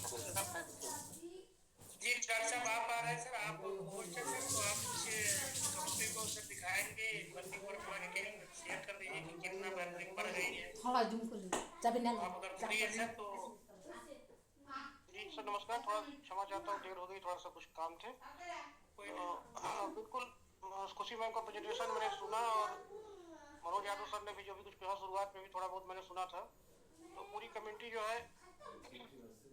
जी doctor साहब आप आ रहे हैं सर, आप होस्ट हैं सर, तो आप कुछ कंपनी को सर दिखाएंगे, बर्निंग पर थोड़ा डिटेल शेयर कर दीजिए कि कितना बर्निंग बढ़ गई है। हाँ जुमको ले चाबी तो नहीं आप अगर चार फ्री है कर सर तो। जी सर नमस्कार, थोड़ा क्षमा चाहता हूँ, देर हो गई, थोड़ा सा कुछ काम थे। कोई तो बिल्कुल खुशी मैम का प्रेजेंटेशन मैंने सुना, और मनोज यादव सर ने भी जो भी कुछ कहा शुरुआत में भी थोड़ा बहुत मैंने सुना था। तो पूरी कम्युनिटी जो है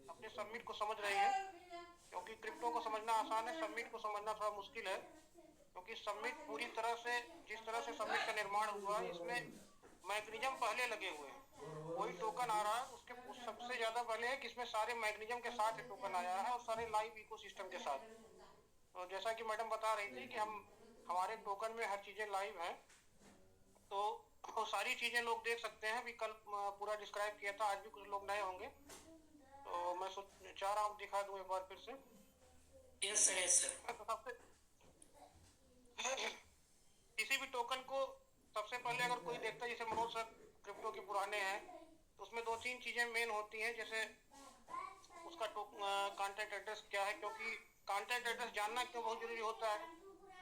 अपने सबमिट को समझ रही है, क्योंकि क्रिप्टो को समझना आसान है, सबमिट को समझना थोड़ा मुश्किल है। क्योंकि सबमिट पूरी तरह से, जिस तरह से सबमिट का निर्माण हुआ है, इसमें मैकेनिज्म पहले लगे हुए हैं। कोई टोकन आ रहा है उसके सबसे ज्यादा पहले है कि इसमें सारे मैकेनिज्म के साथ टोकन आया है, और सारे लाइव इकोसिस्टम के साथ। तो जैसा कि मैडम बता रही थी कि हमारे टोकन में हर चीजें लाइव है। तो वो सारी चीजें लोग देख सकते हैं। अभी कल पूरा डिस्क्राइब किया था, आज भी कुछ लोग नए होंगे, तो मैं चाह रहा हूँ दिखा दूं एक बार फिर से। Yes sir yes sir. तो सबसे किसी भी टोकन को सबसे पहले अगर कोई देखता है, जैसे मनोज सर क्रिप्टो के पुराने हैं, तो उसमें दो तीन चीजें मेन होती हैं। जैसे उसका कॉन्टैक्ट एड्रेस क्या है, क्योंकि कॉन्टैक्ट एड्रेस जानना क्यों बहुत जरूरी होता है,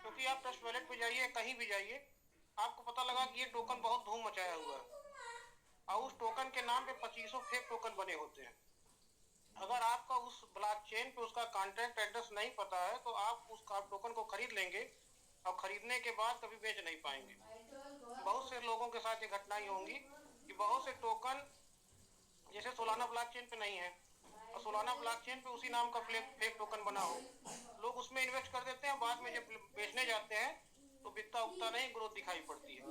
क्योंकि आप ट्रस्ट वॉलेट पे जाइए, कहीं भी जाइए, आपको पता लगा कि ये टोकन बहुत धूम मचाया हुआ है, और उस टोकन के नाम पे 2500 फेक टोकन बने होते हैं। अगर आपका उस ब्लॉकचेन पे उसका कॉन्टैक्ट एड्रेस नहीं पता है, तो आप उस टोकन को खरीद लेंगे, और खरीदने के बाद कभी बेच नहीं पाएंगे। बहुत से लोगों के साथ ये घटनाएं होंगी कि बहुत से टोकन जैसे सोलाना ब्लॉकचेन पे नहीं है, और सोलाना ब्लॉकचेन पे उसी नाम का फेक टोकन बना हो, लोग उसमें इन्वेस्ट कर देते हैं, बाद में जब बेचने जाते हैं तो बिकता उगता नहीं, ग्रोथ दिखाई पड़ती है।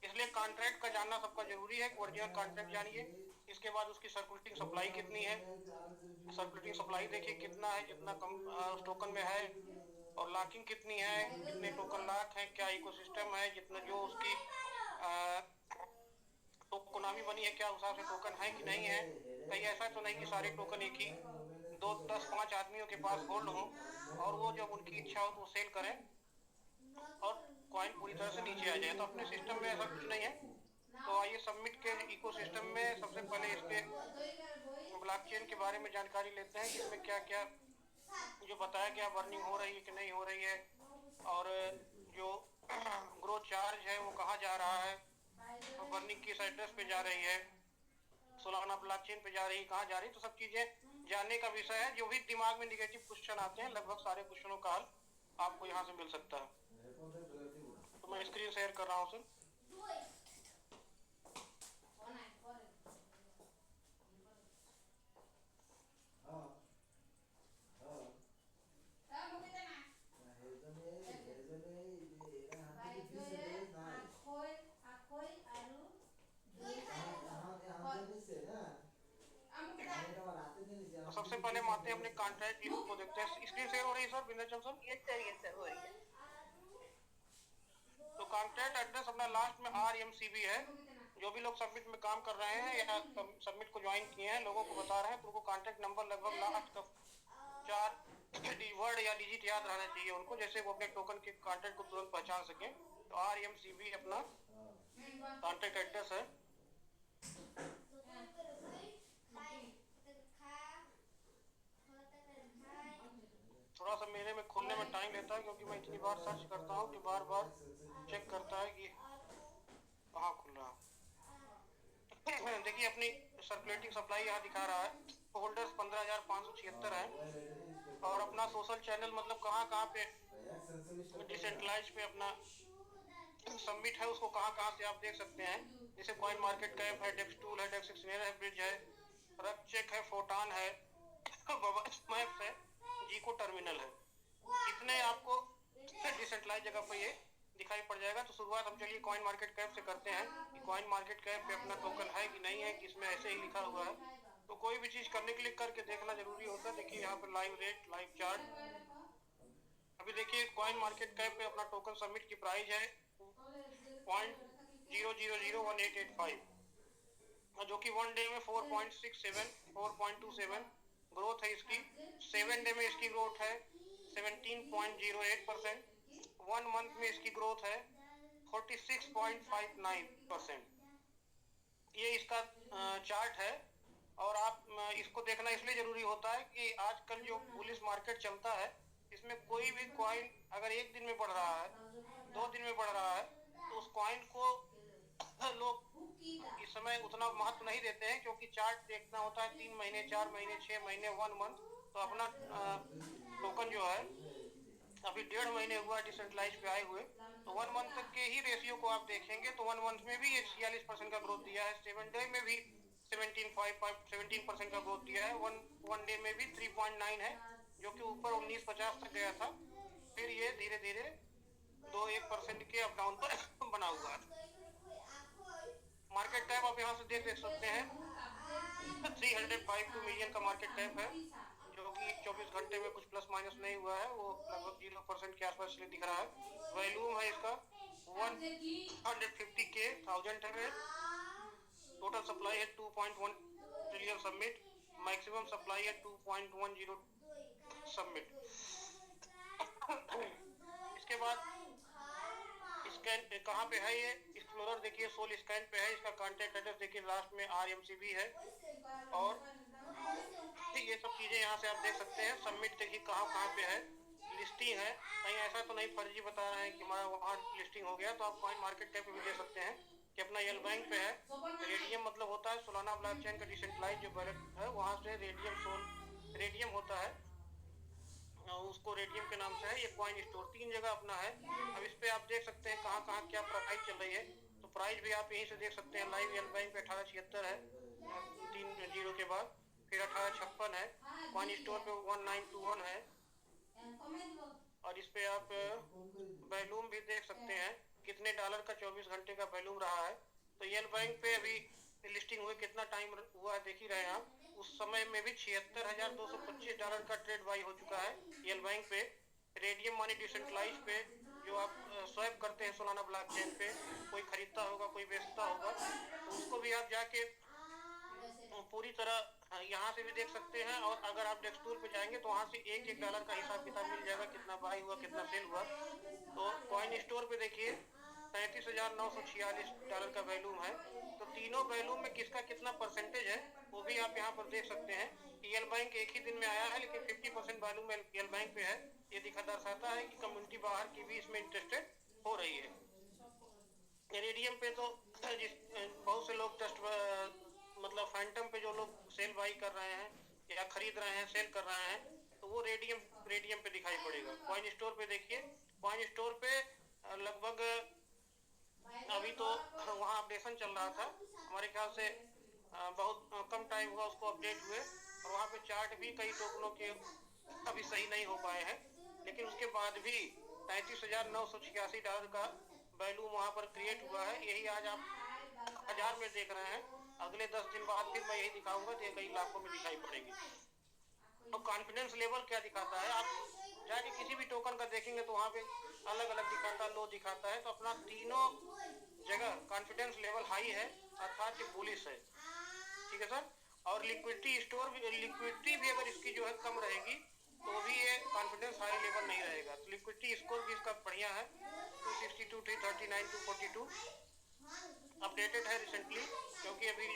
इसलिए कॉन्ट्रैक्ट का जानना सबका जरूरी है। ओरिजिनल कॉन्ट्रैक्ट जानिए, इसके बाद उसकी सर्कुलेटिंग सप्लाई कितनी है, सर्कुलेटिंग सप्लाई देखिए कितना है, जितना कम उस टोकन में है, और लॉकिंग कितनी है, कितने टोकन लॉक है, क्या इकोसिस्टम है, जितना जो उसकी टोकनामी बनी है, क्या उस हिसाब से टोकन है कि नहीं है। कहीं ऐसा तो नहीं कि सारे टोकन एक ही 2 10 5 आदमियों के पास होल्ड हो, और वो जब उनकी इच्छा हो तो वो सेल करें और कॉइन पूरी तरह से नीचे आ जाए। तो अपने सिस्टम में ऐसा कुछ नहीं है। तो आइए सबमिट के इकोसिस्टम में सबसे पहले इसके ब्लॉकचेन के बारे में जानकारी लेते हैं कि इसमें क्या क्या जो बताया गया, बर्निंग हो रही है कि नहीं हो रही है, और जो ग्रोथ चार्ज है वो कहाँ जा रहा है, और बर्निंग किस एड्रेस पे जा रही है, सोलाना ब्लॉकचेन पे जा रही है, कहाँ जा रही है। तो सब चीजें जानने का विषय है। जो भी दिमाग में निगेटिव क्वेश्चन आते हैं, लगभग सारे क्वेश्चनों का हल आपको यहाँ से मिल सकता है। तो मैं स्क्रीन शेयर कर रहा हूँ सर। तो सबसे पहले हम आते हैं अपने कॉन्ट्रैक्ट लिस्ट को देखते हैं। स्क्रीन शेयर हो रही है sir Vindhyachal sir? Yes sir हो रही है। तो कॉन्ट्रैक्ट एड्रेस अपना लास्ट में RMCB है। जो भी लोग सबमिट में काम कर रहे हैं या सबमिट को ज्वाइन किए हैं, लोगों को बता रहे हैं, तो उनको कॉन्टैक्ट नंबर लगभग लास्ट का 4 वर्ड या डिजिट याद रहना चाहिए उनको, जैसे वो अपने टोकन के कॉन्टैक्ट को तुरंत पहचान सके। तो RMCB अपना कॉन्टैक्ट एड्रेस है। थोड़ा सा मेरे में खोलने में टाइम लेता है, क्योंकि मैं इतनी बार सर्च करता हूँ कि बार बार चेक करता है कि कहाँ खुल रहा है। देखिए अपनी सर्कुलेटिंग सप्लाई यहाँ दिखा रहा है, होल्डर्स 15,576 है, और अपना सोशल चैनल मतलब कहाँ कहाँ पे डिसेंट्रलाइज पे अपना सबमिट है, उसको कहाँ कहाँ से आप देख सकते हैं। जैसे कॉइन मार्केट कैप है, डेक्स टूल है, डेक्स एक्सचेंज है, ब्रिज है, रक चेक है, फोटान है, मैप्स है, जीको टर्मिनल है। इतने आपको डिसेंट्रलाइज जगह पे ये दिखाई पड़ जाएगा। तो शुरुआत हम चलिए कॉइन मार्केट कैप से करते हैं कि कॉइन मार्केट कैप पे अपना टोकन है कि नहीं है, कि इसमें ऐसे ही लिखा हुआ है। तो कोई भी चीज करने के लिए करके देखना जरूरी होता है। देखिए यहाँ पर लाइव रेट, लाइव चार्ट। अभी देखिए कॉइन मार्केट कैप पे अपना टोकन सबमिट की प्राइस है 0.001885, जो कि 1 डे में 4.67 4.27 ग्रोथ है इसकी। 7 डे में इसकी ग्रोथ है 17.08%। 1 मंथ में इसकी ग्रोथ है 46.59%। ये इसका चार्ट है। और आप इसको देखना इसलिए जरूरी होता है कि आजकल जो बुलिश मार्केट चलता है इसमें कोई भी कॉइन अगर एक दिन में बढ़ रहा है, 2 दिन में बढ़ रहा है, तो उस कॉइन को लोग इस समय उतना महत्व नहीं देते हैं, क्योंकि चार्ट देखना होता है 3 महीने, 4 महीने, 6 महीने, 1 मंथ। तो अपना टोकन जो है अभी 1.5 महीने हुआ डिसेंट्रलाइज पे आए हुए, तो 1 मंथ तक के ही रेशियो को आप देखेंगे तो 1 मंथ में भी ये 46% का ग्रोथ दिया है, 7 डे में भी 17% का ग्रोथ दिया है, वन डे में भी 3.9 है, जो कि ऊपर 1950 तक गया था, फिर ये धीरे धीरे 2-1% के अप डाउन पर बना हुआ है। मार्केट कैप आप यहाँ से देख सकते हैं 352 मिलियन का मार्केट कैप है, जो कि 24 घंटे में कुछ प्लस माइनस नहीं हुआ है, वो लगभग 0% के आसपास दिख रहा है। वॉल्यूम है इसका 150 के 1000 है। टोटल सप्लाई है 2.1 ट्रिलियन सबमिट, मैक्सिमम सप्लाई है 2.10 सबमिट। इसके बाद स्कैन कहाँ पे है, ये एक्सप्लोरर देखिए सोल स्कैन पे है, इसका कॉन्टैक्ट एड्रेस देखिए लास्ट में RMCB है, और ये सब चीजें यहाँ से आप देख सकते हैं। सबमिट देखिए कहाँ कहाँ पे है, लिस्टिंग है, कहीं ऐसा तो नहीं फर्जी बता रहे हैं कि हमारा वहाँ लिस्टिंग हो गया, तो आप कॉइन मार्केट कैप पे भी दे सकते हैं कि अपना यल बैंक पे है। रेडियम मतलब होता है सोलाना ब्लॉकचेन का डिसेंट्रलाइज जो वैलेट है, वहाँ से रेडियम होता है, उसको रेडियम के नाम से है। ये कॉइन स्टोर 3 जगह अपना है। अब इस पे आप देख सकते हैं कहाँ कहाँ क्या प्राइस चल रही है, तो प्राइस भी आप यहीं से देख सकते हैं। लाइव यल बैंक पे 1876 है 3 जीरो के बाद, फिर 1856 है। कॉइन स्टोर पे 1921 है, और इस पे आप वैल्यूम भी देख सकते हैं कितने डॉलर का 24 घंटे का वैल्यूम रहा है। तो यल बैंक पे अभी लिस्टिंग हुए कितना टाइम हुआ है देख ही रहे हैं आप, उस समय में भी 76,225 डॉलर का ट्रेड बाई हो चुका है यल बैंक पे। रेडियम मनी डिसेंट्रलाइज पे जो आप स्वैप करते हैं सोलाना ब्लॉकचेन पे, कोई खरीदता होगा कोई बेचता होगा, तो उसको भी आप जाके पूरी तरह यहाँ से भी देख सकते हैं। और अगर आप डेस्कटूल पे जाएंगे तो वहाँ से एक डॉलर का हिसाब किताब मिल जाएगा, कितना बाई हुआ कितना सेल हुआ। तो कॉइन स्टोर पे देखिए 33,946 डॉलर का वैल्यूम है। तो तीनों वैल्यूम में किसका कितना परसेंटेज है वो भी आप यहाँ पर देख सकते हैं। यल बैंक एक ही दिन में आया है, लेकिन 50% वैल्यूम यल बैंक पे है। ये दर्शाता है कि कम्युनिटी बाहर की भी इसमें इंटरेस्टेड हो रही है। रेडियम पे तो बहुत से लोग जस्ट मतलब फैंटम पे जो लोग सेल बाई कर रहे हैं या खरीद रहे हैं, सेल कर रहे हैं, तो वो रेडियम पे दिखाई पड़ेगा। कॉइन स्टोर पे देखिए, कॉइन स्टोर पे लगभग अभी तो वहाँ अपडेशन चल रहा था, हमारे ख्याल से बहुत कम टाइम हुआ उसको अपडेट हुए, और वहाँ पे चार्ट भी कई टोकनों के अभी सही नहीं हो पाए हैं, लेकिन उसके बाद भी 33,986 डॉलर का वैल्यू वहाँ पर क्रिएट हुआ है। यही आज आप 1000 में देख रहे हैं, अगले 10 दिन बाद फिर मैं यही दिखाऊंगा तो ये कई लाखों में दिखाई पड़ेगी। तो कॉन्फिडेंस लेवल क्या दिखाता है, आप जाके किसी भी टोकन का देखेंगे तो वहाँ पे अलग अलग दिखाता, लो दिखाता है। तो अपना तीनों जगह कॉन्फिडेंस लेवल हाई है, अर्थात ये बुलिश है। ठीक है सर। और लिक्विडिटी भी अगर इसकी जो है कम रहेगी तो भी ये कॉन्फिडेंस हाई लेवल नहीं रहेगा। तो लिक्विडिटी स्कोर भी इसका बढ़िया है, 262, 339, 242 अपडेटेड है रिसेंटली, क्योंकि अभी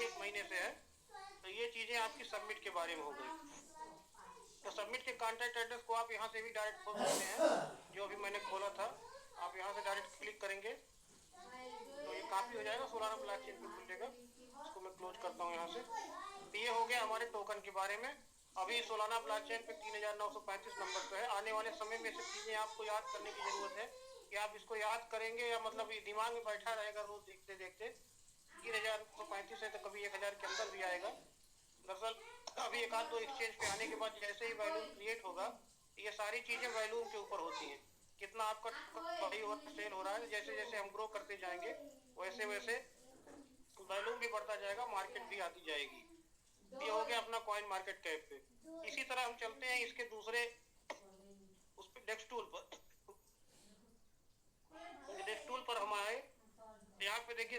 1 महीने से है। तो ये चीजें आपकी सबमिट के बारे में हो गई। तो सबमिट के कॉन्टैक्ट एड्रेस को आप यहाँ से भी डायरेक्ट खोल सकते हैं, जो अभी मैंने खोला था। आप यहाँ से डायरेक्ट क्लिक करेंगे तो ये काफी हो जाएगा, सोलाना ब्लॉकचेन पे खुलेगा। इसको मैं क्लोज करता हूँ यहाँ से। तो ये हो गया हमारे टोकन के बारे में। अभी सोलाना ब्लॉकचेन पे 3,935 नंबर पे है। आने वाले समय में से चीजें आपको याद करने की जरूरत है कि आप इसको याद करेंगे या मतलब ये दिमाग में बैठा रहेगा रोज देखते देखते। 3,935 है तो कभी 1,000 के अंदर भी आएगा। दरअसल अभी एक आध दो एक्सचेंज पे आने के बाद जैसे ही वैल्यूम क्रिएट होगा, ये सारी चीजें वैल्यूम के ऊपर होती हैं। कितना आपका बाई और सेल हो रहा है, जैसे जैसे हम ग्रो करते जाएंगे वैसे वैसे वैल्यूम भी बढ़ता जाएगा, मार्केट भी आती जाएगी। ये हो गया अपना कॉइन मार्केट कैप पे। इसी तरह हम चलते हैं इसके दूसरे उस पे डेस्कटूल पर। डेस्कटूल पर हम आए, यहाँ पे देखिए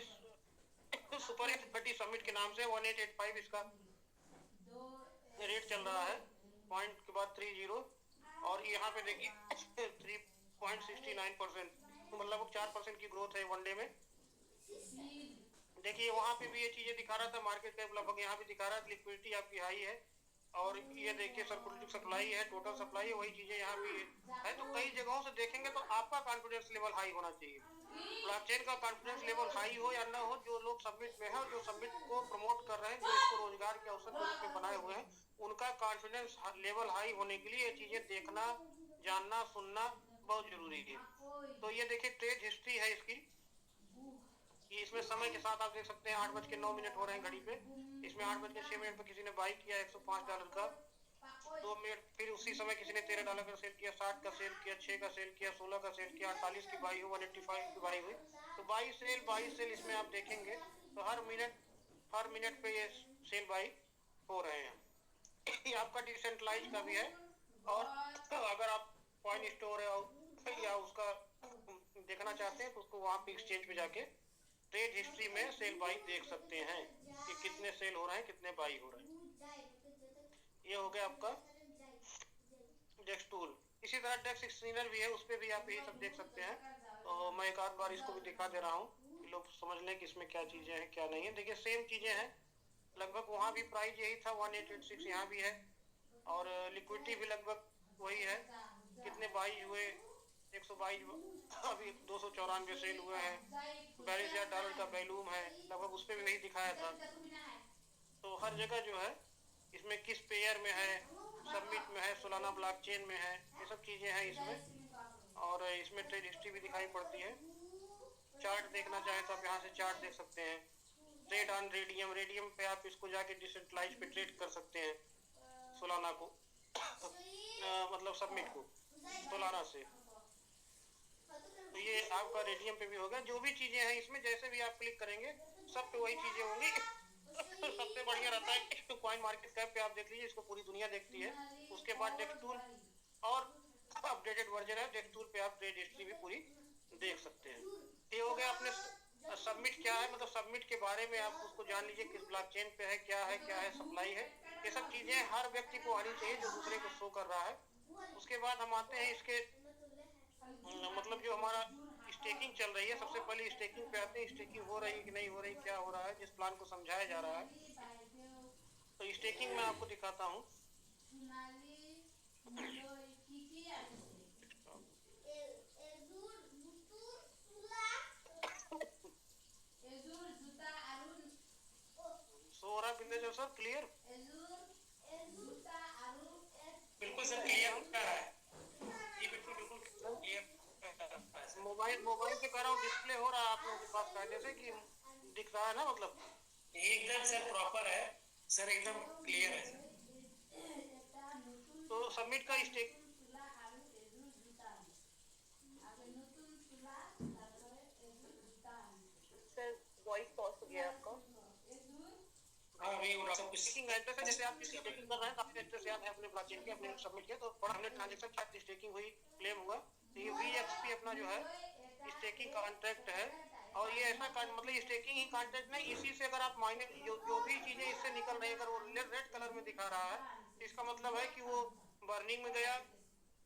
सुपर 30 समिट के नाम से 1885 इसका रेट चल रहा है, पॉइंट के बाद 30, और यहाँ पे देखिए 3.69%, मतलब 4% की ग्रोथ है 1 डे में। देखिए वहाँ पे भी ये चीजें दिखा रहा था, मार्केट कैप लगभग यहाँ भी दिखा रहा है, लिक्विडिटी आपकी हाई है, और ये देखिए सर्कुलेटिंग सप्लाई है, टोटल सप्लाई है, वही चीजें यहाँ भी है। तो कई जगहों से देखेंगे तो आपका कॉन्फिडेंस लेवल हाई होना चाहिए। ब्लॉकचेन का कॉन्फिडेंस लेवल हाई हो या ना हो, जो लोग सबमिट में है और जो सबमिट को प्रमोट कर रहे हैं, जो इसको रोजगार के अवसर के रूप में बनाए हुए हैं, उनका कॉन्फिडेंस लेवल हाई होने के लिए ये चीजें देखना, जानना, सुनना बहुत जरूरी है। तो ये देखिए ट्रेड हिस्ट्री है इसकी, कि इसमें समय के साथ आप देख सकते हैं 8:09 हो रहे हैं घड़ी पे, इसमें 8:06 पे किसी ने बाई किया $105 का, 2 मिनट फिर उसी समय किसी ने $13 का सेल किया, 60 का सेल किया, 6 का सेल किया, 16 का सेल किया, 48 की बाई हुई, 185 की बाई हुई। तो बाई सेल इसमें आप देखेंगे तो हर मिनट पे ये सेल बाई हो रहे हैं। ये आपका डिसेंट्रलाइज का भी है, और अगर आप कॉइन स्टोर या उसका देखना चाहते हैं तो उसको वहां पे एक्सचेंज पे जाके ट्रेड हिस्ट्री में सेल बाई देख सकते हैं कि कितने सेल हो रहे हैं, कितने बाई हो रहे हैं। ये हो गया आपका डेक्स टूल। इसी तरह डेक्स स्क्रीनर भी है, उस पर भी आप ये सब देख सकते हैं। तो मैं एक आध बार इसको भी दिखा दे रहा हूँ कि लोग समझ लें कि इसमें क्या चीजें हैं क्या नहीं है। देखिए सेम चीजें हैं लगभग, वहाँ भी प्राइस यही था 1886, यहाँ भी है, और लिक्विडिटी भी लगभग वही है। कितने बाई हुए, 122, अभी 294 सेल हुए हैं, $42,000 का वैल्यूम है लगभग, उस पर भी वही दिखाया था। तो हर जगह जो है इसमें किस पेयर में है, सबमिट में है, सोलाना ब्लॉकचेन में है, ये सब चीजें हैं इसमें। और इसमें ट्रेड हिस्ट्री भी दिखाई पड़ती है। चार्ट देखना चाहे तो आप यहाँ से चार्ट देख सकते हैं। ट्रेड ऑन रेडियम, रेडियम पे आप इसको जाके डिसेंट्रलाइज पे ट्रेड कर सकते हैं, सोलाना को मतलब सबमिट को सोलाना से। तो ये आपका रेडियम पे भी होगा। जो भी चीजें हैं इसमें जैसे भी आप क्लिक करेंगे सब पे वही चीजें होंगी। सबसे बढ़िया रहता है कि कॉइन मार्केट कैप पे आप देख लीजिए, इसको पूरी दुनिया देखती है। उसके बाद डेक्स टूल और अपडेटेड वर्जन है डेक्स टूल पे, आप ट्रेड हिस्ट्री भी पूरी देख सकते हैं। ये हो गया अपने सबमिट क्या है, मतलब सबमिट के बारे में आप उसको जान लीजिए, किस ब्लॉकचेन पे है, क्या है सप्लाई है। ये सब चीजें हर व्यक्ति को आनी चाहिए जो दूसरे को शो कर रहा है। उसके बाद हम आते हैं इसके मतलब जो हमारा स्टेकिंग चल रही है, सबसे पहले स्टेकिंग पे आते हैं। स्टेकिंग हो रही है कि नहीं हो रही, क्या हो रहा है, जिस प्लान को समझाया जा रहा है। तो स्टेकिंग में आपको दिखाता हूँ। सो हो रहा है बिंदेश्वर सर क्लियर? बिल्कुल सर क्लियर होता है जी, बिल्कुल क्लियर। मोबाइल पे कह रहा हूँ, डिस्प्ले हो रहा है आप लोगों के पास कायदे से कि दिख रहा है ना, मतलब एकदम सर प्रॉपर है सर, एकदम क्लियर है सर। तो सबमिट का स्टेक सर वॉइस पॉज हो गया आपका। हाँ वही हो रहा सब कुछ। स्टेकिंग एड्रेस है, जैसे आप किसी स्टेकिंग कर रहे हैं तो आपके एड्रेस याद है अपने ब्लॉकचेन के, अपने सबमिट किया तो बड़ा हमने ट्रांजैक्शन किया, स्टेकिंग हुई, क्लेम हुआ। तो ये VXP अपना जो है स्टेकिंग कॉन्ट्रैक्ट है। और ये ऐसा मतलब स्टेकिंग ही कॉन्ट्रैक्ट नहीं, इसी से अगर आप माइनिंग जो भी चीजें इससे निकल रही है, अगर वो रेड कलर में दिखा रहा है तो इसका मतलब है कि वो बर्निंग में गया,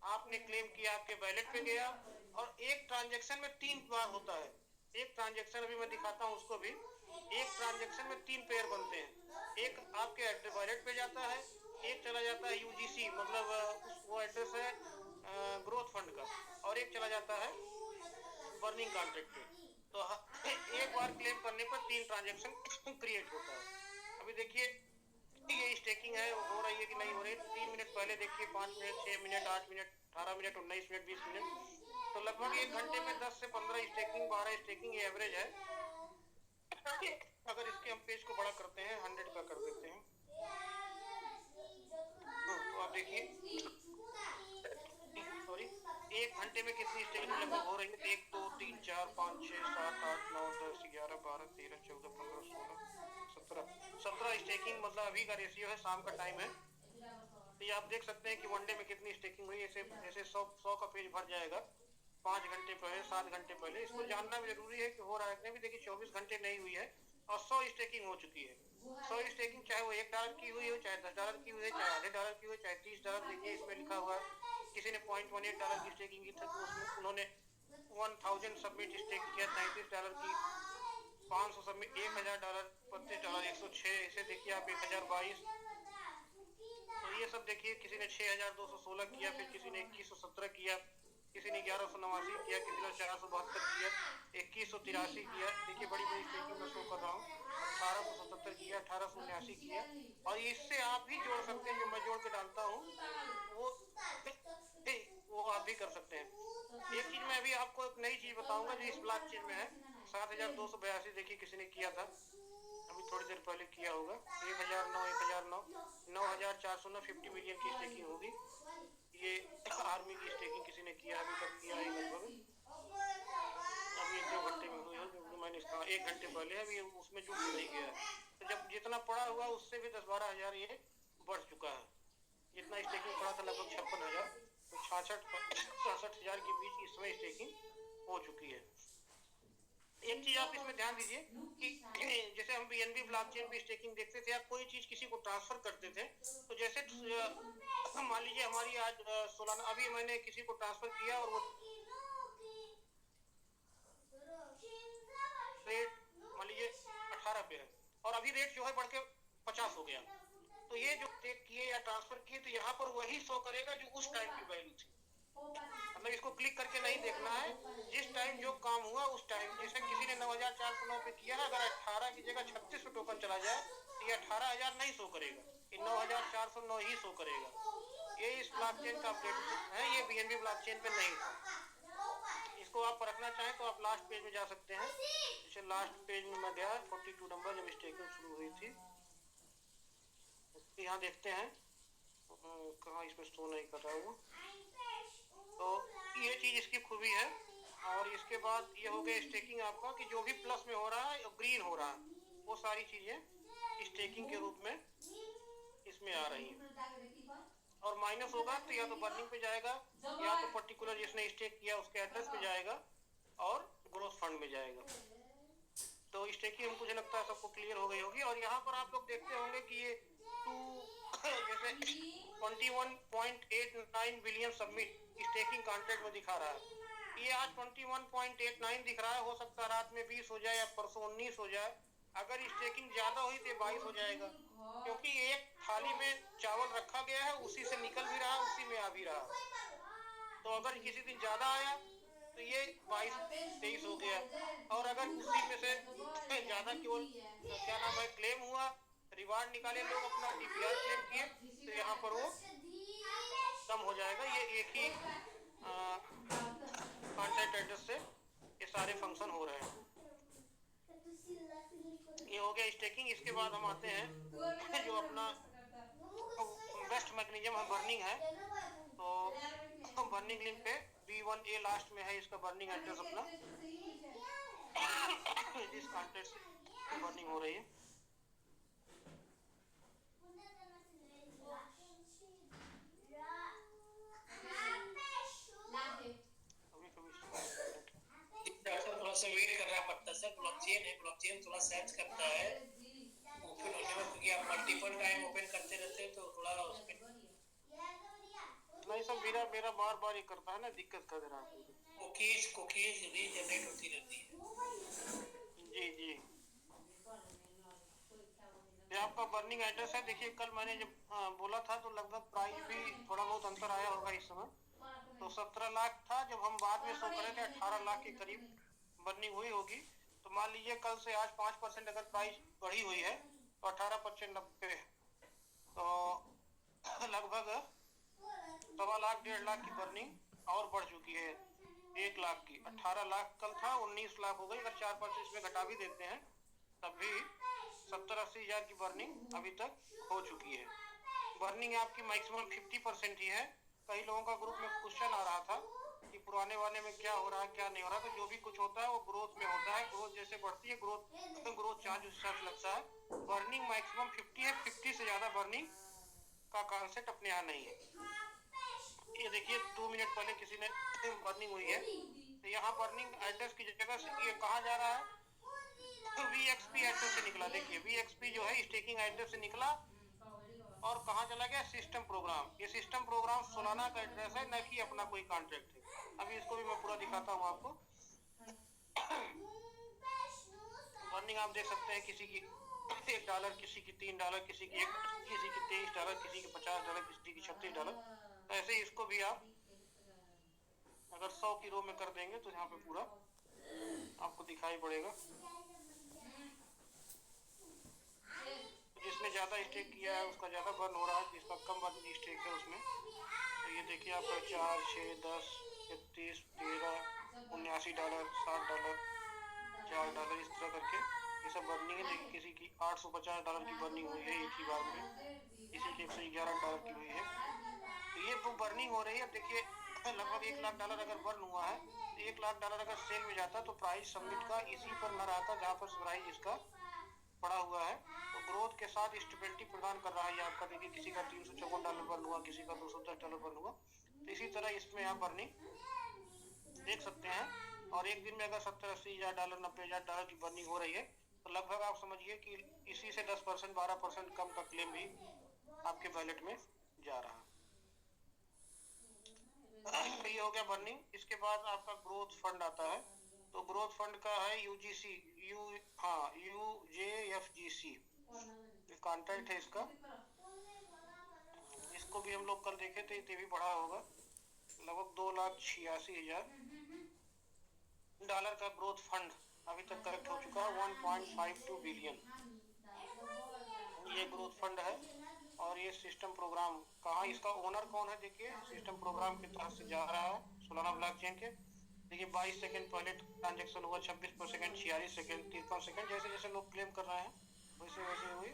आपने क्लेम किया, आपके वैलेट पे गया। और एक ट्रांजेक्शन में 3 बार होता है। एक ट्रांजेक्शन अभी मैं दिखाता हूँ उसको भी। एक ट्रांजेक्शन में 3 पेयर बनते हैं। एक आपके वैलेट पे जाता है, एक चला जाता है UGC, मतलब वो एड्रेस है ग्रोथ फंड का, और एक चला जाता है बर्निंग कॉन्ट्रैक्ट पे। तो एक बार क्लेम करने पर 3 ट्रांजेक्शन क्रिएट होता है। अभी देखिए ये स्टेकिंग है, हो रही है कि नहीं हो रही। 3 मिनट पहले देखिए 5 minute, 6 minute, 8 minute, 18 minute, 19 minute, 20 minute. तो लगभग 1 घंटे में 10 से 15 स्टेकिंग, 12 स्टेकिंग ये एवरेज है। अगर इसके हम पेज को बड़ा करते हैं, 100 का कर देते हैं, तो आप देखिए सॉरी 1 घंटे में कितनी स्टेकिंग लगभग हो रही है। 1 2 3 4 5 6 7 8 9 10 11 12 13 14 15 16 17 स्टेकिंग, मतलब अभी का रेशियो है, शाम का टाइम है। तो ये आप देख सकते हैं कि वनडे में कितनी स्टेकिंग हुई। ऐसे 100 का पेज भर जाएगा 5 घंटे पहले, 7 घंटे पहले। इसको जानना भी जरूरी है कि हो रहा है। भी देखिए 24 घंटे नहीं हुई है और 100 स्टेकिंग हो चुकी है। 100 स्टेकिंग चाहे वो $1 की हुई हो, चाहे $10 की हुई है, चाहे आधे डॉलर की हुई, चाहे $30। देखिए इसमें लिखा हुआ है किसी ने $0.18 की स्टेकिंग की थी, तो उसमें उन्होंने 1000 सबमिट स्टेक किया, $33 की 500 सब में $1000, $25, 106, इसे देखिए आप 1022। तो ये सब देखिए, किसी ने 6216 किया, फिर किसी ने 2117 किया, किसी ने 1189 किया, किसी ने 472 किया, 2183 किया। देखिए बड़ी बड़ी स्टेकिंग मैं शो कर रहा हूँ। 1877 किया, 1879 किया। और इससे आप भी जोड़ सकते हैं, जो मैं जोड़ के डालता हूँ वो आप भी कर सकते हैं। एक चीज मैं अभी आपको एक नई चीज बताऊंगा जो इस ब्लॉक चेन में है। 7282 देखिए किसी ने किया था, अभी थोड़ी देर पहले किया होगा। 1009, 9409, 50 मिलियन की स्टेकिंग होगी। ये आर्मी की स्टेकिंग किसी ने किया, अभी तक किया है लगभग, अभी 1-2 घंटे में हुई है, जो मैंने इसका 1 घंटे पहले, अभी उसमें जुड़ नहीं गया। तो जब जितना पड़ा हुआ उससे भी 10-12 हजार ये बढ़ चुका है। जितना स्टेकिंग पड़ा था लगभग 56,000, तो 66 हजार के बीच इसमें स्टेकिंग हो चुकी है। एक चीज आप इसमें ध्यान दीजिए कि जैसे हम बीएनबी ब्लॉकचेन पे स्टेकिंग देखते थे, आप कोई चीज किसी को ट्रांसफर करते थे, तो जैसे मान लीजिए हमारी आज सोलाना, अभी मैंने किसी को ट्रांसफर किया और वो रेट मान लीजिए 18 पे है, और अभी रेट जो है बढ़ के 50 हो गया, तो ये जो टेक किए या ट्रांसफर किए, तो यहाँ पर वही शो करेगा जो उस टाइम की वैल्यू थी। मतलब इसको क्लिक करके नहीं देखना है, जिस टाइम जो काम हुआ उस टाइम। जैसे किसी ने 9409 पे किया ना, अगर 18 की जगह 36 पे टोकन चला जाए तो ये 18,000 नहीं शो करेगा, ये 9409 ही शो करेगा। ये इस ब्लॉकचेन का अपडेट है, ये बीएनबी ब्लॉकचेन पे नहीं था। इसको आप परखना चाहें तो आप लास्ट पेज में जा सकते हैं। जैसे लास्ट पेज में मैं गया, 42 नंबर जब स्टेकिंग शुरू हुई थी, यहाँ देखते हैं कहाँ इसमें शो नहीं कर रहा है वो। तो ये चीज इसकी खूबी है। और इसके बाद ये हो गया स्टेकिंग आपका, कि जो भी प्लस में हो रहा है, ग्रीन हो रहा है, वो सारी चीजें स्टेकिंग के रूप में इसमें आ रही हैं। और माइनस होगा तो या तो बर्निंग पे जाएगा, या तो पर्टिकुलर जिसने स्टेक किया उसके एड्रेस पे जाएगा, और ग्रोथ फंड में जाएगा। तो स्टेकिंग मुझे लगता है सबको क्लियर हो गई होगी। और यहाँ पर आप लोग देखते होंगे कि ये जैसे 21.89 बिलियन सबमिट स्टेकिंग कॉन्ट्रैक्ट में दिखा रहा है। ये आज 21.89 दिख रहा है, हो सकता है रात में 20 हो जाए या परसों 19 हो जाए। अगर स्टेकिंग ज्यादा हुई तो 22 हो जाएगा, क्योंकि एक थाली में चावल रखा गया है, उसी से निकल भी रहा है, उसी में आ भी रहा है। तो अगर किसी दिन ज्यादा आया तो ये 22-23 हो गया, और अगर उसी में से ज्यादा केवल क्या नाम है क्लेम हुआ, रिवार्ड निकाले लोग अपना, टीपीआर क्लेम किए, तो यहाँ पर वो कम हो जाएगा। ये एक ही कॉन्टैक्ट एड्रेस से ये सारे फंक्शन हो रहे हैं। ये हो गया स्टेकिंग। इसके बाद हम आते हैं जो अपना बेस्ट मैकेनिज्म है, बर्निंग है। तो बर्निंग लिंक पे B1A लास्ट में है इसका बर्निंग एड्रेस अपना, जिस कॉन्टैक्ट से बर्निंग हो रही है। थोड़ा सा वेट करना पड़ता है सर। ब्लॉकचेन है, ब्लॉकचेन थोड़ा सर्च करता है ओपन होने में, क्योंकि आप मल्टीपल टाइम ओपन करते रहते हैं, तो थोड़ा उसमें नहीं सब मेरा बार बार ये करता है ना, दिक्कत कर दे रहा है। कुकीज रीजनरेट होती रहती है। जी जी, ये आपका बर्निंग एड्रेस है। देखिए कल मैंने जब बोला था तो लगभग प्राइस भी थोड़ा बहुत अंतर आया होगा इस समय। तो 17 लाख था, जब हम बाद में शो करे थे 18 लाख के करीब बर्निंग हुई होगी। तो मान लीजिए कल से आज 5% अगर प्राइस बढ़ी हुई है तो 18% 90, तो लगभग 1.25 लाख 1.5 लाख की बर्निंग और बढ़ चुकी है। 1 लाख की 18 लाख कल था, 19 लाख हो गई। अगर 4% इसमें घटा भी देते हैं तब भी 70-80 हजार की बर्निंग अभी तक हो चुकी है। बर्निंग आपकी मैक्सिमम 50% ही है। कई लोगों का ग्रुप में क्वेश्चन आ रहा था कि पुराने वाले में क्या हो रहा है क्या नहीं हो रहा। तो जो भी कुछ होता है वो ग्रोथ में होता है, ग्रोथ जैसे बढ़ती है ग्रोथ चार्ज उस हिसाब से लगता है। बर्निंग मैक्सिमम 50 है, 50 से ज्यादा बर्निंग का कॉन्सेप्ट अपने यहाँ नहीं है। ये देखिए 2 मिनट पहले किसी ने बर्निंग हुई है, तो यहाँ बर्निंग एड्रेस की जगह से ये कहा जा रहा है तो VXP एड्रेस से निकला। देखिए VXP जो है स्टेकिंग एड्रेस से निकला, और कहाँ चला गया सिस्टम प्रोग्राम। ये सिस्टम प्रोग्राम सोलाना का एड्रेस है, न कि अपना कोई कॉन्ट्रैक्ट है। अभी इसको भी मैं पूरा दिखाता हूँ आपको। बर्निंग आप देख सकते हैं, किसी की $1, किसी की $3, किसी की $23, किसी की $50, किसी की $36। तो ऐसे ही इसको भी आप अगर 100 की रो में कर देंगे तो यहाँ पे पूरा आपको दिखाई पड़ेगा। जिसने ज्यादा स्टेक किया है उसका ज्यादा बर्न हो रहा है, जिसका कम बर्न स्टेक है उसमें। तो ये देखिए आपका 4, 6, 10, 31, 13, $79, $60, $4 इस तरह करके ये सब बर्निंग है। देखिए किसी की $850 की बर्निंग हुई है एक ही बार में, किसी की $111 की हुई है। तो ये वो बर्निंग हो रही है। देखिए लगभग $1 लाख अगर बर्न हुआ है तो $1 लाख अगर सेल में जाता तो प्राइस सबमिट का इसी पर न रहता जहाँ पर प्राइस इसका पड़ा हुआ है। तो ग्रोथ के साथ स्टेबिलिटी प्रदान कर रहा है ये आपका। देखिए किसी का $354 बर्न हुआ, किसी का $210 बर्न हुआ। तो इसी तरह इसमें आप बर्निंग देख सकते हैं। और एक दिन में अगर $70-80 $90,000 की बर्निंग हो रही है तो लगभग आप समझिए कि इसी से 10% 12% कम का क्लेम भी आपके वैलेट में जा रहा है। ये हो गया बर्निंग। इसके बाद आपका ग्रोथ फंड आता है। तो ग्रोथ फंड का है UJFGC कॉन्ट्रैक्ट है इसका। इसको भी हम लोग कल देखे थे, ये भी बढ़ा होगा लगभग $2,86,000 का ग्रोथ फंड अभी तक कलेक्ट हो चुका है। 1.52 बिलियन ये ग्रोथ फंड है। और ये सिस्टम प्रोग्राम कहाँ, इसका ओनर कौन है देखिए। सिस्टम प्रोग्राम के तहत से जा रहा है सोलाना ब्लॉकचेन के। देखिए 22 सेकंड पहले ट्रांजेक्शन हुआ, 26 पर सेकंड, 46 सेकंड, 53 सेकंड। जैसे जैसे लोग क्लेम कर रहे हैं वैसे वैसे हुए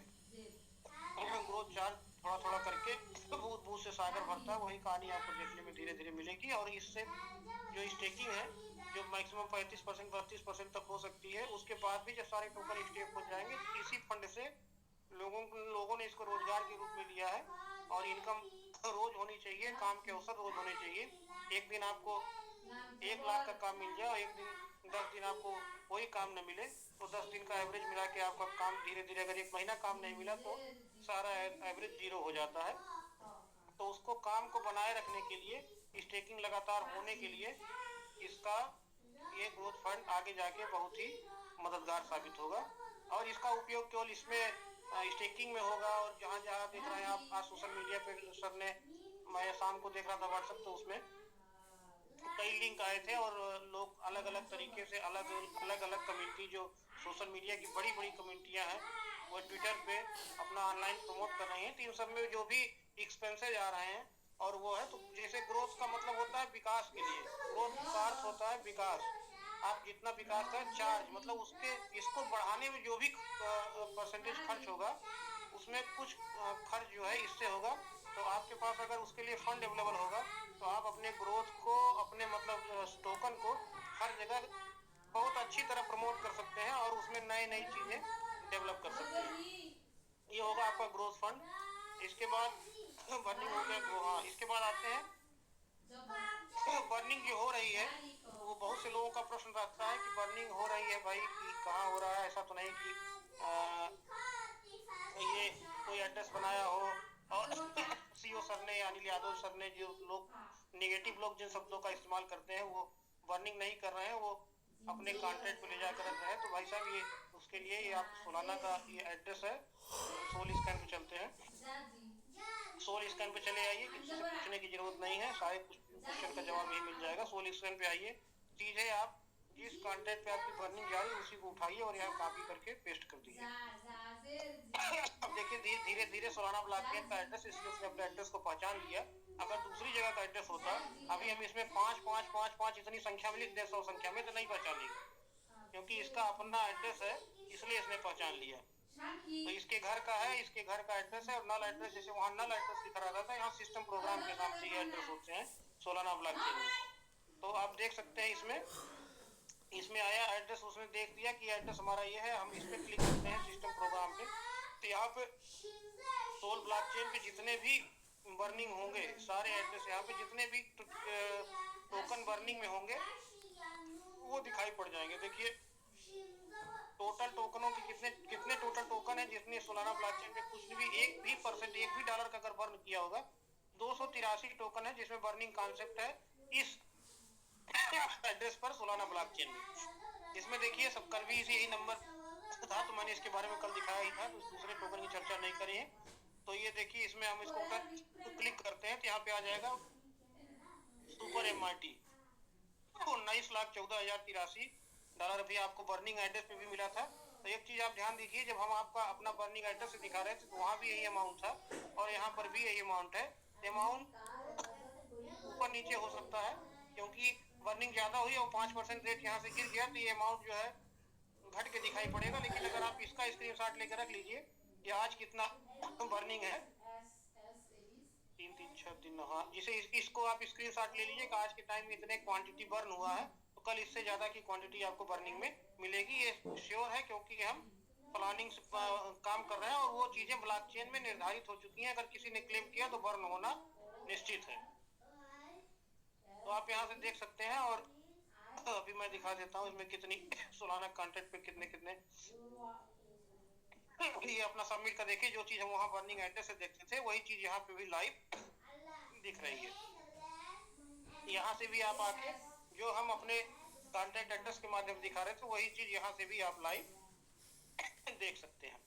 ग्रोथ चार्ज थोड़ा थोड़ा करके बूंद बूंद से सागर भरता है। वही कहानी आपको देखने में धीरे धीरे मिलेगी। और इससे जो स्टेकिंग है जो मैक्सिमम 35% 32% तक हो सकती है, उसके बाद भी जब सारे टोकन स्टेक हो जाएंगे इसी फंड से लोगों ने इसको रोजगार के रूप में लिया है। और इनकम रोज होनी चाहिए, काम के अवसर रोज होने चाहिए। एक दिन आपको 1 लाख का काम मिल जाए और एक दिन 10 दिन आपको कोई काम न मिले तो 10 दिन का एवरेज मिला के आपका काम धीरे धीरे, अगर 1 महीना काम नहीं मिला तो सारा एवरेज 0 हो जाता है। तो उसको काम को बनाए रखने के लिए, स्टेकिंग लगातार होने के लिए इसका ये ग्रोथ फंड आगे जाके बहुत ही मददगार साबित होगा। और इसका उपयोग केवल इसमें स्टेकिंग में होगा। और जहाँ जहाँ देख रहे हैं आप, आज सोशल मीडिया पे सर ने, मैं शाम को देख रहा था व्हाट्सएप, तो उसमें कई लिंक आए थे और लोग अलग अलग तरीके से अलग अलग कम्युनिटी, जो सोशल मीडिया की बड़ी बड़ी कम्युनिटियां हैं, वो ट्विटर पे अपना ऑनलाइन प्रमोट कर रही हैं। तो इन सब में जो भी एक्सपेंसेज आ रहे हैं और वो है, तो जैसे ग्रोथ का मतलब होता है विकास के लिए, ग्रोथ का अर्थ होता है विकास। आप जितना विकास करें, चार्ज मतलब उसके इसको बढ़ाने में जो भी परसेंटेज खर्च होगा उसमें कुछ खर्च जो है इससे होगा। तो आपके पास अगर उसके लिए फंड अवेलेबल होगा तो आप अपने ग्रोथ को, अपने मतलब टोकन को हर जगह बहुत अच्छी तरह प्रमोट कर सकते हैं और उसमें नई नई चीजें डेवलप कर सकते हैं। ये होगा आपका ग्रोथ फंड। इसके बाद बर्निंग हो गया। हाँ, इसके बाद आते हैं बर्निंग जो हो रही है। वो बहुत से लोगों का प्रश्न रहता है कि बर्निंग हो रही है भाई कि कहाँ हो रहा है। ऐसा तो नहीं कि ये कोई एड्रेस बनाया हो और सीओ सर ने, अनिल यादव सर ने, जो लोग नेगेटिव लोग जिन शब्दों का इस्तेमाल करते हैं, वो बर्निंग नहीं कर रहे हैं, वो अपने कॉन्ट्रैक्ट पे ले जाकर रख रहे हैं। तो भाई साहब ये उसके लिए ये आप सोलाना का ये एड्रेस है, सोल स्कैन पे चलते हैं। सोल स्कैन पे चले आइए, किसी से पूछने की जरूरत नहीं है, सारे क्वेश्चन का जवाब यही मिल जाएगा। सोल स्कैन पे आइए, सीधे आप जिस कॉन्ट्रैक्ट पे आपकी बर्निंग जा रही है उसी को उठाइए और यहाँ कॉपी करके पेस्ट कर दीजिए। अब देखिए धीरे धीरे सोलाना ब्लॉकचेन का एड्रेस, इसलिए उसने अपने एड्रेस को पहचान लिया। अगर दूसरी जगह का एड्रेस होता, अभी हम इसमें 5 5 5 5 इतनी संख्या में लिख दे 100 संख्या में, तो नहीं पहचान लेगा, क्योंकि इसका अपना एड्रेस है इसलिए इसने पहचान लिया। तो इसके घर का है, इसके घर का एड्रेस है। और नल एड्रेस, जैसे वहाँ नल एड्रेस लिखा रहता था, यहाँ सिस्टम प्रोग्राम के नाम से ये एड्रेस होते हैं सोलाना ब्लॉकचेन में। तो आप देख सकते हैं इसमें आया एड्रेस, उसने देख दिया कि एड्रेस हमारा ये है। हम इस पे क्लिक करते हैं सिस्टम प्रोग्राम पे, तो यहाँ पे सोल ब्लॉकचेन के जितने भी बर्निंग होंगे, सारे एड्रेस यहाँ पे जितने भी टोकन बर्निंग में होंगे वो दिखाई पड़ जाएंगे। देखिए टोटल टोकनों की कितने टोटल टोकन है जितने सोलाना ब्लॉकचेन पे कुछ भी $1 भी डॉलर का अगर बर्न किया होगा। 283 टोकन है जिसमें बर्निंग कॉन्सेप्ट है इस एड्रेस पर सोलाना ब्लॉकचेन में। इसमें देखिए सब कल भी यही नंबर था, तो मैंने इसके बारे में कल दिखाया ही था, तो दूसरे टोकन की चर्चा नहीं करी है। तो ये देखिए, इसमें हम इसको क्लिक करते हैं तो यहाँ पे आ जाएगा सुपर MRT $19,14,083 अभी आपको बर्निंग एड्रेस पे भी मिला था। तो एक चीज आप ध्यान दीजिए, जब हम आपका अपना बर्निंग एड्रेस से दिखा रहे थे तो वहाँ भी यही अमाउंट था और यहाँ पर भी यही अमाउंट है। अमाउंट ऊपर नीचे हो सकता है क्योंकि बर्निंग ज्यादा हुई और 5% रेट यहाँ से गिर गया तो ये अमाउंट जो है घट के दिखाई पड़ेगा। लेकिन अगर आप इसका स्क्रीनशॉट लेकर रख लीजिए कि आज कितना बर्निंग है, 3-3-6 दिन, हाँ, जिसे इसको आप स्क्रीनशॉट ले लीजिए कि आज के टाइम में इतने क्वांटिटी बर्न हुआ है, तो कल इससे ज्यादा की क्वांटिटी आपको बर्निंग में मिलेगी। ये श्योर है क्योंकि हम प्लानिंग से काम कर रहे हैं और वो चीजें ब्लॉकचेन में निर्धारित हो चुकी हैं। अगर किसी ने क्लेम किया तो बर्न होना निश्चित है। तो आप यहाँ से देख सकते हैं और अभी मैं दिखा देता हूँ इसमें कितनी सोलाना कॉन्ट्रैक्ट पे कितने कितने ये अपना सबमिट का देखिए, जो चीज हम वहाँ बर्निंग एड्रेस से देखते थे वही चीज यहाँ पे भी लाइव दिख रही है। यहाँ से भी आप आके जो हम अपने कॉन्टैक्ट एड्रेस के माध्यम से दिखा रहे थे वही चीज यहाँ से भी आप लाइव देख सकते हैं।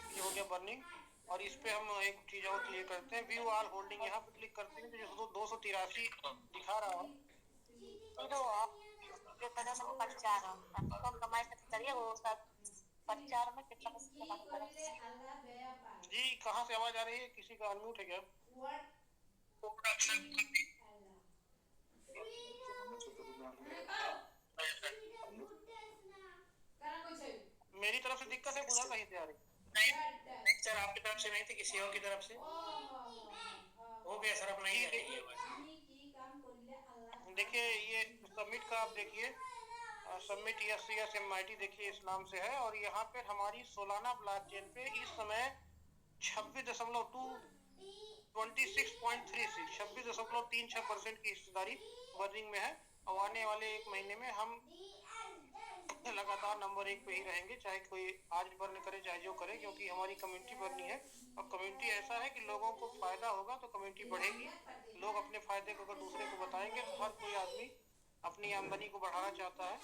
ये हो गया बर्निंग और इस पे हम एक चीज और क्लियर करते हैं, व्यू ऑल होल्डिंग। यहाँ पे क्लिक करते हैं तो जो 283 दिखा रहा है, तो आप जो कदम हम प्रचार हम कमाई सकते करिए वो सब प्रचार में कितना पैसा कमाना पड़ेगा। जी कहाँ से आवाज आ रही है? किसी का अनम्यूट है क्या? मेरी तरफ से दिक्कत है, बुला कहीं से आ रही? नहीं सर, आपकी तरफ से नहीं थी, किसी और की तरफ से हो गया सर। अब नहीं आ रही है आवाज। देखिए ये सबमिट का आप देखिए, सबमिट SCS-MIT देखिए इस नाम से है और यहाँ पे हमारी सोलाना ब्लॉकचेन पे इस समय 26.36% की हिस्सेदारी बर्निंग में है और आने वाले एक महीने में हम लगातार नंबर 1 पे ही रहेंगे, चाहे कोई आज बर्न करे चाहे जो करे, क्योंकि हमारी कम्युनिटी बर्नी है और कम्युनिटी ऐसा है कि लोगों को फायदा होगा तो कम्युनिटी बढ़ेगी। लोग अपने फायदे को अगर दूसरे को बताएंगे तो हर कोई आदमी अपनी आमदनी को बढ़ाना चाहता है।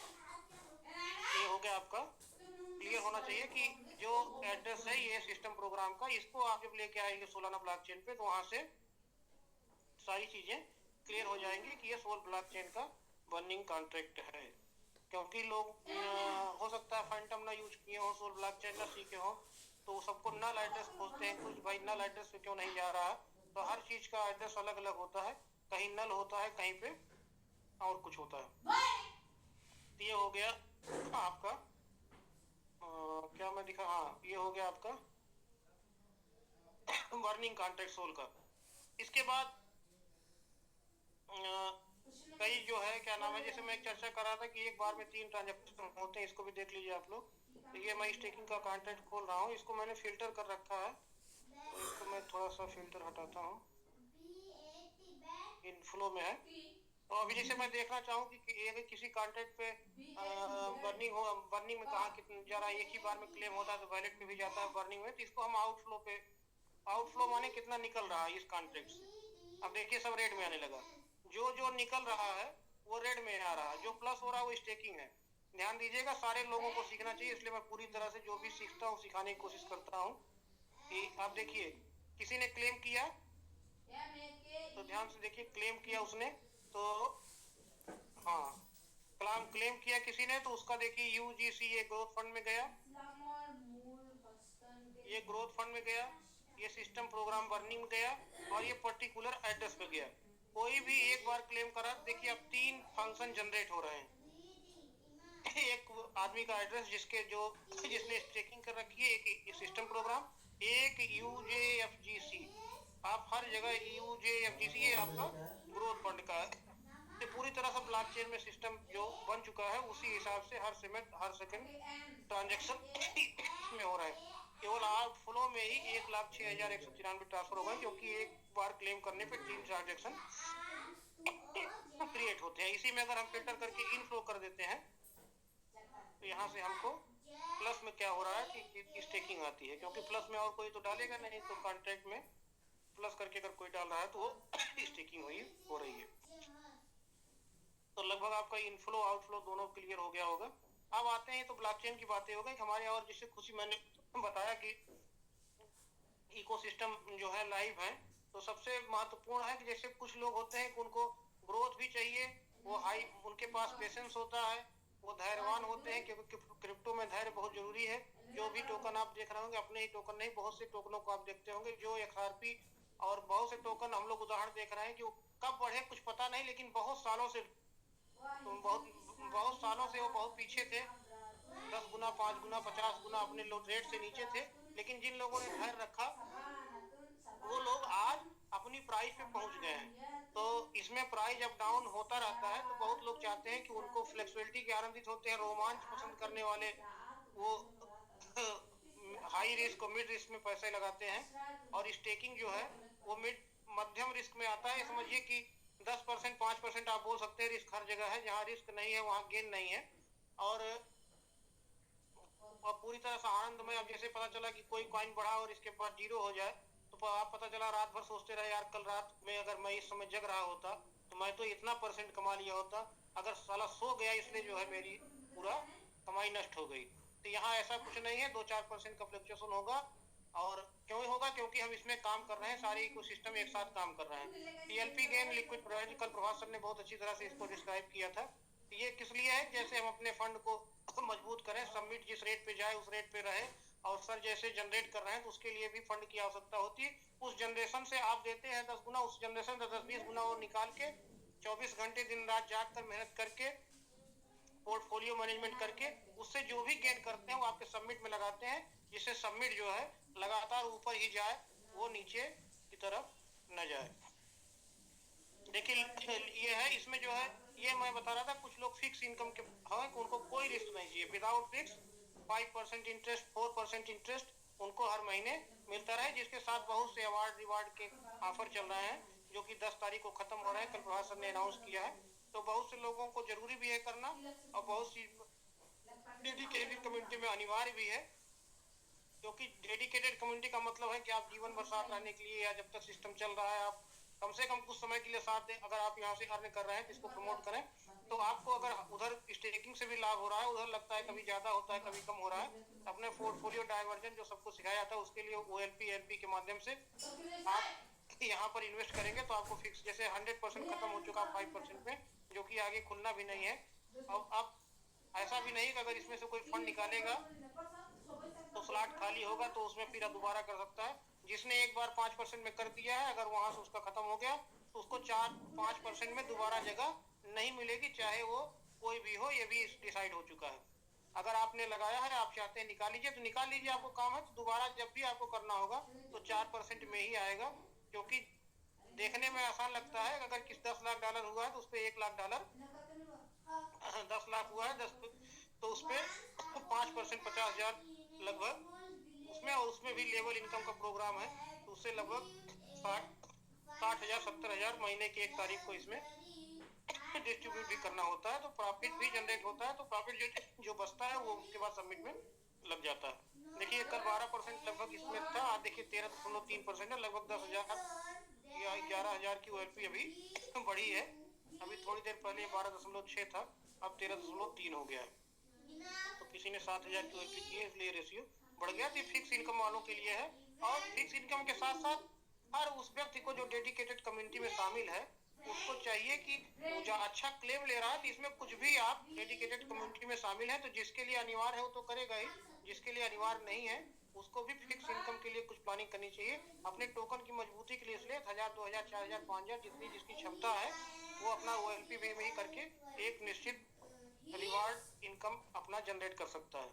ये हो गया आपका, क्लियर होना चाहिए कि जो एड्रेस है ये सिस्टम प्रोग्राम का, इसको आप जब लेके आएंगे सोलाना ब्लॉकचेन पे तो वहां से सारी चीजें क्लियर हो जाएंगी कि ये सोल ब्लॉकचेन का बर्निंग कॉन्ट्रैक्ट है। क्योंकि लोग हो सकता है फैंटम ना यूज किए हो, सोल ब्लॉकचेन ना सीखे हो, तो सबको नल एड्रेस खोजते हैं कुछ, भाई नल एड्रेस पे क्यों नहीं जा रहा है। तो हर चीज का एड्रेस अलग अलग होता है, कहीं नल होता है कहीं पे और कुछ होता है। ये हो गया आपका क्या मैं दिखा, हाँ ये हो गया आपका बर्निंग कॉन्ट्रैक्ट सोल का। इसके बाद कई जो है क्या नाम है, जैसे मैं एक चर्चा कर रहा था कि एक बार में 3 ट्रांजेक्शन होते हैं, इसको भी देख लीजिए आप लोग। तो ये मैं स्टेकिंग का कॉन्ट्रैक्ट खोल रहा हूँ, इसको मैंने फिल्टर कर रखा है, तो इसको मैं थोड़ा सा फिल्टर हटाता हूँ, इनफ्लो में है। तो अभी जैसे मैं देखना चाहूँ कि किसी कॉन्ट्रैक्ट पे बर्निंग में कहाँ कितना जा रहा है, एक ही बार में क्लेम होता है तो वैलेट पे भी जाता है बर्निंग में, तो इसको हम आउटफ्लो पे, आउटफ्लो माने कितना निकल रहा है इस कॉन्ट्रैक्ट से। अब देखिए सब रेड में आने लगा, जो जो निकल रहा है वो रेड में आ रहा है, जो प्लस हो रहा है वो स्टेकिंग है। ध्यान दीजिएगा, सारे लोगों को सीखना चाहिए, इसलिए मैं पूरी तरह से जो भी सीखता हूँ सिखाने की कोशिश करता हूँ। कि आप देखिए किसी ने क्लेम किया तो ध्यान से देखिए, क्लेम किया उसने तो हाँ क्लेम किया किसी ने तो उसका देखिए UGC ये ग्रोथ फंड में गया, ये ग्रोथ फंड में गया, ये सिस्टम प्रोग्राम बर्निंग में गया और ये पर्टिकुलर एड्रेस पे गया। कोई भी एक बार क्लेम करा, देखिए अब 3 फंक्शन जनरेट हो रहे हैं। एक आदमी का एड्रेस जिसने स्टेकिंग कर रखी है, एक सिस्टम प्रोग्राम, एक UJFGC। आप हर जगह UJFGC ये आपका ग्रोथ फंड का है। ये पूरी तरह से ब्लॉकचेन में सिस्टम जो बन चुका है उसी हिसाब से हर सेकंड ट्रांजेक्शन में हो रहा है। केवल आउटफ्लो में ही 1,06,193 ट्रांसफर होगा, क्योंकि एक बार क्लेम करने पे 3 ट्रांजेक्शन क्रिएट होते हैं। इसी में अगर हम फिल्टर करके इनफ्लो कर देते हैं तो यहाँ से हमको प्लस में क्या हो रहा है कि स्टेकिंग आती है, क्योंकि प्लस में और कोई तो डालेगा नहीं, तो कॉन्ट्रैक्ट में प्लस करके अगर कोई डाल रहा है तो वो स्टेकिंग हो रही है। तो लगभग आपका इनफ्लो आउटफ्लो दोनों क्लियर हो गया होगा। अब आते हैं तो ब्लॉकचेन की बातें हो गई हमारे, और जिससे खुशी मैंने बताया कि इकोसिस्टम जो है लाइव है। तो सबसे महत्वपूर्ण है कि जैसे कुछ लोग होते हैं कि उनको ग्रोथ भी चाहिए, वो हाई, उनके पास पेशेंस होता है, वो धैर्यवान होते हैं, क्योंकि क्रिप्टो में धैर्य बहुत जरूरी है। जो भी टोकन आप देख रहे होंगे, अपने ही टोकन नहीं, बहुत से टोकनों को आप देखते होंगे जो XRP और बहुत से टोकन हम लोग उदाहरण देख रहे हैं कि वो कब बढ़े कुछ पता नहीं, लेकिन बहुत सालों से बहुत बहुत सालों से वो बहुत पीछे थे, 10 गुना 5 गुना 50 गुना अपने रेट से नीचे थे। लेकिन जिन लोगों ने धैर्य रखा वो लोग आज अपनी प्राइस पे पहुंच गए हैं। तो इसमें प्राइस अप डाउन होता रहता है, तो बहुत लोग चाहते हैं कि उनको फ्लेक्सिबिलिटी के आनंदित होते हैं, रोमांच पसंद करने वाले वो हाई रिस्क और मिड रिस्क में पैसे लगाते हैं। और स्टेकिंग जो है वो मध्यम रिस्क में आता है। समझिए कि 10% 5% आप बोल सकते हैं रिस्क हर जगह है, जहाँ रिस्क नहीं है वहाँ गेन नहीं है। और पूरी तरह से आनंदमय। अब जैसे पता चला कि कोई कॉइन बढ़ा और इसके बाद जीरो हो जाए, तो आप पता चला रात भर सोचते रहे यार कल रात में अगर मैं इस समय जग रहा होता तो मैं तो इतना परसेंट कमा लिया होता, अगर साला सो गया इसलिए जो है मेरी पूरा कमाई नष्ट हो गई। तो यहाँ ऐसा कुछ नहीं है, 2-4% का फ्लक्चुएशन होगा। और क्यों होगा? क्योंकि हम इसमें काम कर रहे हैं, सारे इकोसिस्टम एक साथ काम कर रहे हैं। TLP गेन लिक्विड प्रोजेक्ट कल प्रभात सर ने बहुत अच्छी तरह से इसको डिस्क्राइब किया था। तो ये किस लिए है? जैसे हम अपने फंड को मजबूत करें, सबमिट जिस रेट पे जाए उस रेट पे रहे, और सर जैसे जनरेट कर रहे हैं तो उसके लिए भी फंड की आवश्यकता होती है। उस जनरेशन से आप देते हैं 10 गुना, उस जनरेशन से 10-20 गुना और निकाल के 24 घंटे दिन रात जाग कर मेहनत करके पोर्टफोलियो मैनेजमेंट करके उससे जो भी गेन करते हैं वो आपके सबमिट में लगाते हैं, जिससे सबमिट जो है लगातार ऊपर ही जाए, वो नीचे की तरफ न जाए। देखिए ये है, इसमें जो है ये मैं बता रहा था, कुछ लोग फिक्स इनकम के हैं, उनको कोई रिस्क नहीं चाहिए। विदाउट रिस्क 5% इंटरेस्ट 4% इंटरेस्ट उनको हर महीने मिलता रहे, जिसके साथ बहुत से अवार्ड रिवार्ड के ऑफर चल रहे हैं जो कि 10 तारीख को खत्म हो रहे हैं, कल प्रभात सर ने अनाउंस किया है। तो बहुत से लोगों को जरूरी भी है करना, और बहुत सी डेडिकेटेड कम्युनिटी में अनिवार्य भी है। क्योंकि डेडिकेटेड कम्युनिटी का मतलब है कि आप जीवन भर साथ रहने के लिए, या जब तक सिस्टम चल रहा है आप कम से कम कुछ समय के लिए साथ दें। अगर आप यहाँ से अर्न कर रहे हैं तो इसको प्रमोट करें। तो आपको अगर उधर स्टेकिंग से भी लाभ हो रहा है, उधर लगता है कभी ज्यादा होता है कभी कम हो रहा है, अपने पोर्टफोलियो डाइवर्जन जो सबको सिखाया जाता है उसके लिए OLP LP के माध्यम से आप यहाँ पर इन्वेस्ट करेंगे तो आपको फिक्स, जैसे 100% खत्म हो चुका 5% में, जो कि आगे खुलना भी नहीं है। अब ऐसा भी नहीं कि अगर इसमें से कोई फंड निकालेगा तो स्लॉट खाली होगा तो उसमें फिर दोबारा कर सकता है। जिसने एक बार 5% में कर दिया है, अगर वहां से उसका खत्म हो गया तो उसको 4-5% में दोबारा जगह नहीं मिलेगी, चाहे वो कोई भी हो। ये भी डिसाइड हो चुका है। अगर आपने लगाया है, आप चाहते हैं निकाल लीजिए तो निकाल लीजिए, आपको काम है तो दोबारा जब भी आपको करना होगा तो 4% में ही आएगा। क्योंकि देखने में आसान लगता है, अगर किस $10 लाख हुआ है तो उस पर $1 लाख, 10 लाख हुआ है 10, तो उस पर 5% 50,000 लगभग उसमें, और उसमें भी लेवल इनकम का प्रोग्राम है तो उससे लगभग 60,000 70,000 महीने की 1 तारीख को इसमें डिस्ट्रीब्यूट भी करना होता है। तो प्रॉफिट भी जनरेट होता है, तो प्रॉफिट जो बचता है वो उसके बाद सबमिट में लग जाता है। देखिए कल 12% लगभग इसमें था, आज देखिए 13.3% है, लगभग 10,000 या 11,000 की OLP अभी बढ़ी है। अभी थोड़ी देर पहले 12.6 था, अब 13.3 हो गया है। तो किसी ने 7,000 की OLP की है, इसलिए रेशियो बढ़ गया। तो फिक्स इनकम वालों के लिए है। और फिक्स इनकम के साथ साथ हर उस व्यक्ति को जो डेडिकेटेड कम्युनिटी में शामिल है उसको चाहिए कि वो जो अच्छा क्लेम ले रहा है तो इसमें कुछ भी आप डेडिकेटेड कम्युनिटी में शामिल है तो जिसके लिए अनिवार्य है वो तो करेगा ही, जिसके लिए अनिवार्य नहीं है उसको भी फिक्स इनकम के लिए कुछ प्लानिंग करनी चाहिए। अपने टोकन की मजबूती के लिए इसलिए 1,000 2,000 4,000 5,000 जितनी जिसकी क्षमता है वो अपना OLP में ही करके एक निश्चित रिवार्ड इनकम अपना जनरेट कर सकता है।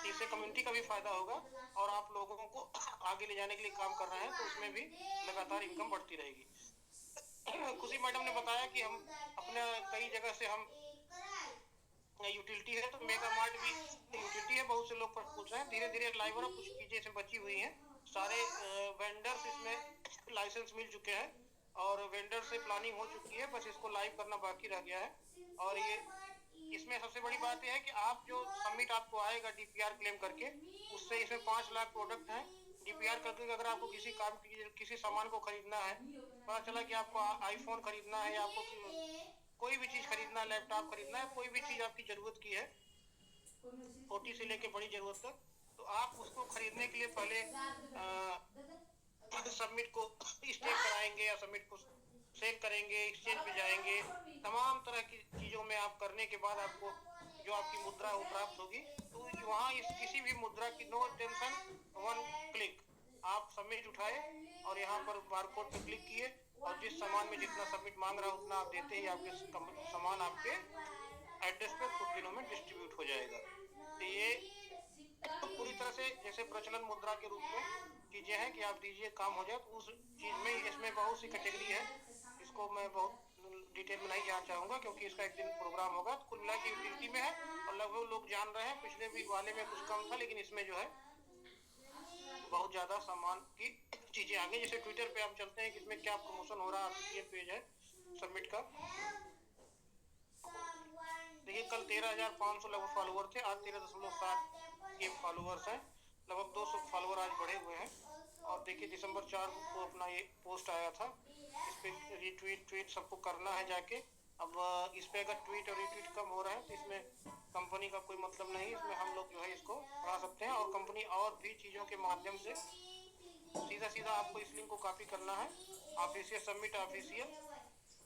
इससे कम्युनिटी का भी फायदा होगा और आप लोगों को आगे ले जाने के लिए काम कर रहे हैं तो उसमें भी लगातार इनकम बढ़ती रहेगी। खुशी मैडम ने बताया कि हम अपने कई जगह से हम यूटिलिटी है, तो मेगा मार्ट भी यूटिलिटी है। बहुत से लोग पूछ रहे हैं, धीरे धीरे लाइव हो रहा, कुछ चीजें इसमें बची हुई हैं। सारे वेंडर्स इसमें लाइसेंस मिल चुके हैं और वेंडर से प्लानिंग हो चुकी है, बस इसको लाइव करना बाकी रह गया है। और ये इसमें सबसे बड़ी बात यह है कि आप जो सबमिट आपको आएगा DPR क्लेम करके, उससे इसमें 5 लाख प्रोडक्ट हैं। DPR करके अगर आपको किसी काम की किसी सामान को खरीदना है, पता चला कि आपको iPhone खरीदना है या आपको कोई भी चीज खरीदना है, लैपटॉप खरीदना है, कोई भी चीज आपकी जरूरत की है, छोटी से लेके बड़ी जरूरत तक, तो आप उसको खरीदने के लिए पहले सबमिट को स्टेक कराएंगे या सबमिट को सेल करेंगे, एक्सचेंज पे जाएंगे, तमाम तरह की चीजों में आप करने के बाद आपको जो आपकी मुद्रा वो प्राप्त होगी। तो वहाँ इस किसी भी मुद्रा की नो टेंशन, वन क्लिक आप सबमिट उठाए और यहाँ पर बारकोड पे क्लिक किए और जिस सामान में जितना सबमिट मांग रहा है उतना आप देते ही आपके सामान आपके एड्रेस पे कुछ दिनों में डिस्ट्रीब्यूट हो जाएगा। तो ये तो पूरी तरह से जैसे प्रचलन मुद्रा के रूप में चीजें हैं कि आप दीजिए काम हो जाए। तो उस चीज में इसमें बहुत सी कैटेगरी है, इसको मैं बहुत डिटेल में नहीं जाना चाहूंगा क्योंकि इसका एक दिन प्रोग्राम होगा। तो कुल मिला के यूटिलिटी में है और लगभग लोग जान रहे हैं। पिछले भी वाले में कुछ कम था, लेकिन इसमें जो है बहुत ज्यादा सामान की चीजें आ गई। जैसे ट्विटर पे आप चलते हैं कि इसमें क्या प्रमोशन हो रहा है, ये पेज है सबमिट का। देखिए कल 13,500 लगभग फॉलोवर थे, आज 13.7 के फॉलोवर्स हैं। लगभग 200 फॉलोवर आज बढ़े हुए हैं। और देखिए दिसंबर 4 को अपना ये पोस्ट आया था, इस पे ट्वीट सबको करना है जाके। अब इस पे अगर ट्वीट और रिट्वीट कम हो रहा है तो इसमें कंपनी का कोई मतलब नहीं, इसमें हम लोग जो है इसको बढ़ा सकते हैं। और कंपनी और भी चीज़ों के माध्यम से सीधा आपको इस लिंक को कॉपी करना है, ऑफिशियल सबमिट ऑफिशियल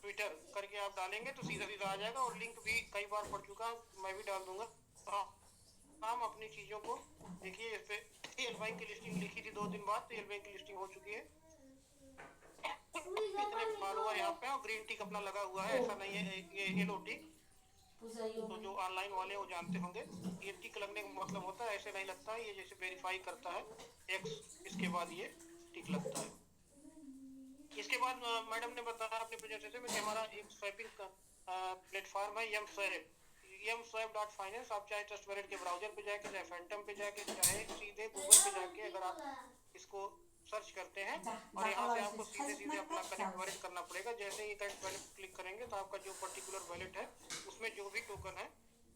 ट्विटर करके आप डालेंगे तो सीधा आ जाएगा। और लिंक भी कई बार पड़ चुका, मैं भी डाल दूंगा। तो हम अपनी चीज़ों को देखिए, इस पे एलवाई की लिस्टिंग लिखी थी 2 दिन बाद, तो एलवाई की लिस्टिंग हो चुकी है। कितने फॉलोअर यहाँ पे, और ग्रीन टिक अपना लगा हुआ है, ऐसा नहीं है ये येलो टिक। तो जो ऑनलाइन वाले वो जानते होंगे ये टिक लगने का मतलब होता है, ऐसे नहीं लगता है। ये जैसे वेरीफाई करता है एक्स, इसके बाद ये टिक लगता है। इसके बाद मैडम ने बताया अपने प्रेजेंटेशन में कि हमारा एक स्वैपिंग प्लेटफॉर्म है mswap.finance। आप चाहे ट्रस्ट वॉलेट के ब्राउजर पे जाके, चाहे फैंटम पे जाके, चाहे सीधे गूगल पे जाके अगर आप इसको सर्च करते हैं और यहाँ से आपको सीधे अपना कनेक्ट वॉलेट करना पड़ेगा। जैसे ही कनेक्ट वॉलेट क्लिक करेंगे तो आपका जो पर्टिकुलर वॉलेट है उसमें जो भी टोकन है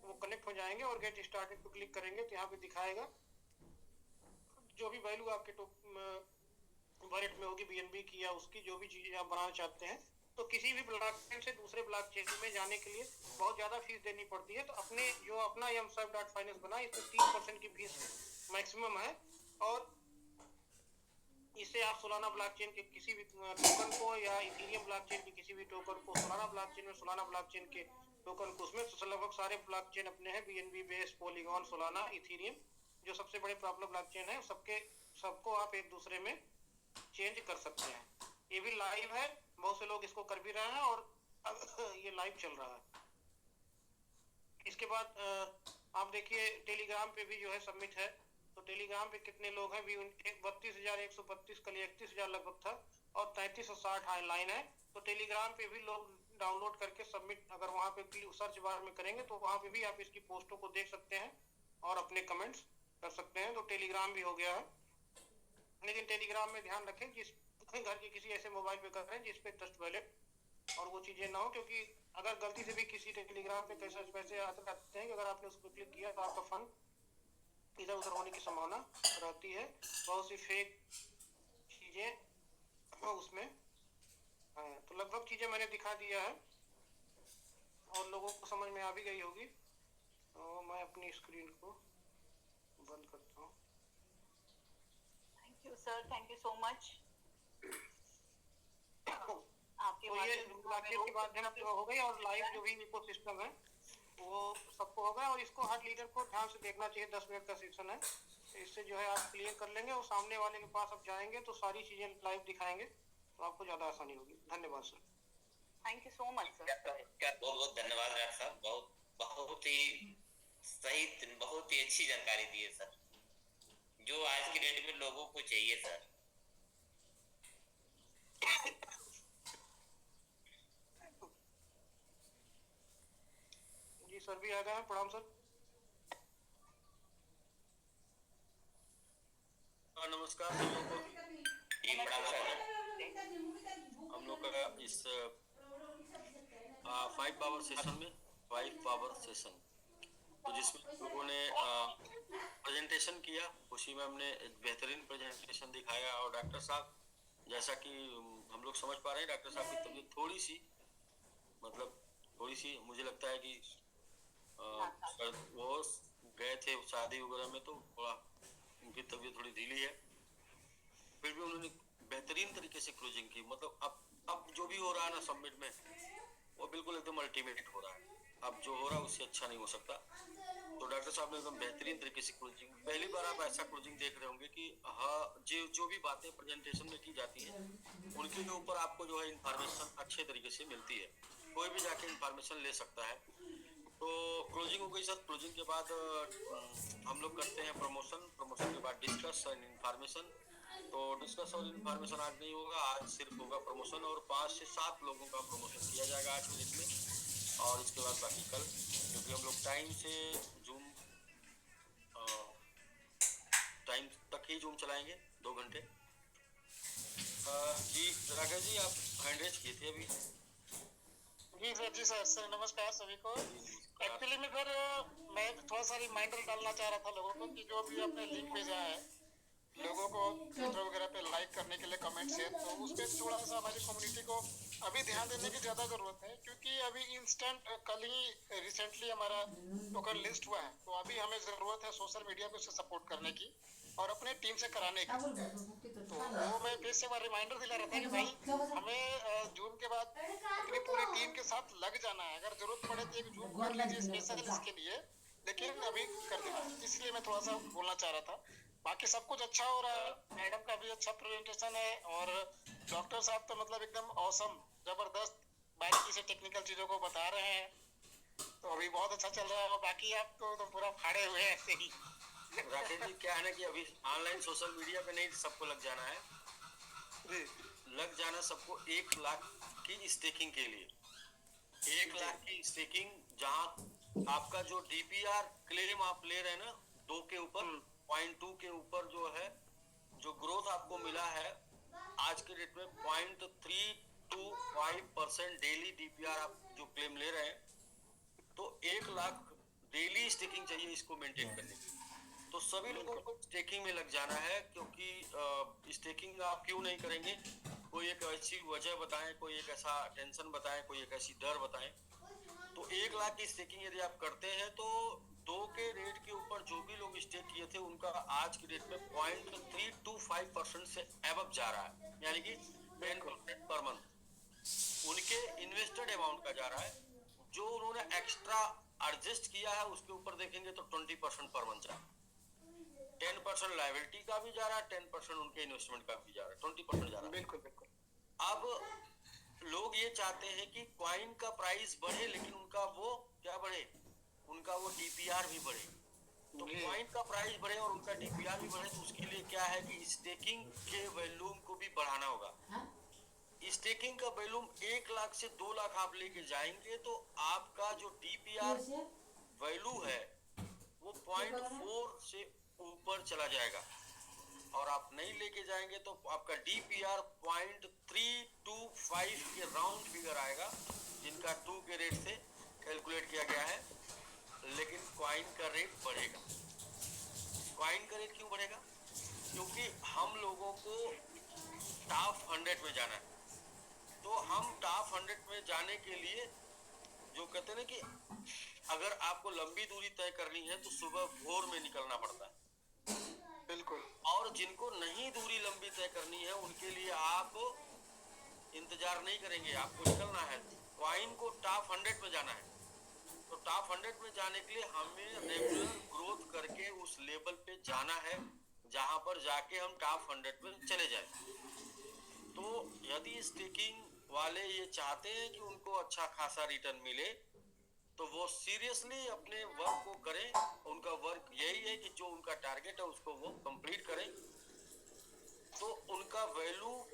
वो कनेक्ट हो जाएंगे। और गेट स्टार्टेड पे क्लिक करेंगे तो यहाँ पे दिखाएगा जो भी वैल्यू आपके वॉलेट में होगी बीएनबी की या उसकी, जो भी चीजें आप बनाना चाहते हैं। तो किसी भी ब्लॉकचेन से दूसरे ब्लॉकचेन में जाने के लिए बहुत ज्यादा फीस देनी पड़ती है। तो अपने जो अपना mswap.finance बना, इसमें 3% की फीस मैक्सिमम है। और इससे आप सोलाना ब्लॉकचेन के किसी भी टोकन को या इथेरियम ब्लॉकचेन के किसी भी टोकन को, सोलाना ब्लॉकचेन में सोलाना ब्लॉकचेन के टोकन को, उसमें लगभग सारे ब्लॉकचेन अपने हैं, BNB, base, polygon, Solana, Ethereum, जो सबसे बड़े पॉपुलर ब्लॉकचेन है। सबको आप एक दूसरे में चेंज कर सकते हैं। ये भी लाइव है, बहुत से लोग इसको कर भी रहे हैं और ये लाइव चल रहा है। इसके बाद आप देखिए टेलीग्राम पे भी जो है सबमिट है। तो टेलीग्राम पे कितने लोग हैं भी, 32,132, कल 31,000 लगभग था, और 3360 ऑनलाइन है। तो टेलीग्राम पे भी लोग डाउनलोड करके सबमिट, अगर वहाँ पे सर्च बार में करेंगे तो वहाँ पे भी आप इसकी पोस्टों को देख सकते हैं और अपने कमेंट्स कर सकते हैं। तो टेलीग्राम भी हो गया है। लेकिन टेलीग्राम में ध्यान रखें जिस घर के किसी ऐसे मोबाइल पे कर रहे हैं जिसपे ट्रस्ट वॉलेट और वो चीजें ना हो, क्योंकि अगर गलती से भी किसी टेलीग्राम पे पैसे आते रहते हैं कि अगर आपने उसको क्लिक किया तो आपका फंड इधर उधर होने की संभावना रहती है। बहुत सी फेक चीजें उसमें है। तो लगभग चीजें मैंने दिखा दिया है और लोगों को समझ में आ भी गई होगी। तो मैं अपनी स्क्रीन को बंद करता हूँ। Thank you sir, thank you so much. आपके तो ये ब्लॉकचेन के माध्यम से हो गई, और लाइव जो भी इकोसिस्टम है वो सबको होगा। और इसको हर लीडर को ध्यान से देखना चाहिए, 10 मिनट का सेशन है। इससे जो है आप क्लियर कर लेंगे और सामने वाले के पास आप जाएंगे तो सारी चीजें लाइव दिखाएंगे, तो आपको ज्यादा आसानी होगी। धन्यवाद sir. Thank you so much sir. बहुत बहुत धन्यवाद डॉक्टर साहब, बहुत ही सही, बहुत ही अच्छी जानकारी दी है सर, जो आज की डेट में लोगों को चाहिए सर। जी सर भी आ गए हैं, प्रणाम सर। नमस्कार सभी को। जी प्रणाम सर। हम लोग का इस 5 पावर सेशन में 5 पावर सेशन, तो जिसमें लोगों ने प्रेजेंटेशन किया, उसी में हमने एक बेहतरीन प्रेजेंटेशन दिखाया। और डॉक्टर साहब, जैसा कि हम लोग समझ पा रहे हैं, डॉक्टर साहब की तबीयत थोड़ी सी मुझे लगता है कि वो गए थे शादी वगैरह में, तो थोड़ा उनकी तबीयत थोड़ी ढीली है, फिर भी उन्होंने बेहतरीन तरीके से क्लोजिंग की। मतलब अब जो भी हो रहा है ना सबमिट में, वो बिल्कुल एकदम अल्टीमेट हो रहा है। अब जो हो रहा है उससे अच्छा नहीं हो सकता। तो डॉक्टर साहब ने एकदम बेहतरीन तरीके से क्लोजिंग, पहली बार आप ऐसा क्लोजिंग देख रहे होंगे कि हाँ, जो भी बातें प्रेजेंटेशन में की जाती है उनके ऊपर आपको जो है इंफॉर्मेशन अच्छे तरीके से मिलती है, कोई भी जाके इंफॉर्मेशन ले सकता है। तो क्लोजिंग हो गई सर। क्लोजिंग के बाद हम लोग करते हैं प्रमोशन के बाद डिस्कस एंड इंफॉर्मेशन। तो डिस्कस और इंफॉर्मेशन आज नहीं होगा, आज सिर्फ होगा प्रमोशन, और 5 से 7 लोगों का प्रमोशन किया जाएगा 8 मिनट में। और इसके बाद बाकी कल, क्योंकि हम लोग टाइम से जूम टाइम तक ही जूम चलाएंगे 2 घंटे। जी राकेश जी, आप हैंड रेज किए थे अभी। जी सर सर नमस्कार सभी को। एक्चुअली में फिर मैं थोड़ा सा रिमाइंडर डालना चाह रहा था लोगों को कि जो भी आपने लिंक भेजा है लोगों को ट्विटर वगैरह पे लाइक करने के लिए, कमेंट शेयर, तो उस पर थोड़ा सा हमारी कम्युनिटी को अभी ध्यान देने की ज़्यादा ज़रूरत है, क्योंकि अभी इंस्टेंट कल ही रिसेंटली हमारा टोकन लिस्ट हुआ है, तो अभी हमें ज़रूरत है सोशल मीडिया पे उसे सपोर्ट करने की और अपने टीम से कराने की। तो वो मैं फिर से रिमाइंडर दिला रहा था कि भाई हमें जून के बाद अपनी पूरी टीम के साथ लग जाना है। अगर जरूरत पड़े तो एक जूम कर लीजिए स्पेशल इसके लिए, लेकिन अभी कर देना, इसलिए मैं थोड़ा सा बोलना चाह रहा था। बाकी सब कुछ अच्छा हो रहा है, मैडम का भी अच्छा प्रेजेंटेशन है, और डॉक्टर साहब तो मतलब एकदम औसम, जबरदस्त बारीकी से टेक्निकल चीजों को बता रहे हैं, तो अभी बहुत अच्छा चल रहा है। और बाकी आप तो पूरा फाड़े हुए हैं ऐसे ही। राकेश जी, क्या है ना कि अभी ऑनलाइन सोशल मीडिया पे नहीं सबको लग जाना है जी, लग जाना सबको 1 लाख की स्टेकिंग के लिए। 1 लाख की स्टेकिंग, जहां आपका जो डीपीआर क्लेम आप ले रहे हैं ना 2 के ऊपर 0.2 के ऊपर, जो है जो ग्रोथ आपको मिला है आज के डेट में 0.325% डेली डीपीआर आप जो क्लेम ले रहे हैं, तो 1 लाख डेली स्टेकिंग चाहिए इसको मेंटेन करने के लिए। तो सभी लोगों को स्टेकिंग में लग जाना है, क्योंकि स्टेकिंग आप क्यों नहीं करेंगे, कोई एक ऐसी वजह बताएं, कोई एक ऐसा टेंशन बताएं, कोई एक ऐसी डर बताएं। तो 1 लाख की स्टेकिंग यदि आप करते हैं तो 2 के रेट के ऊपर जो भी लोग स्टेक किए थे उनका आज की डेट में 0.325% से एबव जा रहा है, यानी कि 10% पर मंथ उनके इन्वेस्टेड अमाउंट का जा रहा है। जो उन्होंने एक्स्ट्रा एडजस्ट किया है उसके ऊपर देखेंगे तो 20% पर मंथ जा रहा है। 10% लायबिलिटी का भी जा रहा है, 10% उनके इन्वेस्टमेंट का भी जा रहा है, 20% जा रहा है। बिल्कुल बिल्कुल। अब लोग ये चाहते हैं कि कॉइन का प्राइस बढ़े, लेकिन उनका वो क्या बढ़े, उनका वो डीपीआर भी बढ़े। तो कॉइन का प्राइस बढ़े और उनका डीपीआर भी बढ़े, तो उसके लिए क्या है कि स्टेकिंग के वॉल्यूम को भी बढ़ाना होगा। स्टेकिंग का वॉल्यूम 1 लाख से 2 लाख आप लेके जाएंगे तो आपका जो डीपीआर वैल्यू है वो 0.4 से ऊपर चला जाएगा, और आप नहीं लेके जाएंगे तो आपका डीपीआर 0.325 के राउंड फिगर आएगा, जिनका 2 के रेट से कैलकुलेट किया गया है। लेकिन कॉइन का रेट बढ़ेगा। कॉइन का रेट क्यों बढ़ेगा? क्योंकि हम लोगों को टॉप 100 में जाना है। तो हम टॉप 100 में जाने के लिए जो कहते हैं ना कि अगर आपको लंबी दूरी तय करनी है तो सुबह भोर में निकलना पड़ता है। बिल्कुल। और जिनको नहीं दूरी लंबी तय करनी है उनके लिए आप इंतजार नहीं करेंगे, आपको निकलना है। कॉइन को टॉप 100 में जाना है, तो टॉप 100 में जाने के लिए हमें रेगुलर ग्रोथ करके उस लेवल पे जाना है जहां पर जाके हम टॉप 100 में चले जाएं। तो यदि स्टेकिंग वाले ये चाहते हैं कि उनको अच्छा खासा रिटर्न मिले तो वो सीरियसली अपने वर्क को करें। उनका वर्क यही है कि जो उनका टारगेट है उसको वो कंप्लीट करें, तो उनका वैल्यू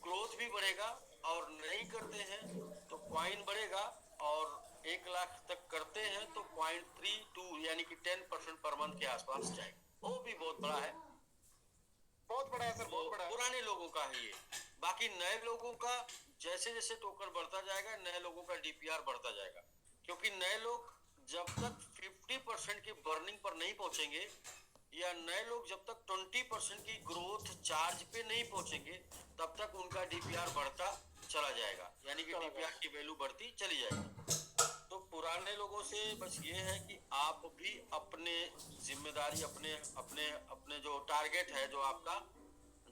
ग्रोथ भी बढ़ेगा। और नहीं करते हैं तो कॉइन बढ़ेगा, और 1 लाख तक करते हैं तो 0.32 यानी कि 10% पर मंथ के आसपास जाएगा। वो भी बहुत बड़ा है, बहुत बड़ा है सर, बहुत बड़ा है। पुराने लोगों का है ये। बाकी नए लोगों का जैसे जैसे टोकन बढ़ता जाएगा नए लोगों का डीपीआर बढ़ता जाएगा, क्योंकि नए लोग जब तक 50% की बर्निंग पर नहीं पहुंचेंगे, या नए लोग जब तक 20% की ग्रोथ चार्ज पे नहीं पहुंचेंगे, तब तक उनका डीपीआर बढ़ता चला जाएगा, यानी कि डीपीआर की वैल्यू बढ़ती चली जाएगी। तो पुराने लोगों से बस ये है कि आप भी अपने जिम्मेदारी अपने अपने अपने जो टारगेट है जो आपका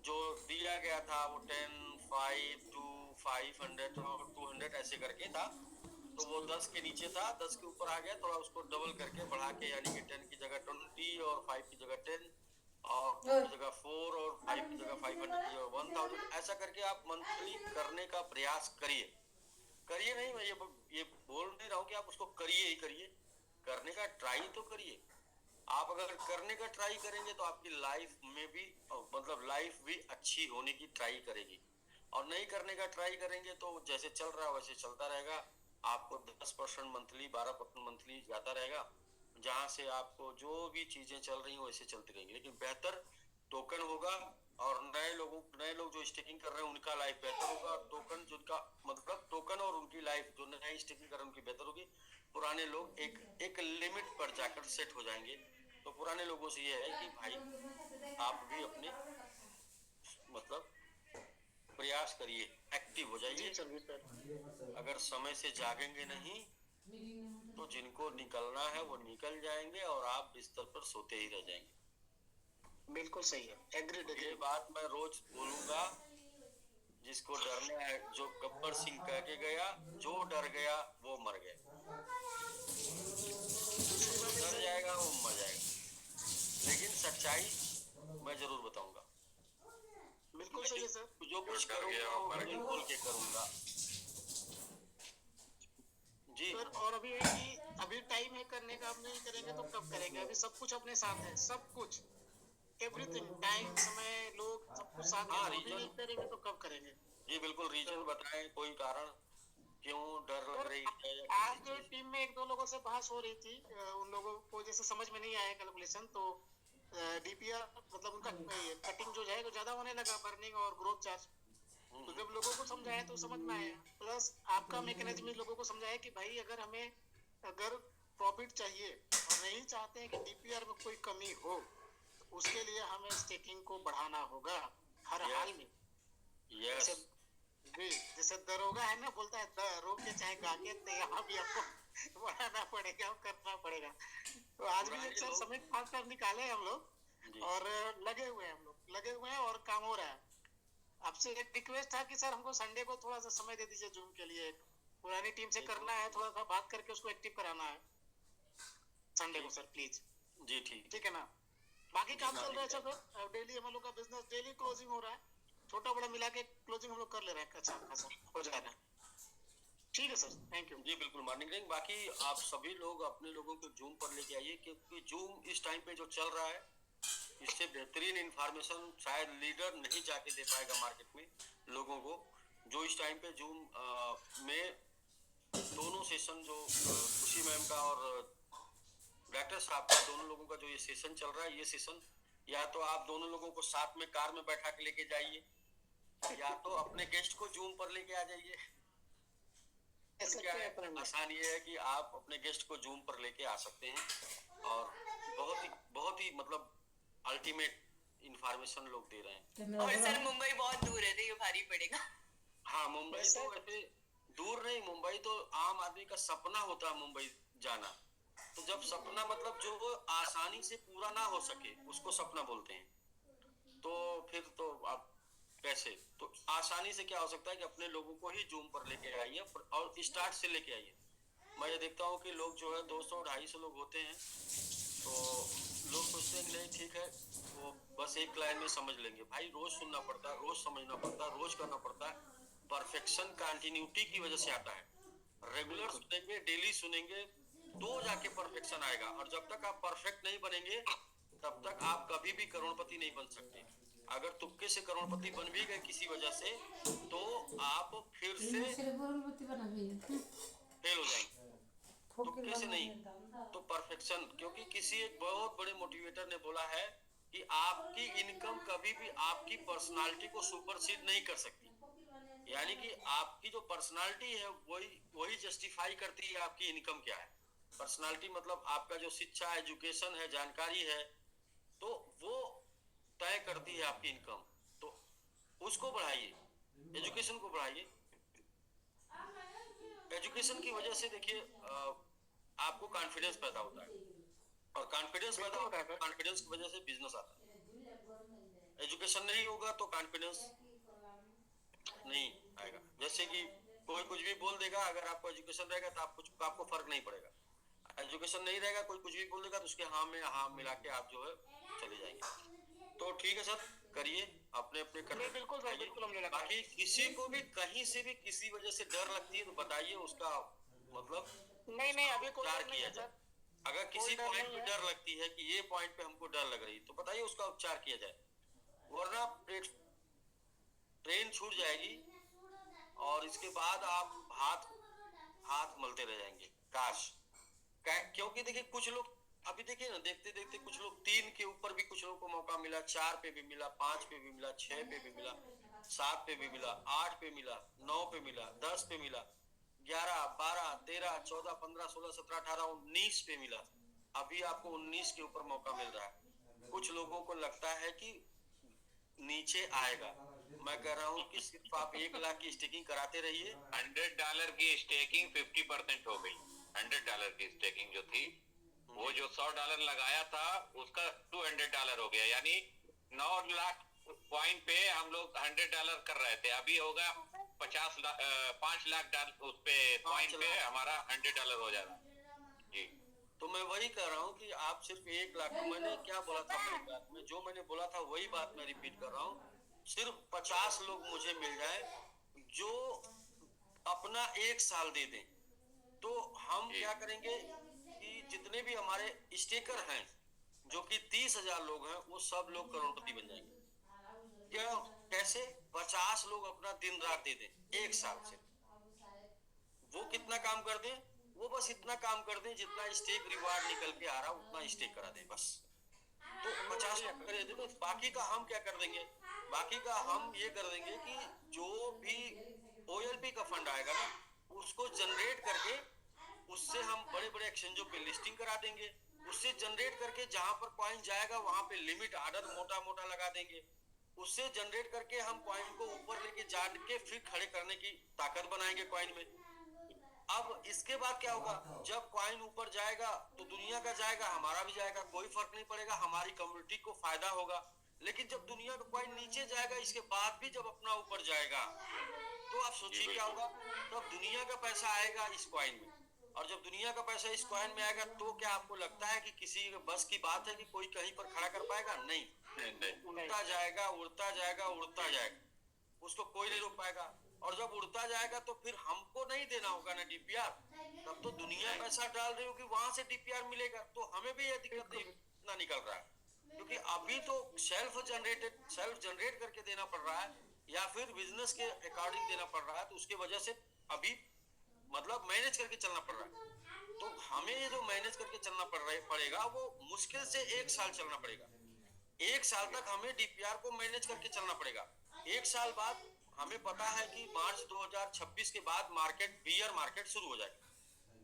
जो दिया गया था वो 10, 5 to 500 और 200 ऐसे करके था, तो वो 10 के नीचे था, 10 के ऊपर आ गया, थोड़ा उसको डबल करके बढ़ा के, यानी कि 10 की जगह 20 और 5 की जगह 10 और 2 की जगह 4 और 5 की जगह 500 और 1000, ऐसा करके आप मंथली करने का प्रयास करिए। करिए नहीं, मैं ये बोल नहीं रहा हूँ कि आप उसको करिए ही करिए, करने का ट्राई तो करिए। आप अगर करने का ट्राई करेंगे तो आपकी लाइफ में भी मतलब लाइफ भी अच्छी होने की ट्राई करेगी, और नहीं करने का ट्राई करेंगे तो जैसे चल रहा है वैसे चलता रहेगा। आपको 10% मंथली 12% मंथली जाता रहेगा, जहां से आपको जो भी चीजें चल रही हैं वैसे चलती रहेंगी। लेकिन बेहतर टोकन होगा, और नए लोग जो स्टेकिंग कर रहे हैं उनका लाइफ बेहतर होगा। टोकन जिनका मतलब टोकन और उनकी लाइफ जो नए स्टेकिंग कर रहे हैं उनकी बेहतर होगी। पुराने लोग एक लिमिट पर जाकर सेट हो जाएंगे। तो पुराने लोगों से ये है कि भाई आप भी अपने मतलब प्रयास करिए, एक्टिव हो जाइए। अगर समय से जागेंगे नहीं तो जिनको निकलना है वो निकल जाएंगे और आप बिस्तर पर सोते ही रह जाएंगे। बिल्कुल सही है, एग्रीड। ये बात मैं रोज बोलूंगा। जिसको डरना है, जो गब्बर सिंह कह के गया, जो डर गया वो मर गया, डर जाएगा वो मर जाएगा। लेकिन सच्चाई मैं जरूर बताऊंगा। बिल्कुल सही है सर। जो कुछ करूंगा वो मैं दिल खोल के करूंगा जी। सर और अभी है कि अभी टाइम है करने का, अब नहीं करेंगे तो कब करेंगे? अभी सब कुछ अपने साथ है, सब कुछ, एवरीथिंग, टाइम, समय, लोग, सब कुछ साथ है। अभी नहीं करेंगे तो कब करेंगे? जी बिल्कुल, रीजन बताएं, कोई कारण क्यों डर लग रही है? आज जो टीम में एक दो लोगों से बहस हो रही थी, उन लोगों को जैसे समझ में नहीं आया कैलकुलेशन, तो डीपीआर मतलब उनका कटिंग जो है वो ज्यादा होने लगा, बर्निंग और ग्रोथ चार्ज। तो जब लोगों को समझाया तो समझ में आया। प्लस आपका मैकेनिज्म लोगों को समझाया कि भाई अगर प्रॉफिट चाहिए और नहीं चाहते हैं कि डीपीआर में कोई कमी हो, तो उसके लिए हमें स्टेकिंग को बढ़ाना होगा हर हाल में। यस जैसे दरोगा है ना, बोलता है दरो के चाहे गाके, तो यहाँ भी आपको बढ़ाना पड़ेगा, करना पड़ेगा। तो आज भी एक सर समिट खासकर निकाले हम लोग, और लगे हुए हैं और काम हो रहा है। आपसे एक रिक्वेस्ट था कि सर हमको संडे को थोड़ा सा समय दे दीजिए जूम के लिए। पुरानी टीम से करना है, थोड़ा सा बात करके उसको एक्टिव कराना है संडे को सर, प्लीज। जी ठीक है ना? बाकी काम चल रहा है सर, डेली हम लोग का बिजनेस, डेली क्लोजिंग हो रहा है, छोटा बड़ा मिला के क्लोजिंग हम लोग कर ले रहे हैं, अच्छा खासा हो जा रहा है। ठीक है सर, थैंक यू जी। बिल्कुल मॉर्निंग रिंग। बाकी आप सभी लोग अपने लोगों को जूम पर लेके आइए, क्योंकि जूम इस टाइम पे जो चल रहा है, इससे बेहतरीन इंफॉर्मेशन शायद लीडर नहीं जाके दे पाएगा मार्केट में लोगों को। जो इस टाइम पे जूम में दोनों सेशन जो खुशी मैम का और डॉक्टर साहब का, दोनों लोगों का जो ये सेशन चल रहा है, ये सेशन या तो आप दोनों लोगों को साथ में कार में बैठा के लेके जाइए, या तो अपने गेस्ट को जूम पर लेके आ जाइए। क्या है, आसान ये है कि आप अपने गेस्ट को जूम पर लेके आ सकते हैं, और बहुत ही मतलब अल्टीमेट इंफॉर्मेशन लोग दे रहे हैं। और सर मुंबई बहुत दूर है तो ये भारी पड़ेगा। हाँ, मुंबई तो वैसे दूर नहीं, मुंबई तो आम आदमी का सपना होता है मुंबई जाना। तो जब सपना मतलब जो आसानी से पूरा ना हो सके उसको सपना बोलते हैं, तो फिर तो आप कैसे, तो आसानी से क्या हो सकता है कि अपने लोगों को ही जूम पर लेके आइए और स्टार्ट से लेके आइए। मैं ये देखता हूँ कि लोग जो है 200-250 लोग होते हैं, तो लोग सोचते हैं कि नहीं ठीक है, वो बस एक लाइन में समझ लेंगे। भाई रोज सुनना पड़ता है, रोज समझना पड़ता है, रोज करना पड़ता है। परफेक्शन कंटिन्यूटी की वजह से आता है। रेगुलर सुनेंगे, डेली सुनेंगे, तो जाके परफेक्शन आएगा। और जब तक आप परफेक्ट नहीं बनेंगे तब तक आप कभी भी करोड़पति नहीं बन सकते। अगर तुक्के से करोड़पति बन भी गए किसी वजह से, तो आप फिर से फेल हो जाएंगे, तुक्के से नहीं। तो परफेक्शन, क्योंकि किसी एक बहुत बड़े मोटिवेटर ने बोला है कि आपकी इनकम कभी भी आपकी पर्सनालिटी को सुपरसीड नहीं कर सकती। यानी कि आपकी जो पर्सनालिटी है वही जस्टिफाई करती है आपकी इनकम क्या है। पर्सनालिटी मतलब आपका जो शिक्षा, एजुकेशन है, जानकारी है, तो वो तय करती है आपकी इनकम। तो उसको बढ़ाइए, एजुकेशन को बढ़ाइए। एजुकेशन की वजह से देखिए आपको कॉन्फिडेंस पैदा होता है, और कॉन्फिडेंस पैदा होता है, कॉन्फिडेंस की वजह से बिजनेस आता है। एजुकेशन नहीं होगा तो कॉन्फिडेंस नहीं आएगा। जैसे कि कोई कुछ भी बोल देगा, अगर आपको एजुकेशन रहेगा तो आपको फर्क नहीं पड़ेगा। एजुकेशन नहीं रहेगा, कोई कुछ भी बोल देगा तो उसके हाँ में हाँ मिला के आप जो है चले जाएंगे। तो ठीक है सर, करिए अपने अपने कर। बिल्कुल सर, बिल्कुल हमने लगा। बाकी किसी को भी कहीं से भी किसी वजह से डर लगती है तो बताइए, उसका मतलब नहीं अभी कोई उपचार डर नहीं किया है जाए। सर। अगर किसी डर पॉइंट नहीं पे है। डर लगती है कि ये पॉइंट पे हमको डर लग रही, तो बताइए उसका उपचार किया जाए, वरना ट्रेन छूट जाएगी और इसके बाद आप हाथ मलते रह जाएंगे। क्योंकि देखिए कुछ लोग अभी देखिए ना, देखते देखते कुछ लोग 3 के ऊपर भी कुछ लोगों को मौका मिला, 4 पे भी मिला, 5 पे भी मिला, 6 पे भी मिला, 7 पे भी मिला, 8 पे मिला, 9 पे मिला, 10 पे मिला, 11, 12, 13, 14, 15, 16, 17, 18, 19 पे मिला। अभी आपको 19 के ऊपर मौका मिल रहा है। कुछ लोगों को लगता है कि नीचे आएगा। मैं कह रहा हूँ कि सिर्फ आप 1 लाख की स्टेकिंग कराते रहिए। $100 की स्टेकिंग 50% हो गई। $100 की स्टेकिंग जो थी, वो जो $100 लगाया था उसका $200 हो गया, यानी 9 लाख पॉइंट पे हम लोग $100 कर रहे थे। अभी होगा 5 लाख उस पे पॉइंट पे हमारा $100 हो जाएगा जी। तो मैं वही कह रहा हूँ कि आप सिर्फ 1 लाख, मैंने क्या बोला था मेरी बात में, जो मैंने बोला था वही बात मैं रिपीट कर रहा हूँ। सिर्फ 50 लोग मुझे मिल जाए जो अपना 1 साल दे दें, तो हम क्या करेंगे कि जितने भी हमारे स्टेकर हैं, जो कि 30,000 लोग हैं, वो सब लोग करोड़पति बन जाएंगे। क्यों? कैसे? 50 लोग अपना दिन रात दे दें 1 साल से। वो कितना काम कर दें? वो बस इतना काम कर दें जितना स्टेक रिवार्ड निकल के आ रहा उतना स्टेक करा दें बस। तो 50 कर दें, तो बाकी का हम क्या कर देंगे? बाकी का हम ये कर देंगे कि जो भी OLP का फंड आएगा ना, उसको जनरेट करके उससे हम बड़े बड़े एक्सचेंजों पे लिस्टिंग करा देंगे। उससे जनरेट करके जहां पर कॉइन जाएगा वहां पे लिमिट ऑर्डर मोटा मोटा लगा देंगे। उससे जनरेट करके हम कॉइन को ऊपर लेके जाके फिर खड़े करने की ताकत बनाएंगे कॉइन में। अब इसके बाद क्या होगा? जब कॉइन ऊपर जाएगा तो दुनिया का जाएगा, हमारा भी जाएगा, कोई फर्क नहीं पड़ेगा, हमारी कम्युनिटी को फायदा होगा। लेकिन जब दुनिया का कॉइन नीचे जाएगा, इसके बाद भी जब अपना ऊपर जाएगा, तो आप सोचिए क्या होगा? तब दुनिया का पैसा आएगा इस कॉइन में, और जब दुनिया का पैसा इस कॉइन में आएगा तो क्या आपको लगता है कि किसी बस की बात है कि कोई कहीं पर खड़ा कर पाएगा? नहीं, उड़ता जाएगा, उड़ता जाएगा, उड़ता जाएगा, उसको कोई नहीं रोक पाएगा। और जब उड़ता जाएगा तो फिर हमको नहीं देना होगा ना DPR, तब तो दुनिया पैसा डाल रही होगी, वहां से DPR मिलेगा, तो हमें भी ये दिक्कत ना निकल रहा है। क्योंकि अभी तो सेल्फ जनरेट करके देना पड़ रहा है, या फिर बिजनेस के अकॉर्डिंग देना पड़ रहा है, तो उसके वजह से अभी मतलब मैनेज करके चलना पड़ रहा है। तो हमें ये जो मैनेज करके चलना पड़ेगा वो मुश्किल से 1 साल चलना पड़ेगा। 1 साल तक हमें DPR को मैनेज करके चलना पड़ेगा। 1 साल बाद हमें पता है कि मार्च 2026 के बाद बियर मार्केट शुरू हो जाएगा,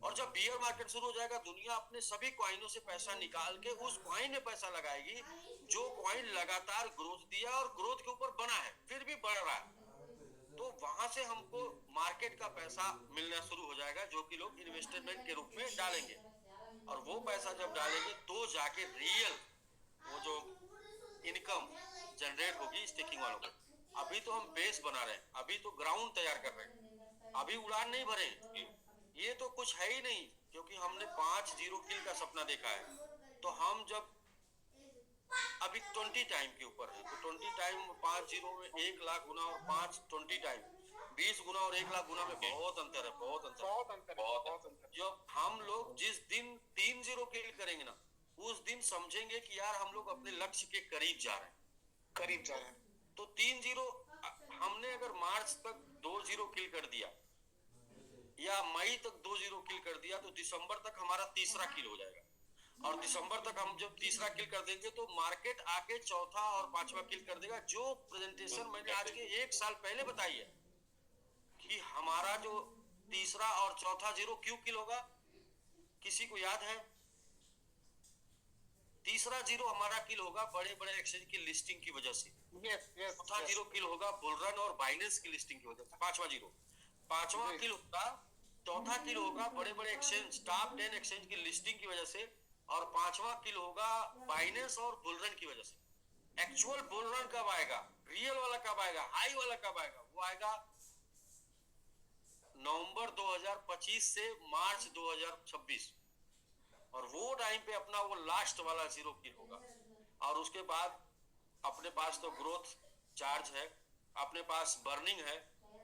और जब बियर मार्केट शुरू हो जाएगा, दुनिया अपने सभी कॉइनों से पैसा निकाल के उस कॉइन में पैसा लगाएगी जो कॉइन लगातार ग्रोथ दिया और ग्रोथ के ऊपर बना है, फिर भी बढ़ रहा है। तो वहां से हमको मार्केट का पैसा मिलना शुरू हो जाएगा, जो कि लोग इन्वेस्टमेंट के रूप में डालेंगे, और वो पैसा जब डालेंगे तो जाके रियल वो जो इनकम जनरेट होगी स्टेकिंग वालों को। अभी तो हम बेस बना रहे हैं, अभी तो ग्राउंड तैयार कर रहे हैं, अभी उड़ान नहीं भरे। ये तो कुछ है ही नहीं, क्योंकि हमने 5-0 किल का सपना देखा है। तो हम जब अभी 20 टाइम के ऊपर है, तो 20 टाइम 5-0 में 1 लाख गुना, और 20 टाइम 20 गुना और 1 लाख गुना में बहुत अंतर है, बहुत अंतर। जब हम लोग जिस दिन 3-0 किल करेंगे ना, उस दिन समझेंगे कि यार हम लोग अपने लक्ष्य के करीब जा रहे हैं। तो 3-0 हमने अगर मार्च तक 2-0 किल कर दिया, या मई तक 2-0 किल कर दिया, तो दिसंबर तक हमारा तीसरा किल हो जाएगा। और दिसंबर तक हम जब तीसरा किल कर देंगे तो मार्केट आके चौथा और 5वां किल कर देगा। जो प्रेजेंटेशन मैंने आज के 1 साल पहले बताई है कि हमारा जो तीसरा और चौथा 0 क्यों किल होगा, किसी को याद है? तीसरा 0 हमारा किल होगा बड़े बड़े एक्सचेंज की लिस्टिंग की वजह से। चौथा 0 किल होगा बुलरन और बाइनेंस की लिस्टिंग की वजह से। पांचवा 0 किल होगा चौथा किल होगा बड़े बड़े एक्सचेंज, टॉप 10 एक्सचेंज की लिस्टिंग की वजह से, और पांचवा किल होगा बाइनेंस और बुलरन की वजह से। एक्चुअल बुलरन कब आएगा, रियल वाला कब आएगा, हाई वाला कब आएगा, वो आएगा नवंबर 2025 से मार्च 2026, और वो टाइम पे अपना वो लास्ट वाला 0 किल होगा। और उसके बाद अपने पास तो ग्रोथ चार्ज है, अपने पास बर्निंग है,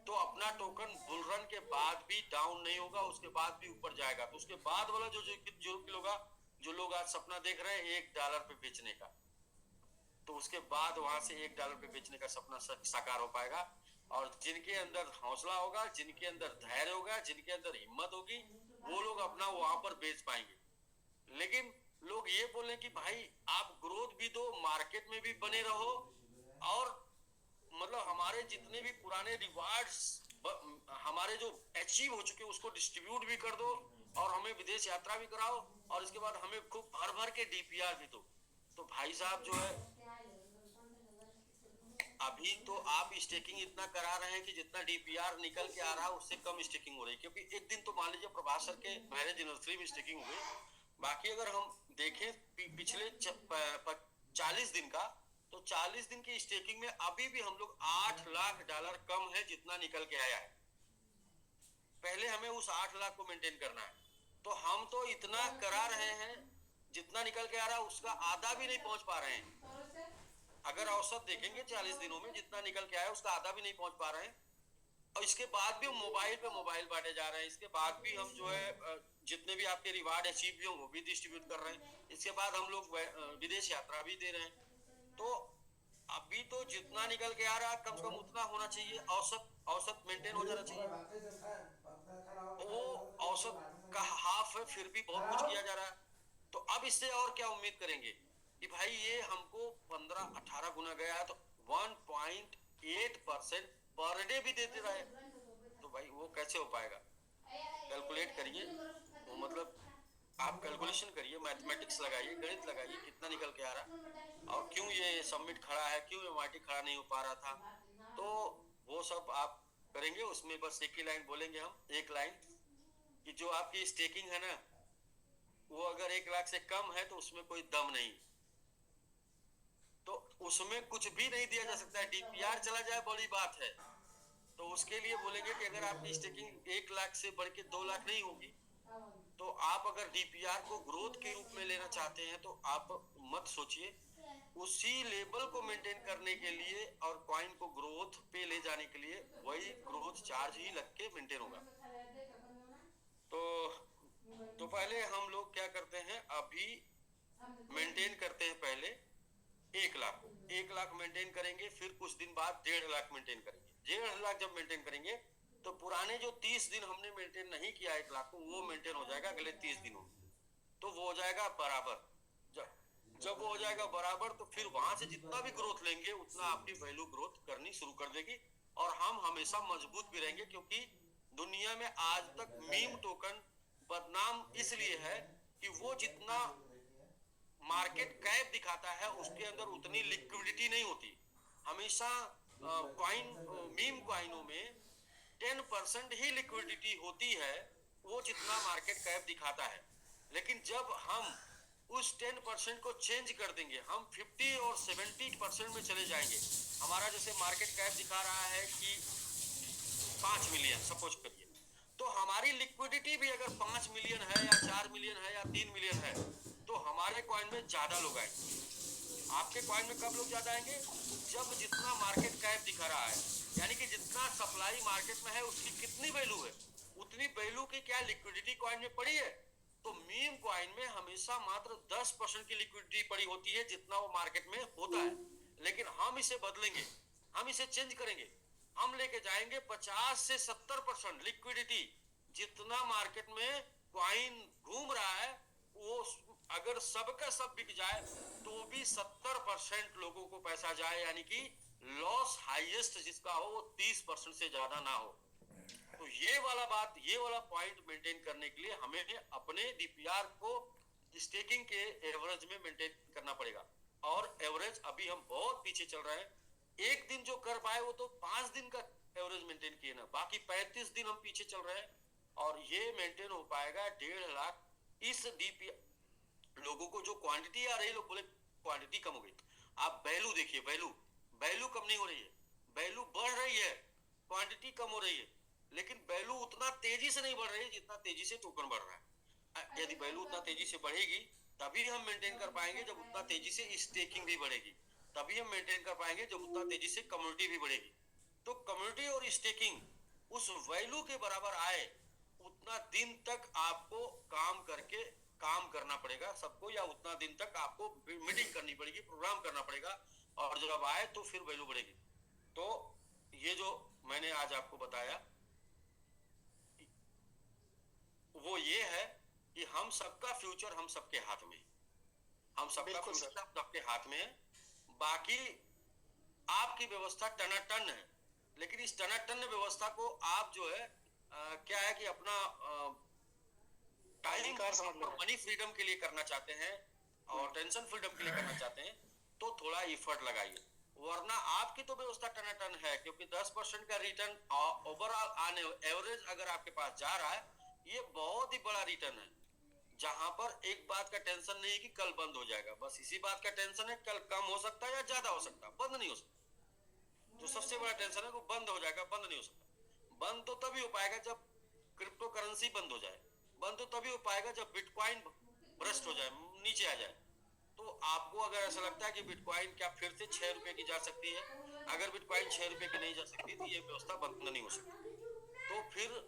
तो अपना टोकन बुलरन के बाद भी डाउन नहीं होगा, उसके बाद भी ऊपर जाएगा। तो उसके बाद वाला जो किल होगा, जो लोग आज सपना देख रहे हैं $1 पे बेचने का, तो उसके बाद वहां से $1 पे बेचने का सपना साकार हो पाएगा। और जिनके अंदर हौसला होगा, जिनके अंदर धैर्य होगा, जिनके अंदर हिम्मत होगी, वो लोग अपना वहां पर बेच पाएंगे। लेकिन लोग ये बोले कि भाई आप ग्रोथ भी दो, मार्केट में भी बने रहो, और मतलब हमारे जितने भी पुराने रिवार्ड्स हमारे जो अचीव हो चुके उसको डिस्ट्रीब्यूट भी कर दो, और हमें विदेश यात्रा भी कराओ, और इसके बाद हमें खूब भर भर के डीपीआर भी दो। तो भाई साहब जो है, अभी तो आप स्टेकिंग इतना करा रहे हैं कि जितना डीपीआर निकल के आ रहा है उससे कम स्टेकिंग हो रही है। क्योंकि एक दिन तो मान लीजिए प्रभास सर के मैरिज एनिवर्सरी में स्टेकिंग हो गई। बाकी अगर हम देखें पिछले 40 दिन का, तो 40 दिन की स्टेकिंग में अभी भी हम लोग $8 लाख कम है जितना निकल के आया है। पहले हमें उस 8 लाख को मेंटेन करना है, तो हम तो इतना करा रहे हैं, जितना निकल के आ रहा है उसका आधा भी नहीं पहुंच पा रहे हैं। अगर औसत देखेंगे 40 दिनों में जितना निकल के आया उसका आधा भी नहीं पहुंच पा रहे हैं। और इसके बाद भी मोबाइल पे मोबाइल बांटे जा रहे हैं, इसके बाद भी हम जो है जितने भी आपके रिवार्ड अचीव भी हो वो भी डिस्ट्रीब्यूट कर रहे हैं, इसके बाद हम लोग विदेश यात्रा भी दे रहे हैं। तो अभी तो जितना निकल के आ रहा है कम से कम उतना होना चाहिए, औसत मेंटेन हो जाना चाहिए। वो औसत का हाफ है, फिर भी बहुत कुछ किया जा रहा है। तो अब इससे और क्या उम्मीद करेंगे कि भाई ये हमको 15-18 गुना गया है, तो 1.8% पर डे भी देते रहे, तो भाई वो कैसे हो पाएगा। कैलकुलेट करिए, वो मतलब आप कैलकुलेशन करिए, मैथमेटिक्स लगाइए, गणित लगाइए, कितना निकल के आ रहा, और क्यों ये सबमिट खड़ा है, क्यों एमआरटी खड़ा नहीं हो पा रहा था। तो वो सब आप करेंगे। उसमें बस एक ही लाइन बोलेंगे हम, एक लाइन, कि जो आपकी स्टेकिंग है ना, वो अगर 1 लाख से कम है तो उसमें कोई दम नहीं, तो उसमें कुछ भी नहीं दिया जा सकता है। डीपीआर चला जाए बड़ी बात है, तो उसके लिए बोलेंगे कि अगर आपकी स्टेकिंग 1 लाख से बढ़ के 2 लाख नहीं होगी, तो आप अगर डीपीआर को ग्रोथ के रूप में लेना चाहते हैं तो आप मत सोचिए, उसी लेवल को मेंटेन करने के लिए और कॉइन को ग्रोथ पे ले जाने के लिए वही ग्रोथ चार्ज ही लग के मेंटेन होगा। तो पहले हम लोग क्या करते हैं, अभी मेंटेन करते हैं पहले 1 लाख मेंटेन करेंगे, फिर कुछ दिन बाद 1.5 लाख मेंटेन करेंगे। 1.5 लाख जब मेंटेन करेंगे तो पुराने जो 30 दिन हमने मेंटेन नहीं किया 1 लाख को, वो मेंटेन हो जाएगा अगले 30 दिनों में, तो वो हो जाएगा बराबर। जब वो हो जाएगा बराबर, तो फिर वहां से जितना भी ग्रोथ लेंगे उतना आपकी वैल्यू ग्रोथ करनी शुरू कर देगी, और हम हमेशा मजबूत भी रहेंगे। क्योंकि दुनिया में आज तक मीम टोकन बदनाम इसलिए है कि वो जितना मार्केट कैप दिखाता है उसके अंदर उतनी लिक्विडिटी नहीं होती। हमेशा मीम कॉइनों में 10% ही लिक्विडिटी होती है, वो जितना मार्केट कैप दिखाता है। लेकिन जब हम उस 10% को चेंज कर देंगे, हम 50 और 70% में चले जाएंगे। हमारा जैसे मार्केट कैप दिखा रहा है कि 5 मिलियन सपोज करिए, तो हमारी लिक्विडिटी भी अगर 5 मिलियन है या 4 मिलियन है या 3 मिलियन है, तो हमारे कॉइन में ज्यादा लोग आएंगे। आपके कॉइन में कब लोग ज्यादा आएंगे, जब जितना मार्केट कैप दिखा रहा है, यानी कि जितना सप्लाई मार्केट में है उसकी कितनी वैल्यू है, उतनी वैल्यू की क्या लिक्विडिटी कॉइन में पड़ी है। तो मीम कॉइन में हमेशा मात्र 10% की लिक्विडिटी पड़ी होती है जितना वो मार्केट में होता है। लेकिन हम इसे बदलेंगे, हम इसे चेंज करेंगे, हम लेके जाएंगे 50 से 70% लिक्विडिटी। जितना मार्केट में कॉइन घूम रहा है वो अगर सबका सब बिक जाए तो भी 70% लोगों को पैसा जाए, यानी कि लॉस हाईएस्ट जिसका हो वो 30% से ज्यादा ना हो। तो ये वाला पॉइंट मेंटेन करने के लिए हमें अपने डीपीआर को स्टेकिंग के एवरेज में मेंटेन करना पड़ेगा। और एवरेज अभी हम बहुत पीछे चल रहे हैं। एक दिन जो कर पाए वो तो 5 दिन का एवरेज मेंटेन किए ना, बाकी 35 दिन हम पीछे चल रहे हैं। और ये मेंटेन हो पाएगा 1.5 लाख इस डीपी लोगों को। जो क्वांटिटी आ रही है, लोग बोले क्वांटिटी कम हो गई, आप वैल्यू देखिए, वैल्यू कम नहीं हो रही है, वैल्यू बढ़ रही है, क्वांटिटी कम हो रही है, लेकिन वैल्यू उतना तेजी से नहीं बढ़ रही है जितना तेजी से टोकन बढ़ रहा है। यदि वैल्यू उतना तेजी से बढ़ेगी तभी हम मेंटेन कर पाएंगे, जब उतना तेजी से स्टेकिंग भी बढ़ेगी, तभी हम मेंटेन कर पाएंगे जब उतना तेजी से कम्युनिटी भी बढ़ेगी। तो कम्युनिटी और स्टेकिंग उस वैल्यू के बराबर आए उतना दिन तक आपको काम करना पड़ेगा सबको, या उतना दिन तक आपको मीटिंग करनी पड़ेगी, प्रोग्राम करना पड़ेगा, और जब आए तो फिर वैल्यू बढ़ेगी। तो ये जो मैंने आज आपको बताया वो ये है कि हम सबका फ्यूचर हम सबके हाथ में, हम सबका फ्यूचर हम सबके हाथ में है। बाकी आपकी व्यवस्था टनाटन है, लेकिन इस टनाटन व्यवस्था को आप जो है क्या है कि अपना टाइम और मनी फ्रीडम के लिए करना चाहते हैं और टेंशन फ्रीडम के लिए करना चाहते हैं, तो थोड़ा इफर्ट लगाइए, वरना आपकी तो व्यवस्था टनाटन है। क्योंकि 10% का रिटर्न ओवरऑल ऑन एवरेज अगर आपके पास जा रहा है, ये बहुत ही बड़ा रिटर्न है, जहां पर एक बात का टेंशन नहीं है कि कल बंद हो जाएगा, बस इसी बात का टेंशन है कल कम हो सकता है या ज्यादा हो सकता है, बंद नहीं हो सकता। जो सबसे बड़ा टेंशन है वो बंद हो जाएगा, बंद नहीं हो सकता। बंद तो तभी हो पाएगा जब क्रिप्टो करेंसी बंद हो जाए, बंद तो तभी हो पाएगा जब बिटकॉइन भ्रष्ट हो जाए, नीचे आ जाए। तो आपको अगर ऐसा लगता है कि बिटकॉइन क्या फिर से 6 रुपए की जा सकती है, अगर बिटकॉइन 6 रुपए की नहीं जा सकती तो ये व्यवस्था बंद नहीं हो सकती, तो फिर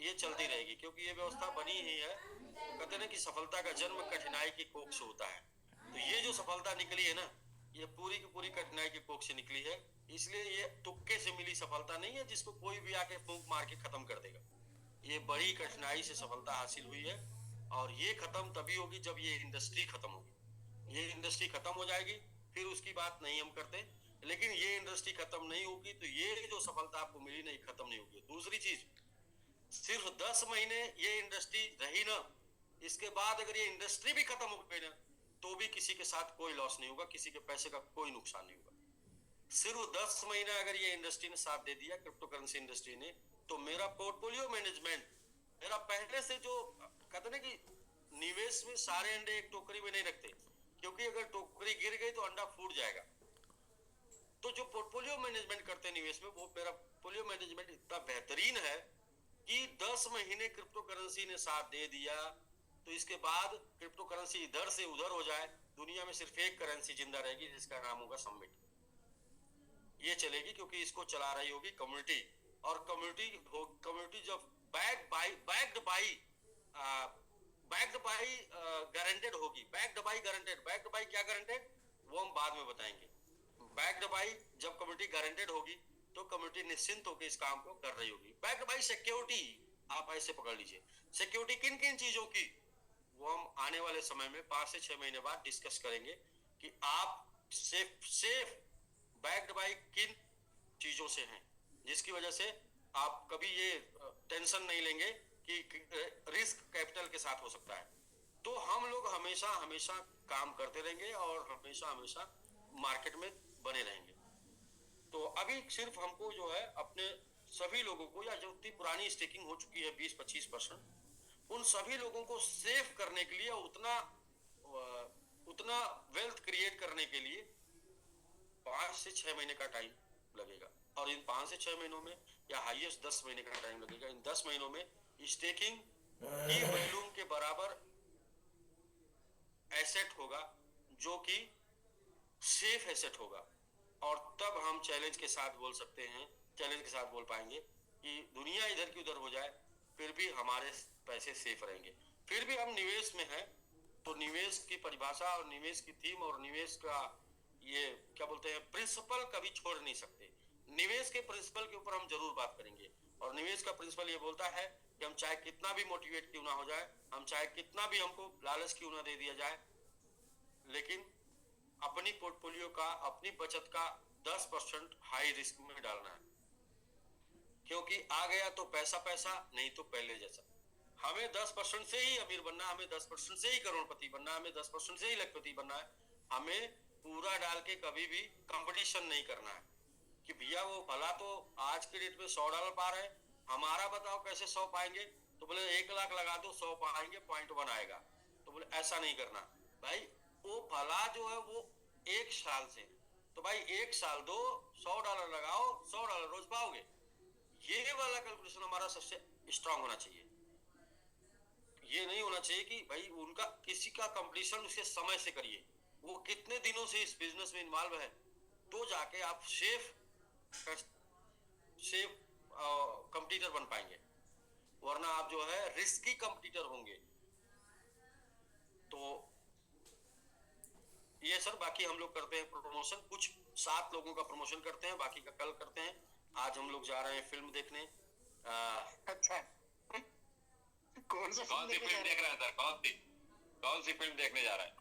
ये चलती रहेगी, क्योंकि ये व्यवस्था बनी ही है। तो कहते हैं कि सफलता का जन्म कठिनाई की कोख से होता है, तो ये जो सफलता निकली है ना, ये पूरी की पूरी कठिनाई की कोख से निकली है। इसलिए ये तुक्के से मिली सफलता नहीं है जिसको कोई भी आके फूंक मार के खत्म कर देगा। ये बड़ी कठिनाई से सफलता हासिल हुई है, और ये खत्म तभी होगी जब ये इंडस्ट्री खत्म होगी। ये इंडस्ट्री खत्म हो जाएगी फिर उसकी बात नहीं हम करते, लेकिन ये इंडस्ट्री खत्म नहीं होगी तो ये जो सफलता आपको मिली नहीं खत्म नहीं होगी। दूसरी चीज, सिर्फ 10 महीने ये इंडस्ट्री रही ना, इसके बाद अगर ये इंडस्ट्री भी खत्म हो गई ना, तो भी किसी के साथ कोई लॉस नहीं होगा, किसी के पैसे का कोई नुकसान नहीं होगा। सिर्फ 10 महीना अगर ये इंडस्ट्री ने साथ दे दिया, क्रिप्टो करेंसी इंडस्ट्री ने, तो मेरा पोर्टफोलियो मैनेजमेंट, मेरा पहले से जो कहते ना कि निवेश में सारे अंडे एक टोकरी में नहीं रखते, क्योंकि अगर टोकरी गिर गई तो अंडा फूट जाएगा। तो जो पोर्टफोलियो मैनेजमेंट करते हैं निवेश में, वो मेरा पोर्टफोलियो मैनेजमेंट इतना बेहतरीन है कि 10 महीने क्रिप्टो करेंसी ने साथ दे दिया, तो इसके बाद क्रिप्टो करेंसी इधर से उधर हो जाए, दुनिया में सिर्फ एक करेंसी जिंदा रहेगी जिसका नाम होगा समिट। ये चलेगी क्योंकि इसको चला रही होगी कम्युनिटी, और कम्युनिटी जब बैक्ड बाई गारंटेड होगी। बैक्ड बाई क्या गारंटेड, वो हम बाद में बताएंगे। बैक्ड बाई जब कम्युनिटी गारंटेड होगी तो कम्युनिटी निश्चिंत होकर इस काम को कर रही होगी। बैक्ड बाई सिक्योरिटी, आप ऐसे पकड़ लीजिए। सिक्योरिटी किन किन चीजों की, वो हम आने वाले समय में 5 से 6 महीने बाद डिस्कस करेंगे कि आप सेफ बैक्ड बाई किन चीजों से हैं, जिसकी वजह से आप कभी ये टेंशन नहीं लेंगे कि रिस्क कैपिटल के साथ हो सकता है। तो हम लोग हमेशा काम करते रहेंगे और हमेशा मार्केट में बने रहेंगे। तो अभी सिर्फ हमको जो है अपने सभी लोगों को, या जो पुरानी स्टेकिंग हो चुकी है 20-25%, उन सभी लोगों को सेव करने के लिए, उतना वेल्थ क्रिएट करने के लिए 5 से 6 महीने का टाइम लगेगा। और इन 5 से 6 महीनों में, या हाईएस्ट 10 महीने का टाइम लगेगा। इन 10 महीनों में स्टेकिंग की वॉल्यूम के बराबर एसेट होगा, जो कि सेफ एसेट होगा, और तब हम चैलेंज के साथ बोल पाएंगे कि दुनिया इधर की उधर हो जाए फिर भी हमारे पैसे सेफ रहेंगे। फिर भी हम निवेश में हैं, तो निवेश की परिभाषा और निवेश की थीम और निवेश का ये क्या बोलते हैं प्रिंसिपल कभी छोड़ नहीं सकते। निवेश के प्रिंसिपल के ऊपर हम जरूर बात करेंगे, और निवेश का प्रिंसिपल ये बोलता है कि हम चाहे कितना भी मोटिवेट क्यों ना हो जाए, हम चाहे कितना भी हमको लालच क्यों ना दे दिया जाए, लेकिन अपनी पोर्टफोलियो का, अपनी बचत का 10% हाई रिस्क में डालना है। क्योंकि आ गया तो पैसा, नहीं तो पहले जैसा। हमें 10% से ही अमीर बनना, हमें 10% से ही करोड़पति बनना, हमें 10% से ही लखपति बनना है। हमें पूरा डाल के कभी भी कंपटीशन नहीं करना है कि भैया वो भला तो आज के डेट में $100 पा रहे हैं, हमारा बताओ कैसे 100 पाएंगे, तो बोले 1 लाख लगा दो 100 पाएंगे, 0.1 आएगा। तो बोले ऐसा नहीं करना भाई, वो भला जो है वो 1 साल से, तो भाई 1 साल दो, $100 लगाओ, $100 रोज पाओगे। ये वाला कैलकुलेशन हमारा सबसे स्ट्रांग होना चाहिए। ये नहीं होना चाहिए कि भाई उनका किसी का कंप्लीशन उसके समय से करिए, वो कितने दिनों से इस बिजनेस में इन्वॉल्व है, तो जाके आप सेफ कंपटीटर बन पाएंगे, वरना आप जो है रिस्की कंपटीटर होंगे। तो ये सर, बाकी हम लोग करते हैं प्रमोशन, कुछ 7 लोगों का प्रमोशन करते हैं, बाकी का कल करते हैं। आज हम लोग जा रहे हैं फिल्म देखने। अच्छा, कौन सा कौन सी फिल्म देख रहे हैं सर? कौन सी फिल्म देखने जा रहे हैं?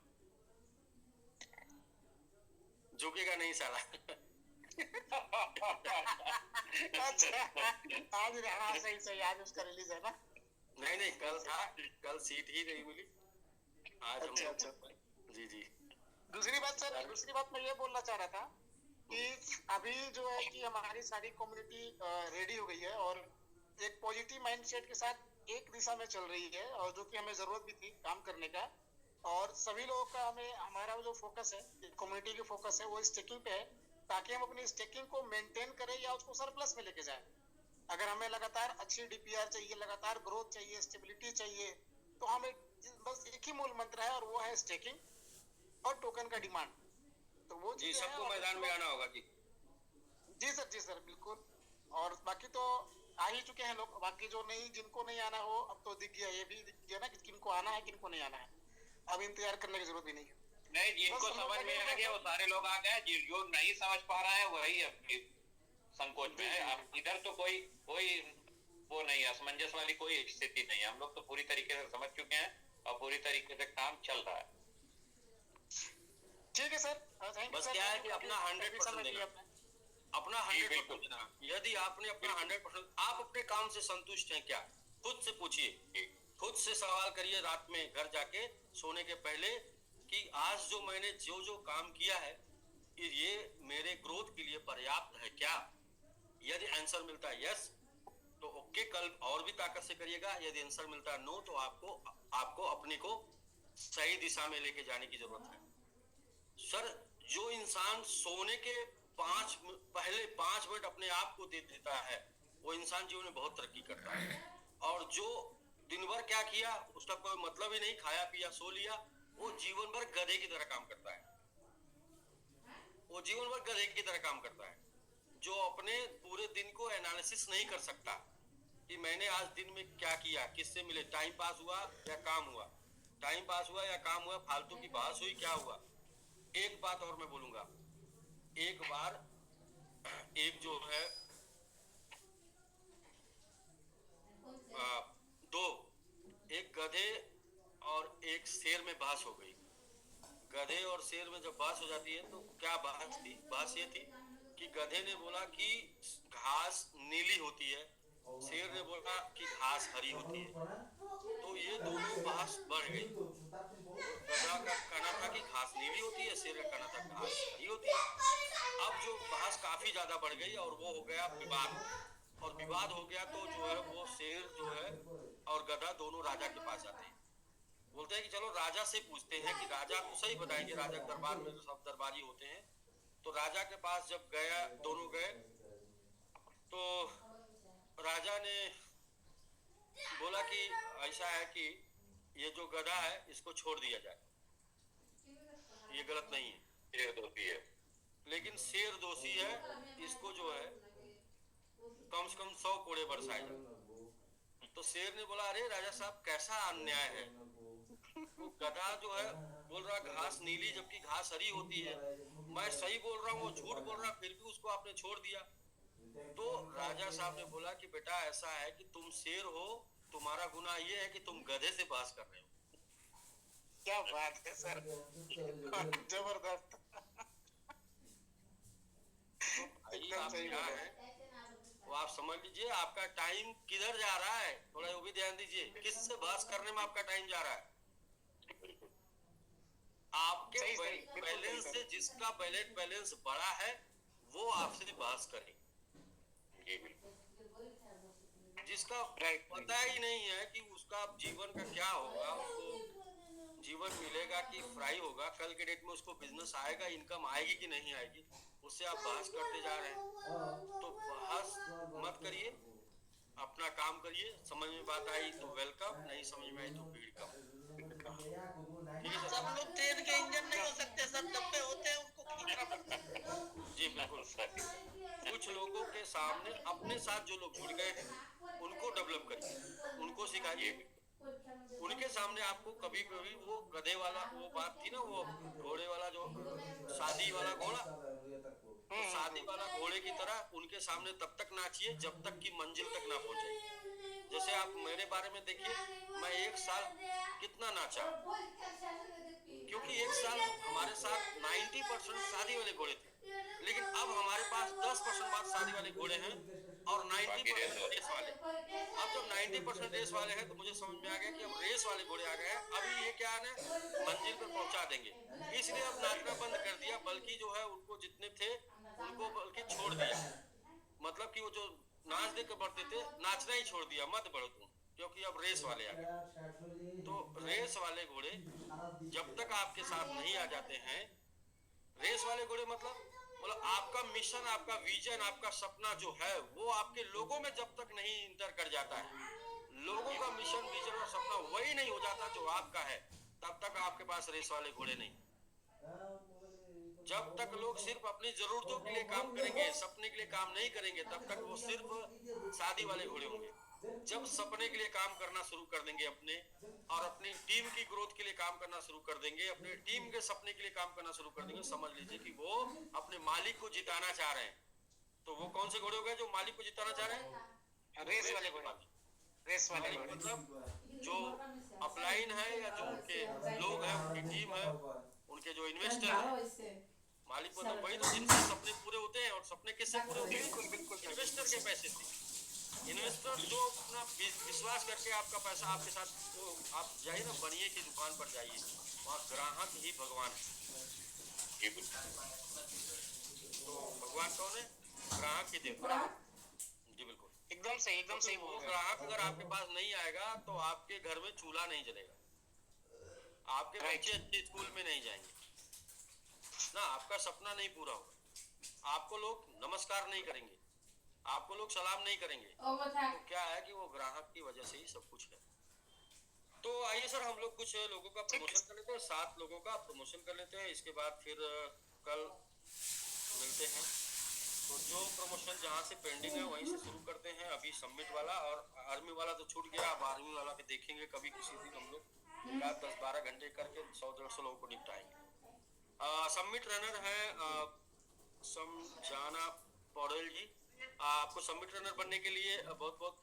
झुकेगा नहीं साला। अच्छा, आज हाँ सही सही, आज उसका रिलीज है ना? नहीं कल था, कल सीट ही नहीं मिली। आज हम अच्छा अच्छा। जी जी। दूसरी बात सर, दूसरी बात मैं ये बोलना चाह रहा था कि अभी जो है कि हमारी सारी कम्युनिटी रेडी हो गई है और एक पॉजिटिव माइंडसेट के साथ एक दिशा में चल रही है, और जो कि हमें जरूरत भी थी काम करने का। और सभी लोगों का हमारा जो फोकस है, कम्युनिटी की फोकस है, वो स्टेकिंग पे है, ताकि हम अपनी स्टेकिंग को मेंटेन करें या उसको सरप्लस में लेके जाएं। अगर हमें लगातार अच्छी डीपीआर चाहिए, लगातार ग्रोथ चाहिए, स्टेबिलिटी चाहिए, तो हमें बस एक ही मूल मंत्र है, और वो है स्टेकिंग और टोकन का डिमांड। तो वो जी, चीजें हैं। सबको और मैदान में आना होगा जी। जी सर बिल्कुल। और बाकी तो आ ही चुके हैं लोग, बाकी जो नहीं, जिनको नहीं आना हो, अब तो दिख गया, ये भी दिख गया ना कि किनको आना है किनको नहीं आना है। अब इंतजार करने की जरूरत भी नहीं है। नहीं, जिनको बस हम लोग समझ में लगे आ गया वो सारे लोग आ गए, जो नहीं समझ पा रहा है वही अपनी संकोच में है। अब इधर तो कोई वो नहीं, असमंजस वाली कोई स्थिति नहीं है। हम लोग तो पूरी तरीके से समझ चुके हैं और पूरी तरीके से काम चल रहा है। ठीक है सर, थैंक यू बस सर। क्या है कि अपना 100% समय दिया देना, आपने। अपना 100% देना। यदि आपने अपना 100%, आप अपने काम से संतुष्ट हैं क्या? खुद से पूछिए, खुद से सवाल करिए रात में घर जाके सोने के पहले कि आज जो मैंने जो काम किया है, ये मेरे ग्रोथ के लिए पर्याप्त है क्या? यदि आंसर मिलता है यस, तो ओके, कल और भी ताकत से करिएगा। यदि आंसर मिलता है नो, तो आपको अपने को सही दिशा में लेके जाने की जरूरत है। सर, जो इंसान सोने के पहले 5 मिनट अपने आप को दे देता है, वो इंसान जीवन में बहुत तरक्की करता है। और जो दिन भर क्या किया उसका कोई मतलब ही नहीं, खाया पिया सो लिया, वो जीवन भर गधे की तरह काम करता है। वो जीवन भर गधे की तरह काम करता है, जो अपने पूरे दिन को एनालिसिस नहीं कर सकता कि मैंने आज दिन में क्या किया, किससे मिले, टाइम पास हुआ या काम हुआ, टाइम पास हुआ या काम हुआ, फालतू की बहस हुई, क्या हुआ। एक बात और मैं बोलूंगा, एक बार एक जो है एक गधे और एक शेर में बहस हो गई। गधे और शेर में जब बहस हो जाती है तो क्या बहस थी? बहस ये थी कि गधे ने बोला कि घास नीली होती है, शेर ने बोला कि घास हरी होती है। तो ये दोनों बहस बढ़ गई। गधा का कहना था कि घास नीली होती है, शेर का कहना था घास हरी होती है। अब जो बहस काफी ज्यादा बढ़ गई और वो हो गया विवाद, और विवाद हो गया तो जो है वो शेर जो है और गधा दोनों राजा के पास जाते हैं। बोलते हैं कि चलो राजा से पूछते हैं कि राजा तो सही बताएंगे, राजा के दरबार में तो सब दरबारी होते हैं। तो राजा के पास जब गया, दोनों गए, तो राजा ने बोला कि ऐसा है कि ये जो गधा है इसको छोड़ दिया जाए, ये गलत नहीं है, शेर दोषी है। लेकिन शेर दोषी है, इसको जो है कम से कम 100 कोड़े बरसाए जाए। तो शेर ने बोला अरे राजा साहब, कैसा अन्याय है, वो गधा जो है बोल रहा घास नीली जबकि घास हरी होती है, मैं सही बोल रहा हूँ, वो झूठ बोल रहा, फिर भी उसको आपने छोड़ दिया। तो राजा साहब ने बोला कि बेटा ऐसा है कि तुम शेर हो, तुम्हारा गुनाह ये है कि तुम गधे से बहस कर रहे हो। क्या बात है सर, जबरदस्त। भाई आप क्या है, वो आप समझ लीजिए आपका टाइम किधर जा रहा है, थोड़ा वो भी ध्यान दीजिए, किससे बहस करने में आपका टाइम जा रहा है। आपके बैलेंस से जिसका बैलेंस बड़ा है वो आपसे बहस करे, जिसका पता ही नहीं है कि उसका जीवन का क्या होगा, उसको जीवन मिलेगा कि फ्राई होगा, कल के डेट में उसको बिजनेस आएगा, इनकम आएगी कि नहीं आएगी, उससे आप बहस करते जा रहे हैं। तो बहस मत करिए, अपना काम करिए। समझ में बात आई तो वेलकम, नहीं समझ में आई तो भीड़ कम। ठीक है सब लोग ट्रेन के इंजन नहीं हो सकते, सब डब्बे होते हैं, उनको खींचना पड़ता है। जी बिल्कुल। कुछ लोगों के सामने अपने साथ जो लोग जुड़ गए हैं उनको डेवलप करिए, उनको सिखाइए। उनके सामने आपको कभी कभी वो गधे वाला वो बात थी ना, वो घोड़े वाला जो शादी वाला घोड़ा, तो शादी वाला घोड़े की तरह उनके सामने तब तक नाचिए जब तक कि मंजिल तक ना पहुंचे। जैसे आप मेरे बारे में देखिए, मैं 1 साल कितना नाचा, क्योंकि 1 साल हमारे साथ 90% शादी वाले घोड़े थे, लेकिन अब हमारे पास 10% बाद शादी वाले घोड़े हैं और 90% रेस वाले। अब जब 90% रेस वाले हैं तो मुझे समझ में आ गया कि अब रेस वाले घोड़े आ गए हैं, अभी ये क्या है मंजिल पर पहुंचा देंगे, इसलिए अब नाचना बंद कर दिया, बल्कि जो है उनको जितने थे उनको बल्कि छोड़ दिया। मतलब कि वो जो नाच देकर बढ़ते थे, नाचना ही छोड़ दिया, मत बढ़ो तुम, क्योंकि अब रेस वाले आ गए। तो रेस वाले घोड़े जब तक आपके साथ नहीं आ जाते हैं, रेस वाले घोड़े मतलब आपका मिशन, आपका विजन, आपका सपना जो है वो आपके लोगों में जब तक नहीं इंटर कर जाता है, लोगों का मिशन, विजन और सपना वही नहीं हो जाता जो आपका है, तब तक आपके पास रेस वाले घोड़े नहीं। जब तक लोग सिर्फ अपनी जरूरतों के लिए काम करेंगे, सपने के लिए काम नहीं करेंगे, तब तक वो सिर्फ शादी वाले घोड़े होंगे। जब सपने के लिए काम करना शुरू कर देंगे अपने, और अपनी टीम की ग्रोथ के लिए काम करना शुरू कर देंगे, अपने टीम के सपने के लिए काम करना शुरू कर देंगे, समझ लीजिए कि वो अपने मालिक को जिताना चाह रहे हैं। तो वो कौन से घोड़े हो गए जो मालिक को जिताना चाह रहे हैं? रेस वाले घोड़े, रेस वाले घोड़े। मतलब जो अपलाइन है या जो उनके लोग हैं, उनकी टीम है, उनके जो इन्वेस्टर है, मालिक मतलब वही तो जिनके सपने पूरे होते हैं। और सपने किससे पूरे होते हैं? बिल्कुल इन्वेस्टर के पैसे से। इन्वेस्टर जो अपना विश्वास करके आपका पैसा आपके साथ, तो आप जाइए ना बनिए की दुकान पर जाइए, वहाँ ग्राहक ही भगवान है। तो भगवान कौन है? ग्राहक ही देवता। जी बिल्कुल, एकदम सही वो ग्राहक अगर आपके पास नहीं आएगा तो आपके घर में चूल्हा नहीं जलेगा, आपके बच्चे अच्छे स्कूल में नहीं जाएंगे ना, आपका सपना नहीं पूरा होगा, आपको लोग नमस्कार नहीं करेंगे, आपको लोग सलाम नहीं करेंगे। तो क्या है कि वो ग्राहक की वजह से ही सब कुछ है। तो आइए सर, हम लोग कुछ लोगों का प्रमोशन कर लेते हैं, 7 लोगों का प्रमोशन कर लेते हैं, इसके बाद फिर कल मिलते हैं। तो जो प्रमोशन जहाँ से पेंडिंग है वहीं से शुरू करते हैं। अभी सबमिट वाला और आर्मी वाला तो छूट गया, अब आर्मी वाला के देखेंगे कभी किसी दिन हम लोग 10-12 घंटे करके 100-150 लोगों को निपटाएंगे। सबमिट रनर है समझाना पौडेल जी। आपको सबमिट रनर बनने के लिए बहुत बहुत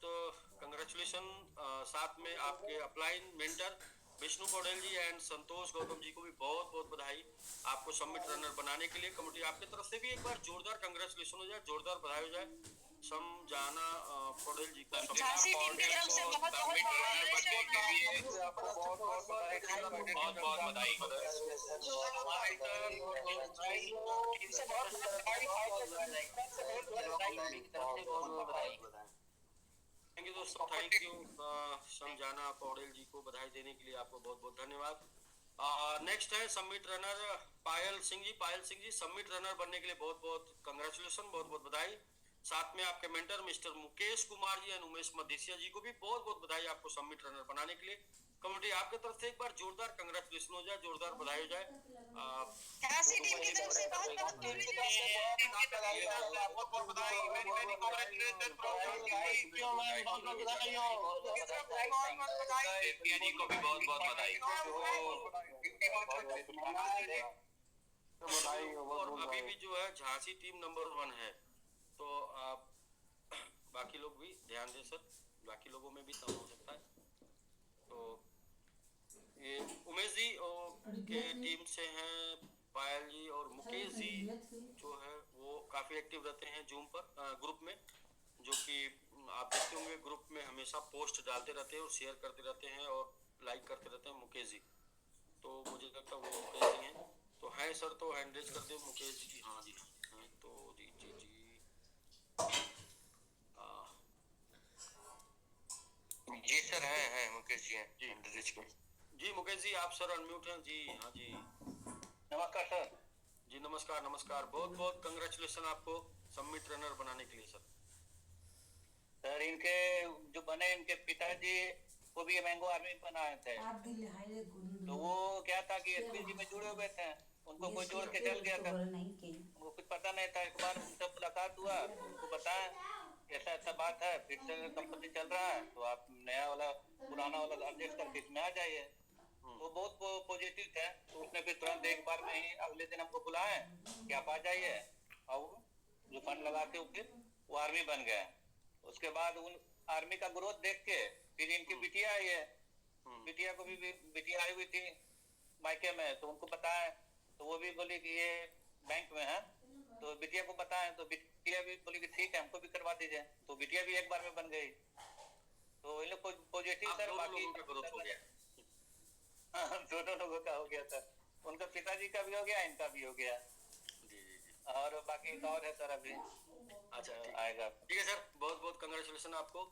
कंग्रेचुलेशन। साथ में आपके upline mentor Vishnu Paudel ji and Santosh Gautam ji को भी बहुत बहुत बधाई। आपको सबमिट रनर बनाने के लिए कमेटी आपकी तरफ से भी एक बार जोरदार कंग्रेचुलेशन हो जाए, जोरदार बधाई हो जाए समझाना पौडेल जी को। झांसी टीम की तरफ से बहुत बहुत थैंक यू दोस्तों, थैंक यू। समझाना पौडेल जी को बधाई देने के लिए आपको बहुत बहुत धन्यवाद। नेक्स्ट है सबमिट रनर पायल सिंह जी। पायल सिंह जी, सबमिट रनर बनने के लिए बहुत बहुत कंग्रेचुलेशन, बहुत बहुत बधाई। साथ में आपके mentor mister Mukesh Kumar ji and Umesh Madesiya ji को भी बहुत बहुत बधाई आपको सबमिट रनर बनाने के लिए। कमेटी आपके तरफ से एक बार जोरदार कंग्रेचुलेशन हो जाए, जोरदार बधाई हो जाए। झांसी टीम की तरफ से बहुत बहुत जी को भी बहुत बहुत बधाई। और अभी भी जो है झांसी टीम नंबर 1 है, तो आप बाकी लोग भी ध्यान दें सर, बाकी लोगों में भी कम हो सकता है। तो ये उमेश जी के टीम से हैं पायल जी और मुकेश जी जो है वो काफी एक्टिव रहते हैं जूम पर ग्रुप में, जो कि आप देखते होंगे ग्रुप में हमेशा पोस्ट डालते रहते हैं और शेयर करते रहते हैं और लाइक करते रहते हैं मुकेश जी। तो मुझे लगता है वो मुकेश जी हैं, तो है सर, तो हैंड रेज कर दे मुकेश जी। हाँ जी हैं, तो जी जी जी मुकेश जी हैं जी। एंड्रिच के। जी मुकेश जी, आप सर अनम्यूट हैं जी। हाँ जी नमस्कार सर। जी, नमस्कार नमस्कार। बहुत बहुत कंग्रेचुलेशन आपको समिट रनर बनाने के लिए सर। सर इनके जो बने, इनके पिताजी को भी मैंगो आर्मी बनाए थे, तो वो क्या था कि एसपीजी में जुड़े हुए थे, उनको कोई जोड़ के चल गया था, उनको कुछ पता नहीं था। एक बार उनसे मुलाकात हुआ, उनको बताया ऐसा ऐसा बात है, फिर से कंपनी चल रहा है, तो आप नया वाला पुराना वाला एडजस्ट करके इसमें आ जाइए। तो बहुत पॉजिटिव थे, तो उसने फिर तुरंत एक बार में ही अगले दिन हमको बुलाए कि आप आ जाइए, और जो फंड लगा के फिर वो आर्मी बन गए। उसके बाद उन आर्मी का ग्रोथ देख के फिर इनकी बिटिया आई है, बिटिया को भी बिटिया आई हुई थी मायके में, तो उनको बताया, तो वो भी बोली कि ये बैंक में है, तो बिटिया को बताया, तो बिटिया भी बोली कि ठीक है हमको भी करवा दीजिए, तो बिटिया भी एक बार में बन गई। तो इन लोग पॉजिटिव सर, बाकी लोगों का ग्रोथ हो गया। दोनों लोगों का हो गया सर, उनका पिताजी का भी हो गया, इनका भी हो गया, जी जी जी। और बाकी एक और है सर अभी अच्छा आएगा। ठीक है सर, बहुत बहुत कंग्रेचुलेशन आपको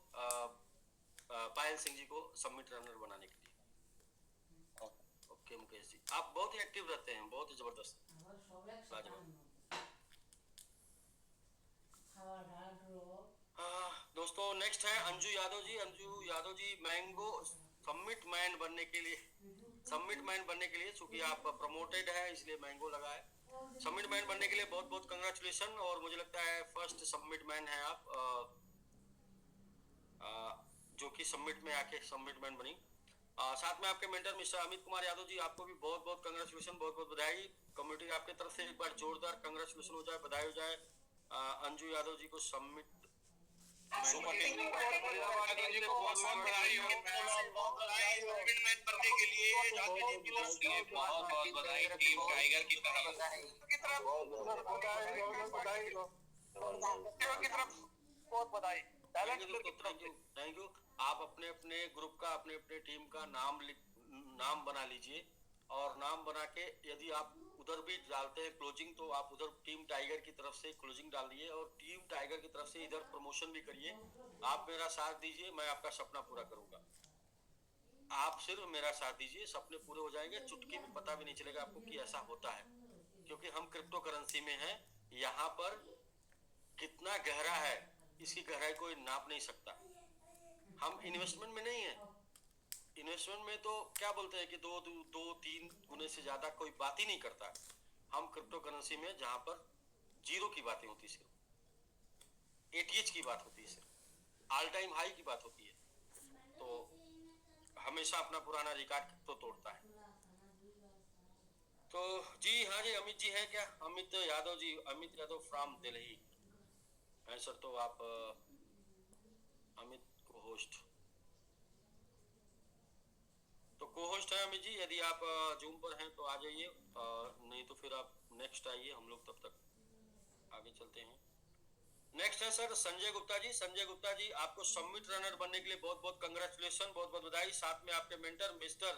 पायल सिंह जी को समिट रनर बनाने के लिए। ओके मुकेश जी, आप बहुत ही एक्टिव रहते हैं, बहुत ही जबरदस्त, लाजवाब। दोस्तों नेक्स्ट है Anju Yadav ji. Anju Yadav G mango summit man बनने के लिए, चूंकि आप प्रमोटेड है इसलिए मैंगो लगा है। समिट मैन बनने के लिए बहुत बहुत कंग्रेचुलेशन, और मुझे लगता है फर्स्ट समिट मैन है आप जो कि समिट में आके समिट मैन बनी। साथ में आपके मेंटर मिस्टर अमित कुमार यादव जी, आपको भी बहुत बहुत कंग्रेचुलेशन, बहुत बहुत बधाई। कम्युनिटी आपके तरफ से एक बार जोरदार कंग्रेचुलेशन हो जाए, बधाई हो जाए अंजू यादव जी को समिट बहुत बहुत बधाई टीम टाइगर की तरफ। बहुत बधाई। Thank you. आप अपने अपने ग्रुप का, अपने अपने टीम का नाम बना लीजिए, और नाम बना के यदि आप उधर भी डालते हैं क्लोजिंग, तो आप उधर टीम टाइगर की तरफ से क्लोजिंग डाल दीजिए, और टीम टाइगर की तरफ से इधर प्रमोशन भी करिए। आप मेरा साथ दीजिए, मैं आपका सपना पूरा करूंगा। आप सिर्फ मेरा साथ दीजिए, सपने पूरे हो जाएंगे, चुटकी में पता भी नहीं चलेगा आपको कि ऐसा होता है, क्योंकि हम क्रिप्टो करेंसी में हैं। यहाँ पर कितना गहरा है, इसकी गहराई कोई नाप नहीं सकता। हम इन्वेस्टमेंट में नहीं है। इन्वेस्टमेंट में तो क्या बोलते हैं कि दो तीन गुने से ज्यादा कोई बात ही नहीं करता। हम क्रिप्टो करेंसी में जहां पर जीरो की बातें होती, सिर्फ एटीएच की बात होती है, सिर्फ ऑल टाइम हाई की बात होती है, तो हमेशा अपना पुराना रिकॉर्ड तो तोड़ता है। तो जी हाँ जी, अमित जी है क्या? अमित यादव जी, अमित यादव फ्रॉम दिल्ली है सर। तो आप अमित को होस्ट, तो को होस्ट है अमित जी। यदि आप जूम पर हैं तो आ जाइए, नहीं तो फिर आप नेक्स्ट आइए, हम लोग तब तक आगे चलते हैं। नेक्स्ट है सर संजय गुप्ता जी। संजय गुप्ता जी, आपको समिट रनर बनने के लिए बहुत बहुत कंग्रेचुलेशन, बहुत बहुत बधाई। साथ में आपके मेंटर मिस्टर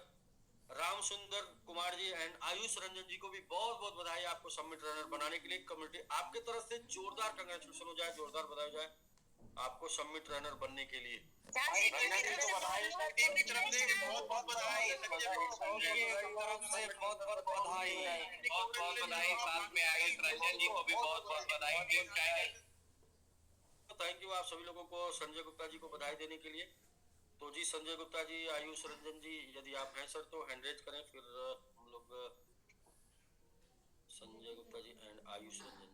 राम सुंदर कुमार जी एंड आयुष रंजन जी को भी बहुत बहुत बधाई आपको समिट रनर बनाने के लिए। कम्युनिटी आपके तरफ से जोरदार कंग्रेचुलेशन हो जाए, जोरदार बधाई हो जाए आपको समिट रनर बनने के लिए। टीम की तरफ से बहुत बहुत बधाई, बहुत बहुत बधाई, बहुत बहुत बधाई। साथ में आयुष रंजन जी को भी बहुत बहुत बधाई टीम टाइगर। थैंक यू आप सभी लोगों को संजय गुप्ता जी को बधाई देने के लिए। तो जी संजय गुप्ता जी, आयुष रंजन जी, यदि आप हैं सर तो हैंड रेज करें, फिर हम लोग संजय गुप्ता जी एंड आयुष रंजन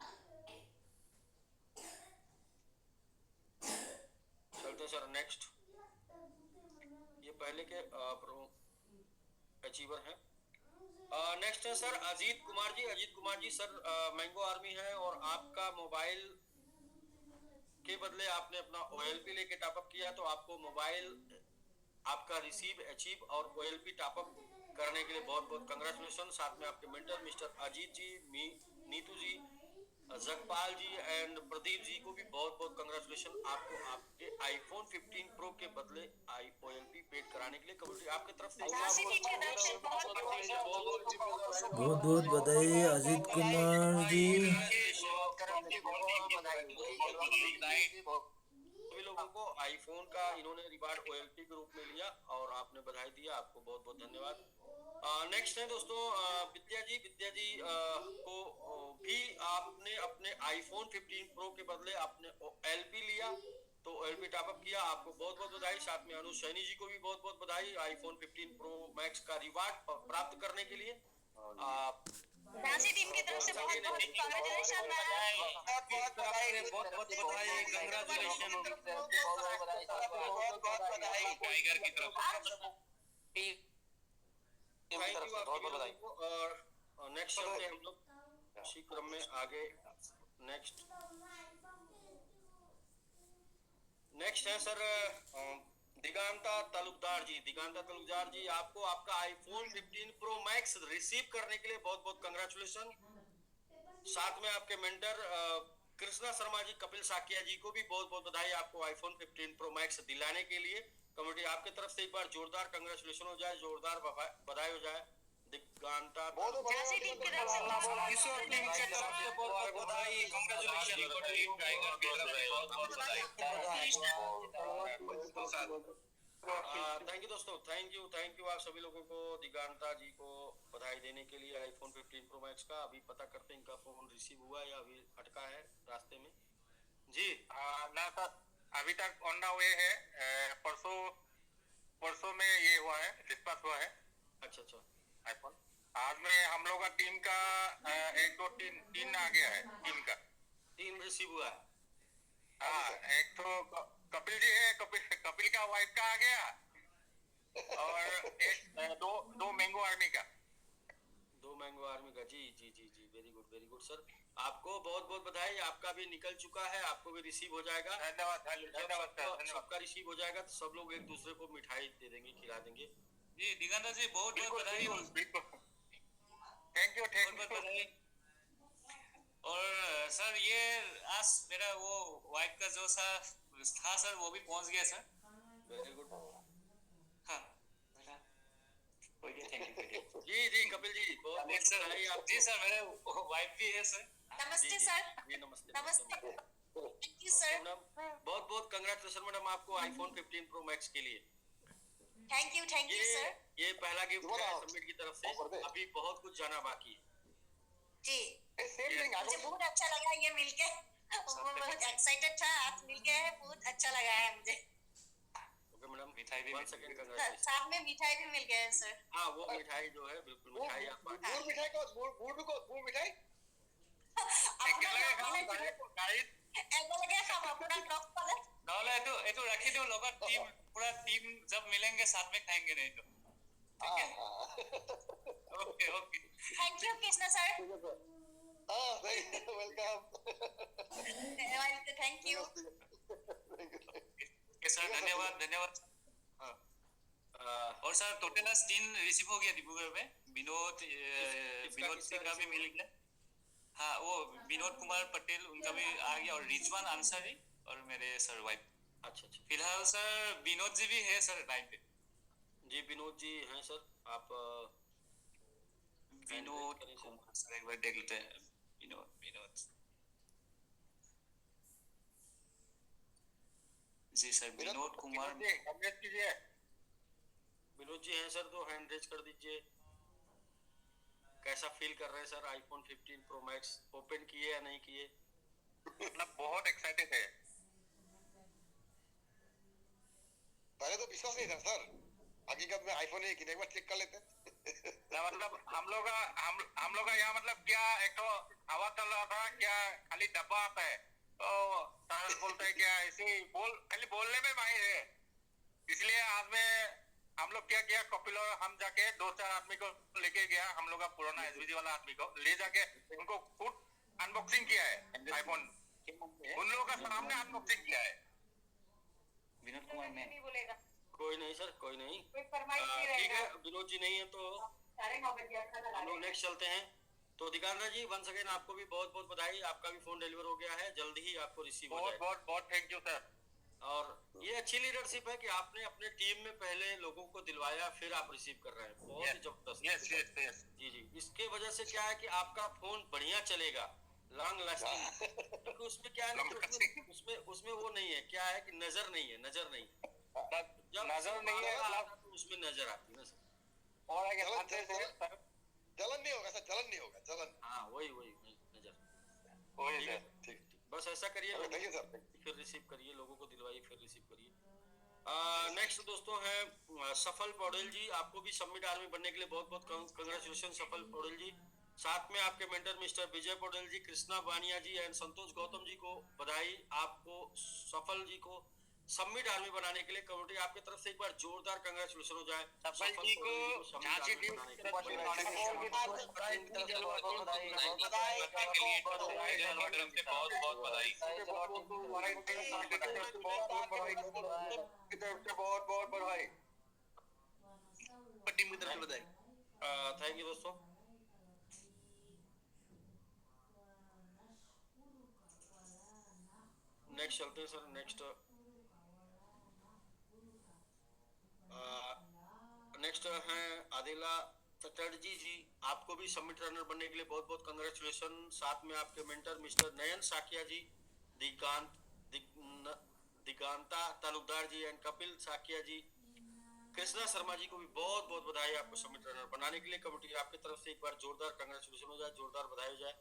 चलते सर नेक्स्ट। ये पहले के अचीवर हैं। नेक्स्ट है sir Ajit Kumar ji. Ajit Kumar ji sir mango army है, और आपका मोबाइल के बदले आपने अपना ओएलपी लेके टॉपअप किया, तो आपको मोबाइल आपका रिसीव अचीव और ओएलपी टॉपअप करने के लिए बहुत बहुत कंग्रेचुलेशन। साथ में आपके mentor mister Ajit ji, Neetu ji, Jagpal ji and Pradeep ji को भी बहुत बहुत कंग्रेचुलेशन। आपको आपके आईफोन 15 प्रो के बदले ओएलपी पेड कराने के लिए कम्युनिटी आपके तरफ से बहुत बहुत बधाई अजीत कुमार जी। सभी लोगों लोगों को आईफोन का इन्होंने रिवार्ड OLP के रूप में लिया और आपने बधाई दिया, आपको बहुत बहुत धन्यवाद। नेक्स्ट है दोस्तों विद्या जी को भी आपने अपने आईफोन 15 प्रो के बदले आपने LP लिया, तो LP टॉपअप किया, आपको बहुत बहुत बधाई। साथ में अनु सैनी जी को भी बहुत बहुत बधाई आईफोन 15 प्रो मैक्स का रिवार्ड प्राप्त करने के लिए। झांसी टीम की तरफ से बहुत बहुत कांग्रेचुलेशन मैम। बहुत बहुत बधाई, कांग्रेचुलेशन टाइगर की तरफ से। थैंक यू आपको। और नेक्स्ट चलते हैं हम लोग इसी क्रम में आगे। नेक्स्ट है सर दिगांता तालुकदार जी, आपको आपका आईफोन 15 प्रो मैक्स रिसीव करने के लिए बहुत बहुत कंग्रेचुलेशन। साथ में आपके मेंटर कृष्णा शर्मा जी, कपिल साकिया जी को भी बहुत बहुत बधाई आपको आईफोन 15 प्रो मैक्स दिलाने के लिए। कमेटी आपके तरफ से एक बार जोरदार कंग्रेचुलेशन हो जाए, जोरदार बधाई हो जाए। दिगांता झांसी टीम की तरफ से किशोर टीम की तरफ से बहुत बहुत बधाई, कांग्रेचुलेशन। टाइगर की तरफ से बहुत बहुत बधाई। थैंक यू दोस्तों, थैंक यू आप सभी लोगों को, दिगांता जी को बधाई देने के लिए आईफोन 15 प्रो मैक्स का। अभी पता करते हैं इनका फोन रिसीव हुआ या अभी अटका है रास्ते में जी। ना सर, अभी तक ऑन द वे है। परसों में ये हुआ है, डिस्पैच हुआ है। अच्छा आईफोन आज में हम लोग का टीम का 1 2 3 आ गया है, टीम का 3 रिसीव हुआ है। हाँ, एक तो कपिल जी है, कपिल का वाइफ का आ गया और एक दो मैंगो आर्मी का। जी वेरी गुड सर, आपको बहुत बहुत बधाई। आपका भी निकल चुका है, आपको भी रिसीव हो जाएगा। धन्यवाद। सबका रिसीव हो जाएगा तो सब लोग एक दूसरे को मिठाई दे देंगे, खिला देंगे। जी दिगंता जी बहुत बहुत बधाई। Thank you. और सर ये आज मेरा वो वाइफ का जो सा था सर वो भी पहुंच गया सर। Very good. हाँ जी कपिल जी बहुत बहुत बधाई आपको। जी सर, मेरे वाइफ भी है सर। नमस्ते सर। जी नमस्ते। Thank you sir. बहुत बहुत कंग्रेचुलेशन मैडम आपको आईफोन 15 प्रो मैक्स के लिए। Thank you sir. ये पहला गिफ्ट है सबमिट की तरफ से, अभी बहुत कुछ जाना बाकी है जी। मुझे बहुत अच्छा लगा ये मिलके, बहुत एक्साइटेड था, आज मिल गए हैं, बहुत अच्छा लगा है मुझे। ओके मैडम, मिठाई भी वन सेकंड कंग्रेचुलेशन। साथ में मिठाई भी मिल गए सर। हाँ वो मिठाई जो है बिल्कुल मिठाई आप गुड़ मिठाई गुड़ मिठाई ऐसा लगे हम अपना ब्लॉग पर নহলে এটো ৰাখি দিও লগত টিম पूरा टीम जब मिलेंगे साथ में खाएंगे नहीं तो ठीक है। Okay thank you Krishna sir. Welcome. Thank you sir, धन्यवाद। और सर टोटल 3 रिसीव हो गया डिब्रूगढ़ में। विनोद सिंह का भी मिल गया। हाँ वो विनोद कुमार पटेल उनका भी आ गया और रिजवान अंसारी और मेरे सर वाइफ। अच्छा फिलहाल सर विनोद जी भी है सर लाइन पे। जी विनोद जी हैं सर, आप विनोद कुमार सर एक बार देख लेते हैं। विनोद जी सर, विनोद कुमार विनोद जी हैं सर, तो हैंड रेज कर दीजिए। कैसा फील कर रहे हैं sir iPhone 15 pro max open किए या नहीं किए? मतलब बहुत एक्साइटेड है। पहले तो विश्वास नहीं था सर, हकीकत में आईफोन ही किने, एक बार चेक कर लेते हैं। मतलब हम लोग का यहाँ मतलब क्या एक तो हवा चल रहा था, क्या खाली डब्बा आता है तो सर बोलते हैं क्या ऐसे खाली बोलने में माहिर है। इसलिए आज में हम लोग क्या किया, कपिल और हम जाके 2-4 आदमी को लेके गया, हम लोग का पुराना एसबीजी वाला आदमी को ले जाके उनको खुद अनबॉक्सिंग किया है आईफोन, उन लोगों का सामने अनबॉक्सिंग किया है। विनोद कुमार ने कोई नहीं सर, कोई नहीं, ठीक है। विनोद जी नहीं है तो हम लोग नेक्स्ट चलते हैं। तो दिगांता जी वंस अगेन आपको भी बहुत बहुत बधाई, आपका भी फोन डिलीवर हो गया है, जल्दी ही आपको रिसीव हो जाएगा। बहुत थैंक यू सर। और ये अच्छी लीडरशिप है कि आपने अपने टीम में पहले लोगों को दिलवाया फिर आप रिसीव कर रहे हैं, बहुत ही जबरदस्त। यस जी इसके वजह से क्या है कि आपका फोन बढ़िया चलेगा, लॉन्ग लास्टिंग, क्योंकि उसमें क्या है ना कि उसमें उसमें वो नहीं है, क्या है कि नजर नहीं है, नजर नहीं जब नजर नहीं है तो उसमें नजर आती है ना सर। और आगे हाथ से जलन नहीं होगा सर, जलन नहीं होगा, जलन। हाँ वही नजर। वही ठीक है, सर, ठीक। बस ऐसा करिए, थैंक यू सर। फिर रिसीव करिए, लोगों को दिलवाइए, फिर रिसीव करिए। नेक्स्ट दोस्तों है सफल पौडेल जी, आपको भी सबमिट आर्मी बनने के लिए बहुत बहुत कंग्रेचुलेशन सफल पौडेल जी। साथ में आपके mentor mister Vijay Paudel ji, Krishna Baniya ji and Santosh Gautam ji को बधाई। आपको सफल जी को सबमिट आर्मी बनाने के लिए कमेटी आपकी तरफ से एक बार जोरदार कंग्रेचुलेशन हो जाए। सफल जी को झांसी टीम की तरफ से बहुत बहुत बधाई। टीम की तरफ से बधाई। थैंक यू दोस्तों। नेक्स्ट चलते हैं सर। नेक्स्ट हैं आदिला चटर्जी जी, आपको भी सबमिट रनर बनने के लिए बहुत बहुत कंग्रेचुलेशन। साथ में आपके mentor mister Nayan Saikia ji, Diganta Talukdar ji and Kapil Saikia ji, Krishna Sharma ji को भी बहुत बहुत बधाई आपको सबमिट रनर बनाने के लिए। कमेटी आपकी तरफ से एक बार जोरदार कंग्रेचुलेशन हो जाए, जोरदार बधाई हो जाए।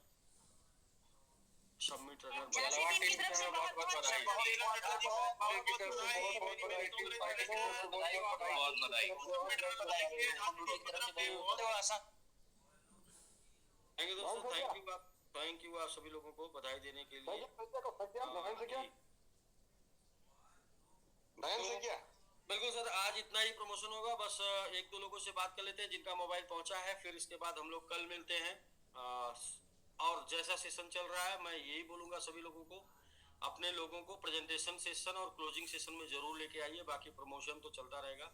सबमिट रनर झांसी टीम की तरफ से बहुत बहुत बहुत बधाई। थैंक यू दोस्तों, थैंक यू आप सभी लोगों को बधाई देने के लिए। बिल्कुल सर, आज इतना ही प्रमोशन होगा। बस एक दो लोगों से बात कर लेते हैं जिनका मोबाइल पहुंचा है, फिर इसके बाद हम लोग कल मिलते हैं। और जैसा सेशन चल रहा है मैं यही बोलूंगा सभी लोगों को, अपने लोगों को प्रेजेंटेशन सेशन और क्लोजिंग सेशन में जरूर लेके आइए, बाकी प्रमोशन तो चलता रहेगा।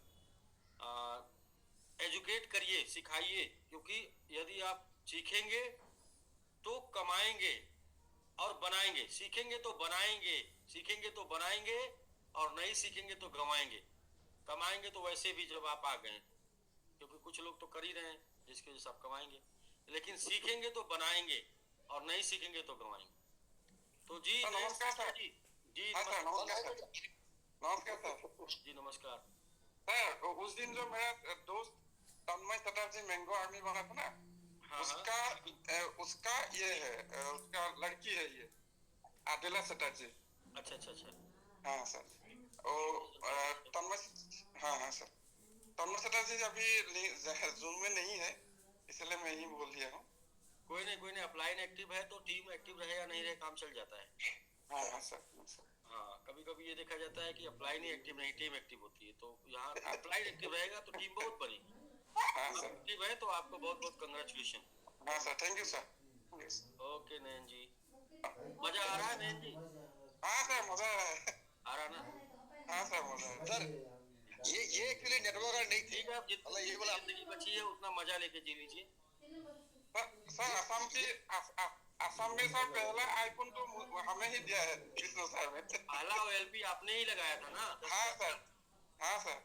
एजुकेट करिए, सिखाइए, क्योंकि यदि आप सीखेंगे तो कमाएंगे और बनाएंगे, सीखेंगे तो बनाएंगे, सीखेंगे तो बनाएंगे और नहीं सीखेंगे तो गंवाएंगे। कमाएंगे तो वैसे भी जब आप आ गए, क्योंकि कुछ लोग तो कर ही रहे हैं जिसकी वजह से आप कमाएंगे, लेकिन सीखेंगे तो बनाएंगे और नहीं सीखेंगे तो गंवाएंगे। तो जी नमस्कार सर। जी नमस्कार सर। जी नमस्कार सर, उस दिन जो मेरा दोस्त तन्मय चटर्जी मैंगो आर्मी बना था ना, उसका ये है, उसका लड़की है ये आदिला चटर्जी। अच्छा। हाँ सर, तन्मय, हाँ सर, तन्मय चटर्जी अभी जून में नहीं है, इसलिए मैं ही बोल दिया हूँ। कोई नहीं, अपलाइन एक्टिव है तो टीम एक्टिव रहे या नहीं रहे काम चल जाता है। हाँ सर। हाँ, कभी ये देखा जाता है कि अपलाइन ही एक्टिव नहीं, टीम एक्टिव होती है। तो यहाँ अपलाइन एक्टिव रहेगा तो टीम बहुत बनेगी। हाँ सर, एक्टिव है तो आपको बहुत बहुत कंग्रेचुलेशन। हाँ sir, thank you sir. Okay Nayan ji, मजा आ रहा है नयन जी? हाँ सर, मजा आ रहा ना? हाँ सर, मजा सर। ये एक्चुअली नेटवर्क नहीं थी। आप जितना ये बोला जिंदगी बची है उतना मजा लेके जी लीजिए। सर असम में सर पहला आईफोन तो हमें ही दिया है विष्णु सर में। पहला OLP आपने ही लगाया था ना? हाँ सर।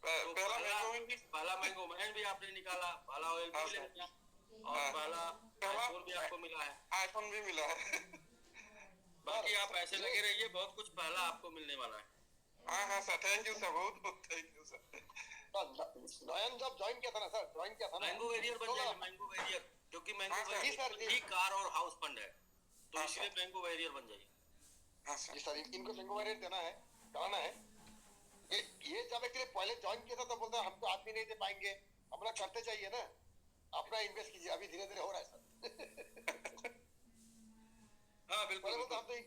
पहला मैंगो मैन भी आपने निकाला, पहला OLP भी लगाया और पहला आईफोन भी आपको मिला है। आईफोन भी मिला है। बाकी आप ऐसे लगे रहिए, बहुत कुछ पहला आपको मिलने वाला है। हाँ सर, थैंक यू सर, बहुत थैंक यू सर। नयन जब ज्वाइन किया था ना सर, मैंगो वेरियर बन जाएगा, मैंगो वेरियर, क्योंकि मैंगो वेरियर भी कार और हाउस फंड है, तो इसलिए मैंगो वेरियर बन जाएगी। हाँ सर, इनको मैंगो वेरियर देना है, कराना है। ये जब एक्चुअली पहले ज्वाइन किया था तो बोलता हम तो आदमी नहीं दे पाएंगे, अपना करते चाहिए ना, अपना इन्वेस्ट कीजिए। अभी धीरे धीरे हो रहा है सर। हाँ बिल्कुल,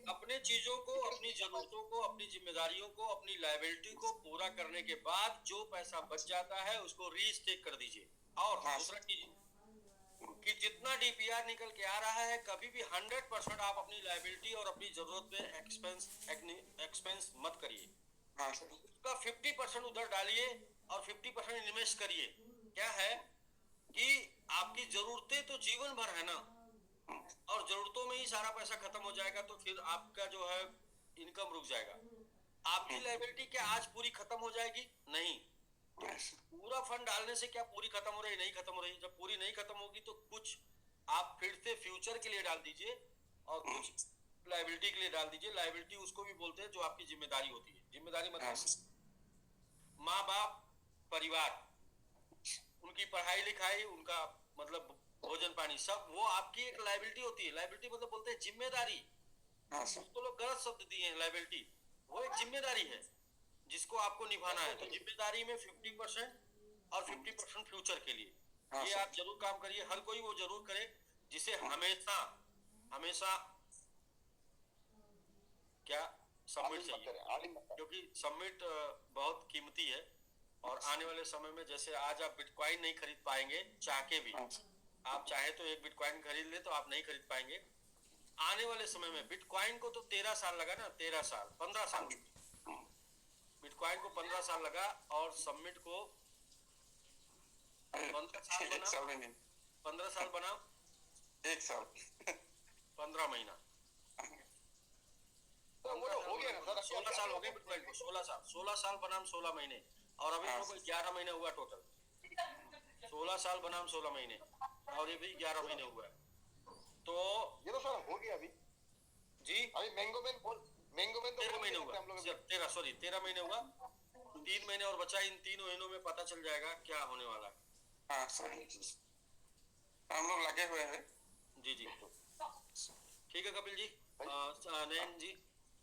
अपने चीजों को, अपनी जरूरतों को, अपनी जिम्मेदारियों को, अपनी लायबिलिटी को पूरा करने के बाद जो पैसा बच जाता है उसको रीस्टेक कर दीजिए। और दूसरा चीज कि जितना DPR निकल के आ रहा है, कभी भी 100% आप अपनी लायबिलिटी और अपनी जरूरत पे एक्सपेंस मत करिए। उसका 50% उधर डालिए और 50% इन्वेस्ट करिए। क्या है कि आपकी जरूरतें तो जीवन भर है ना, और जरूरतों में ही सारा पैसा खत्म हो जाएगा तो फिर आपका जो है इनकम रुक जाएगा। आपकी लायबिलिटी क्या आज पूरी खत्म हो जाएगी? नहीं। पूरा फंड डालने से क्या पूरी खत्म हो रही? नहीं खत्म हो रही। जब पूरी नहीं खत्म होगी तो कुछ आप फिर से फ्यूचर के लिए डाल दीजिए और कुछ लाइबिलिटी के लिए डाल दीजिए। लाइबिलिटी उसको भी बोलते हैं जो आपकी जिम्मेदारी होती है। जिम्मेदारी मतलब माँ बाप, परिवार, उनकी पढ़ाई लिखाई, उनका मतलब भोजन पानी, सब वो आपकी एक लाइबिलिटी होती है। लाइबिलिटी मतलब बोलते हैं जिम्मेदारी। उसको लोग गलत शब्द दिए हैं लाइबिलिटी। वो एक जिम्मेदारी है जिसको आपको निभाना है। तो जिम्मेदारी में 50% और 50% फ्यूचर के लिए ये आप जरूर काम करिए। हर कोई वो जरूर करे जिसे हमेशा हमेशा क्या सबमिट चाहिए, क्योंकि सबमिट बहुत कीमती है। और आने वाले समय में जैसे आज आप बिटकॉइन नहीं खरीद पाएंगे चाह के भी, आप चाहे तो एक बिटकॉइन खरीद ले तो आप नहीं खरीद पाएंगे। आने वाले समय में बिटकॉइन को तो 13 साल लगा ना, 13 साल 15 साल, बिटकॉइन को 15 साल लगा और सबमिट को 15 साल बना, 15 साल बना 1 साल 15 महीना, तो वो तो हो गया ना सर। 16 साल हो गए बिटकॉइन को। 16 साल बनाम 16 महीने और अभी हम लोग को 11 महीने हुआ टोटल। 16 साल बनाम 16 महीने और ये भी 11 महीने हुआ है। तो ये तो सर हो गया अभी जी। अभी मैंगो मैन तो 13 महीने हुआ, 13 महीने हुआ। 3 महीने और बचा। इन 3 महीनों में पता चल जाएगा क्या होने वाला है। हाँ सर, हम लोग लगे हुए हैं। जी जी ठीक है कपिल जी। नयन जी,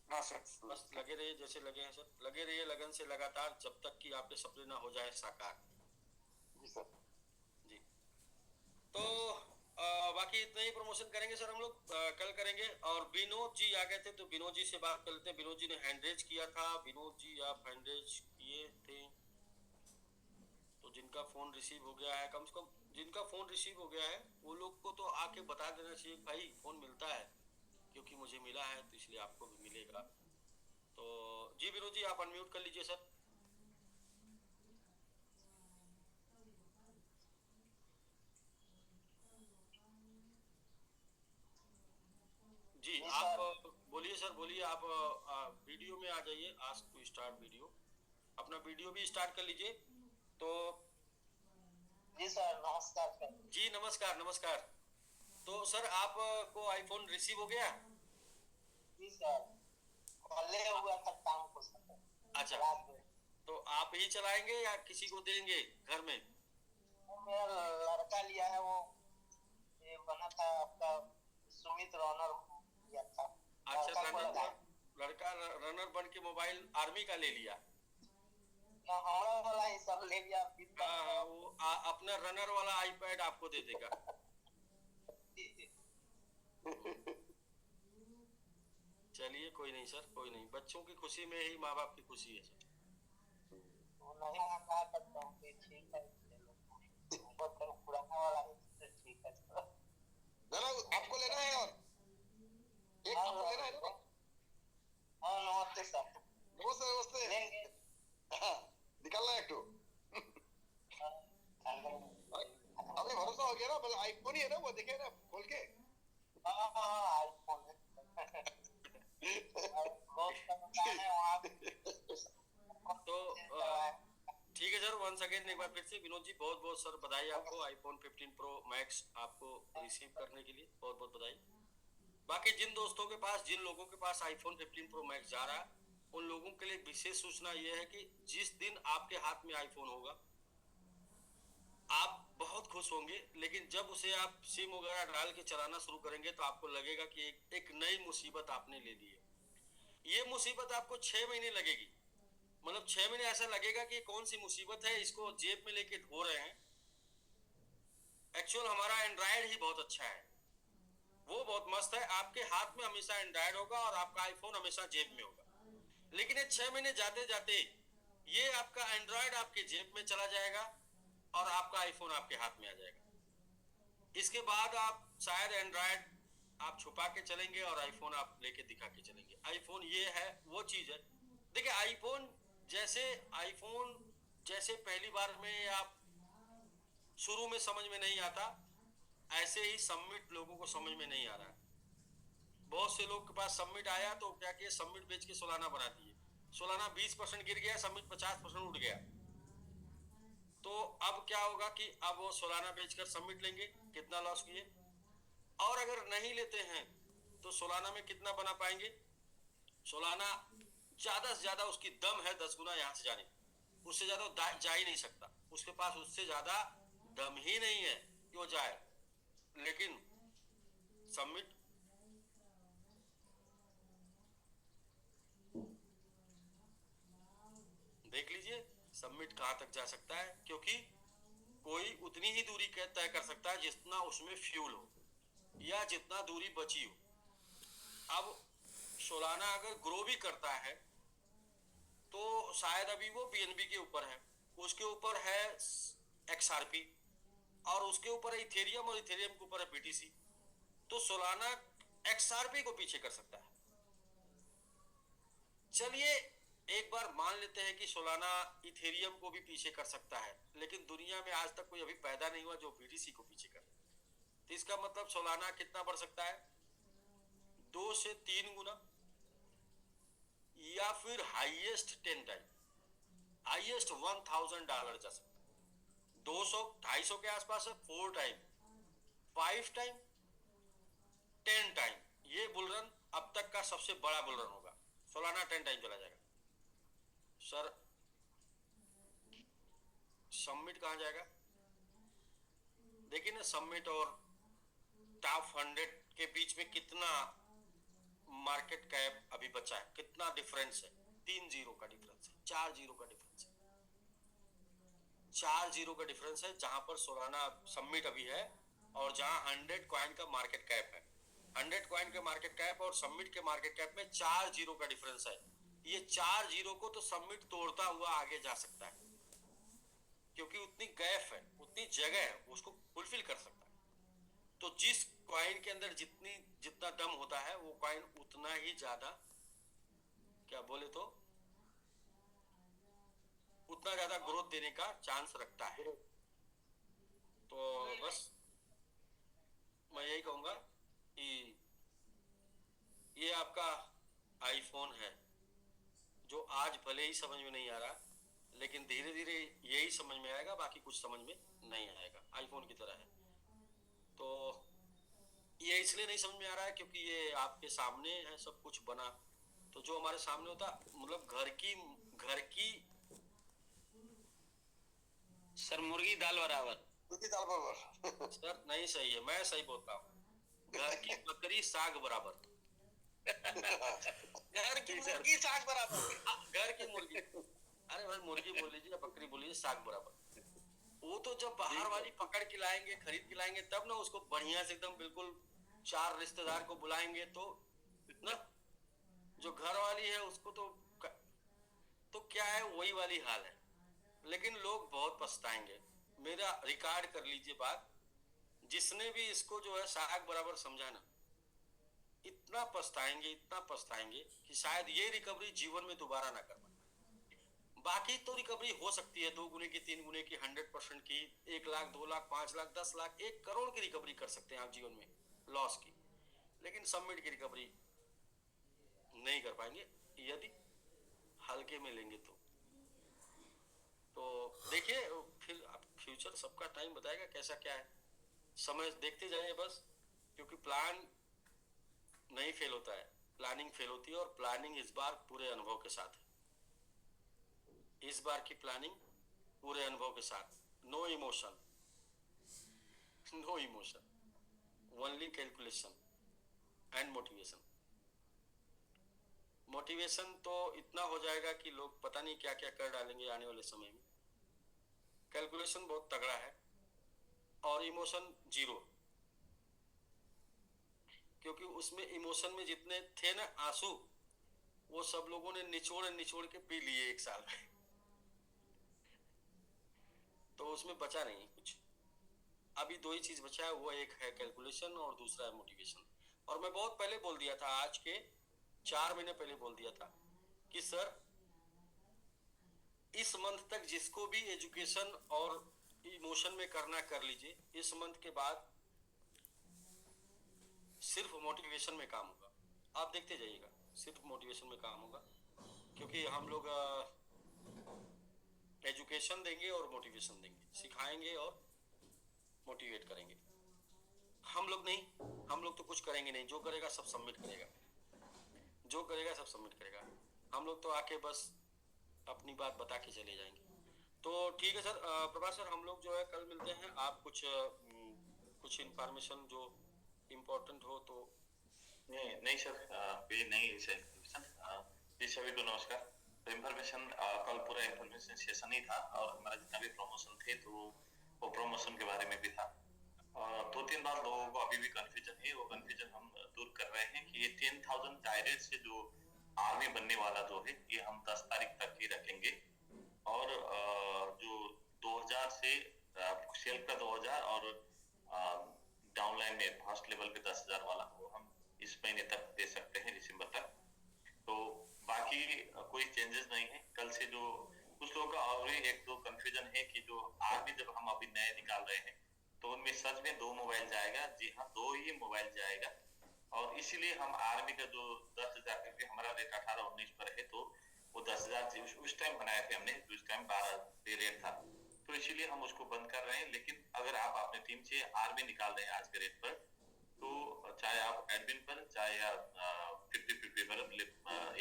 हाँ सर, बस लगे रहिए जैसे लगे हैं सर। लगे रहिए लगन से लगातार जब तक कि आपके सपने ना हो जाए साकार। जी सर। जी तो बाकी इतना ही प्रमोशन करेंगे सर हम लोग। कल करेंगे। और विनोद जी आ गए थे तो विनोद जी से बात कर लेते हैं। विनोद जी ने हैंड रेज किया था। विनोद जी आप हैंड रेज किए थे तो जिनका फोन रिसीव हो गया है, कम से कम जिनका फोन रिसीव हो गया है वो लोग को तो आके बता देना चाहिए भाई फोन मिलता है, क्योंकि मुझे मिला है तो इसलिए आपको भी मिलेगा। तो जी विनोद जी आप अनम्यूट कर लीजिए सर। जी आप बोलिए सर, बोलिए आप। वीडियो में आ जाइए। आस्क टू स्टार्ट वीडियो, अपना वीडियो भी स्टार्ट कर लीजिए। तो जी सर नमस्कार सर। जी नमस्कार नमस्कार। तो सर आपको आईफोन रिसीव हो गया? जी सर कल हुआ था शाम को सर। अच्छा तो आप ही चलाएंगे या किसी को देंगे घर में? मेरा लड़का लिया है, वो ये बना था आपका सुमित रनर लिया था। अच्छा लड़का रनर बन के मोबाइल आर्मी का ले लिया। हमारा वाला ही सब ले लिया। हाँ वो अपना रनर वाला आईपैड आपको दे देगा। चलिए कोई नहीं सर, कोई नहीं। बच्चों की खुशी में ही माँ बाप की खुशी है सर। नहीं मैं कहा करता हूँ कि ठीक है पुराना वाला ही ठीक है सर। ना आपको लेना है और एक आपको लेना है ना? हाँ नमस्ते सर। नमस्ते नमस्ते। लेंगे निकालना है एक तो। अभी भरोसा हो गया ना, मतलब आईफोन ही है ना वो, देखे ना खोल के। हाँ आईफोन है। तो ठीक है सर। वंस अगेन एक बार फिर से विनोद जी बहुत बहुत सर बधाई आपको आईफोन 15 प्रो मैक्स आपको रिसीव करने के लिए बहुत बहुत बधाई। बाकी जिन दोस्तों के पास, जिन लोगों के पास आईफोन 15 प्रो मैक्स जा रहा है उन लोगों के लिए विशेष सूचना यह है कि जिस दिन आपके हाथ में आईफोन होगा आप बहुत खुश होंगे, लेकिन जब उसे आप सिम वगैरह डाल के चलाना शुरू करेंगे तो आपको लगेगा कि एक नई मुसीबत आपने ले ली है। ये मुसीबत आपको 6 महीने लगेगी। मतलब 6 महीने ऐसा लगेगा कि कौन सी मुसीबत है, इसको जेब में लेके ढो रहे हैं। एक्चुअल हमारा एंड्रॉयड ही बहुत अच्छा है, वो बहुत मस्त है। आपके हाथ में हमेशा एंड्रॉयड होगा और आपका आईफोन हमेशा जेब में होगा। लेकिन ये 6 महीने जाते जाते ये आपका एंड्रॉयड आपके जेब में चला जाएगा और आपका आईफोन आपके हाथ में आ जाएगा। इसके बाद आप शायद एंड्रॉयड आप छुपा के चलेंगे और आईफोन आप लेके दिखा के चलेंगे। आईफोन ये है, वो चीज है। देखिए आईफोन जैसे पहली बार में आप शुरू में समझ में नहीं आता, ऐसे ही सबमिट लोगों को समझ में नहीं आ रहा है। बहुत से लोग के पास सबमिट आया तो क्या किया, सबमिट बेच के सोलाना बना दिए। सोलाना 20% गिर गया, सबमिट 50% उठ गया। तो अब क्या होगा कि अब वो सोलाना बेचकर सबमिट लेंगे, कितना लॉस किए, और अगर नहीं लेते हैं तो सोलाना में कितना बना पाएंगे? सोलाना ज्यादा से ज्यादा उसकी दम है 10 गुना यहाँ से जाने, उससे ज्यादा जा ही नहीं सकता, उसके पास उससे ज्यादा दम ही नहीं है कि वो जाए। लेकिन सबमिट देख लीजिए, सबमिट कहां तक जा सकता है, क्योंकि कोई उतनी ही दूरी तय कर सकता है जितना उसमें फ्यूल हो या जितना दूरी बची हो। अब सोलाना अगर ग्रो भी करता है तो शायद अभी वो बीएनबी के ऊपर है, उसके ऊपर है एक्सआरपी और उसके ऊपर है इथेरियम और इथेरियम के ऊपर है बीटीसी। तो सोलाना एक्सआरपी को पीछे कर सकता है। चलिए एक बार मान लेते हैं कि सोलाना इथेरियम को भी पीछे कर सकता है, लेकिन दुनिया में आज तक कोई अभी पैदा नहीं हुआ जो बीटीसी को पीछे कर। तो इसका मतलब सोलाना कितना बढ़ सकता है? 2 से 3 गुना या फिर हाईएस्ट 10 टाइम, हाईएस्ट $1000 जा सकता है। 200-250 के आसपास है 4 टाइम, 5 टाइम, 10 टाइम। ये बुलरन अब तक का सबसे बड़ा बुलरन होगा। सोलाना 10 टाइम चला जाएगा। सर सबमिट कहां जाएगा? देखिए ना, सबमिट और टॉप 100 के बीच में कितना मार्केट कैप अभी बचा है, कितना डिफरेंस है? 3 जीरो का डिफरेंस है, 4 जीरो का डिफरेंस है, 4 जीरो का डिफरेंस है जहां पर सोलाना सबमिट अभी है और जहां 100 कॉइन का मार्केट कैप है। 100 कॉइन के मार्केट कैप और सबमिट के मार्केट कैप में 4 जीरो का डिफरेंस है। ये 4 जीरो को तो सबमिट तोड़ता हुआ आगे जा सकता है, क्योंकि उतनी गैप है, उतनी जगह है, उसको फुलफिल कर सकता है। तो जिस कॉइन के अंदर जितना दम होता है वो कॉइन उतना ही ज्यादा, क्या बोले तो, उतना ज्यादा ग्रोथ देने का चांस रखता है। तो बस मैं यही कहूंगा कि ये आपका आईफोन है जो आज भले ही समझ में नहीं आ रहा, लेकिन धीरे धीरे यही समझ में आएगा, बाकी कुछ समझ में नहीं आएगा। आईफोन की तरह है। तो ये इसलिए नहीं समझ में आ रहा है क्योंकि ये आपके सामने है, सब कुछ बना। तो जो हमारे सामने होता, मतलब घर की सर मुर्गी दाल बराबर, मुर्गी दाल बराबर। सर नहीं सही है, मैं सही बोलता हूँ। घर की बकरी साग बराबर। घर की मुर्गी साग बराबर। घर की मुर्गी, अरे भाई मुर्गी बोल लीजिए, बकरी बोल लीजिए, साग बराबर। वो तो जब बाहर वाली पकड़ के लाएंगे, खरीद के लाएंगे, तब ना उसको बढ़िया से एकदम बिल्कुल 4 रिश्तेदार को बुलाएंगे तो ना, जो घर वाली है उसको तो क्या है, वही वाली हाल है। लेकिन लोग बहुत पछताएंगे। मेरा रिकॉर्ड कर लीजिए बात, जिसने भी इसको जो है साग बराबर समझा ना, इतना पछताएंगे कि शायद ये रिकवरी जीवन में दोबारा ना कर पाए। बाकी तो रिकवरी हो सकती है 2 गुने की, 3 गुने की, 100% की, 1 लाख, 2 लाख, 5 लाख, 10 लाख, 1 करोड़ की रिकवरी कर सकते हैं आप जीवन में लॉस की। लेकिन सबमिट की रिकवरी नहीं कर पाएंगे यदि हल्के में लेंगे तो देखिए, फिर फ्यूचर सबका टाइम बताएगा कैसा क्या है। समय देखते जाइए बस, क्योंकि प्लान नहीं फेल होता है, प्लानिंग फेल होती है। और प्लानिंग इस बार पूरे अनुभव के साथ है। इस बार की प्लानिंग पूरे अनुभव के साथ, no emotion, only calculation and motivation. Motivation तो इतना हो जाएगा कि लोग पता नहीं क्या क्या कर डालेंगे आने वाले समय में। कैलकुलेशन बहुत तगड़ा है और इमोशन 0, क्योंकि उसमें इमोशन में जितने थे ना आंसू, वो सब लोगों ने निचोड़ के पी लिए 1 साल में। तो उसमें बचा नहीं कुछ। अभी 2 ही चीज बचा है, वो एक है कैलकुलेशन और दूसरा है मोटिवेशन। और मैं बहुत पहले बोल दिया था, आज के 4 महीने पहले बोल दिया था कि सर इस मंथ तक जिसको भी एजुकेशन और इमोशन में करना कर लीजिए, इस मंथ के बाद सिर्फ मोटिवेशन में काम होगा। आप देखते जाइएगा, सिर्फ मोटिवेशन में काम होगा, क्योंकि हम लोग एजुकेशन देंगे और मोटिवेशन देंगे, सिखाएंगे और मोटिवेट करेंगे। हम लोग नहीं, हम लोग तो कुछ करेंगे नहीं, जो करेगा सब सबमिट करेगा, जो करेगा सब सबमिट करेगा। हम लोग तो आके बस अपनी बात बता के चले जाएंगे। तो ठीक है सर, प्रभात सर, हम लोग जो है कल मिलते हैं। आप कुछ इंफॉर्मेशन जो इम्पोर्टेंट हो तो। नहीं सर, ये नहीं है सर इन्फॉर्मेशन। जी सभी को नमस्कार। तो इन्फॉर्मेशन कल पूरा इन्फॉर्मेशन सेशन ही था और हमारा जितना भी प्रमोशन थे तो वो प्रमोशन के बारे में भी था। 2-3 बार लोगों को अभी भी कंफ्यूजन है, वो कंफ्यूजन हम दूर कर रहे हैं कि ये 10,000 डायरेक्ट से जो आर्मी बनने वाला जो है ये हम 10 तारीख तक ही रखेंगे और जो 2000 से सेल्फ का 2000 और डाउनलाइन में फर्स्ट लेवल पे 10,000 वाला वो हम इस महीने तक दे सकते हैं, दिसंबर तक। तो बाकी कोई चेंजेस नहीं है। कल से जो कुछ लोगों का और भी एक दो कंफ्यूजन है कि जो आर्मी जब हम अभी नए निकाल रहे हैं तो उनमें सच में 2 मोबाइल जाएगा। जी हाँ, 2 ही मोबाइल जाएगा और इसीलिए हम आर्मी का जो 10,000 क्योंकि हमारा रेट 18-19 पर है तो वो 10,000 उस टाइम बनाए थे हमने, उस टाइम 12 रेट था, तो इसीलिए हम उसको बंद कर रहे हैं। लेकिन अगर आप अपने टीम से आर्मी निकाल रहे हैं आज के रेट पर, तो चाहे आप एडमिन पर चाहे आप 50-50 पर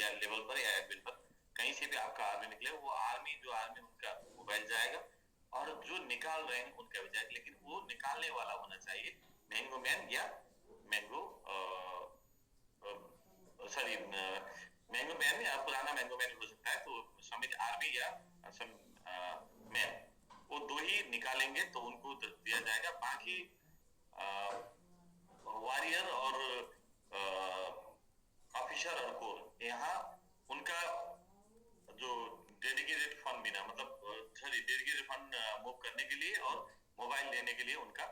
या लेवल पर या एडमिन पर कहीं से भी आपका आर्मी निकले, वो आर्मी जो आर्मी उनका मोबाइल जाएगा और जो निकाल रहे हैं उनका भी जाएगा। लेकिन वो निकालने वाला होना चाहिए मैंगो मैन या मैंगो सॉरी मैंगो मैन या पुराना मैंगो मैन हो सकता है, तो समिट आर्मी या मैन, वो 2 ही निकालेंगे तो उनको दिया जाएगा। बाकी वॉरियर और ऑफिसर और कोर यहाँ उनका जो डेडिकेटेड फंड बिना मतलब डेडिकेटेड फंड मूव करने के लिए और मोबाइल लेने के लिए उनका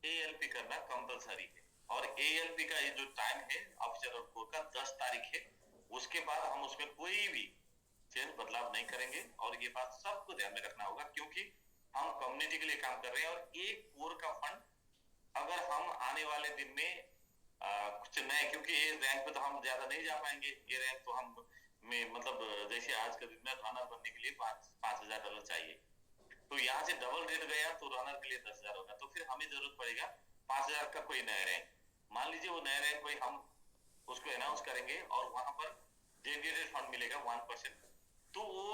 ALP करना कंपलसरी है। और ALP का ये जो टाइम है ऑफिसर और कोर का 10 तारीख है, उसके बाद हम उसमें कोई भी चेंज बदलाव नहीं करेंगे। और ये बात सबको ध्यान में रखना होगा क्योंकि हम कम्युनिटी के लिए काम कर रहे हैं और एक कोर का फंड अगर हम आने वाले दिन में कुछ नए, क्योंकि ये रैंक पे तो हम ज्यादा नहीं जा पाएंगे, ये रैंक तो हम में मतलब जैसे आज के दिन में रनर बनने के लिए $5,000 चाहिए, तो यहाँ से डबल रेट गया तो रनर के लिए 10,000 होगा, तो फिर हमें जरूरत पड़ेगा 5,000 का कोई नया रैंक। मान लीजिए वो नया रैंक कोई हम उसको अनाउंस करेंगे और वहां पर डेडिकेटेड फंड मिलेगा 1%, तो वो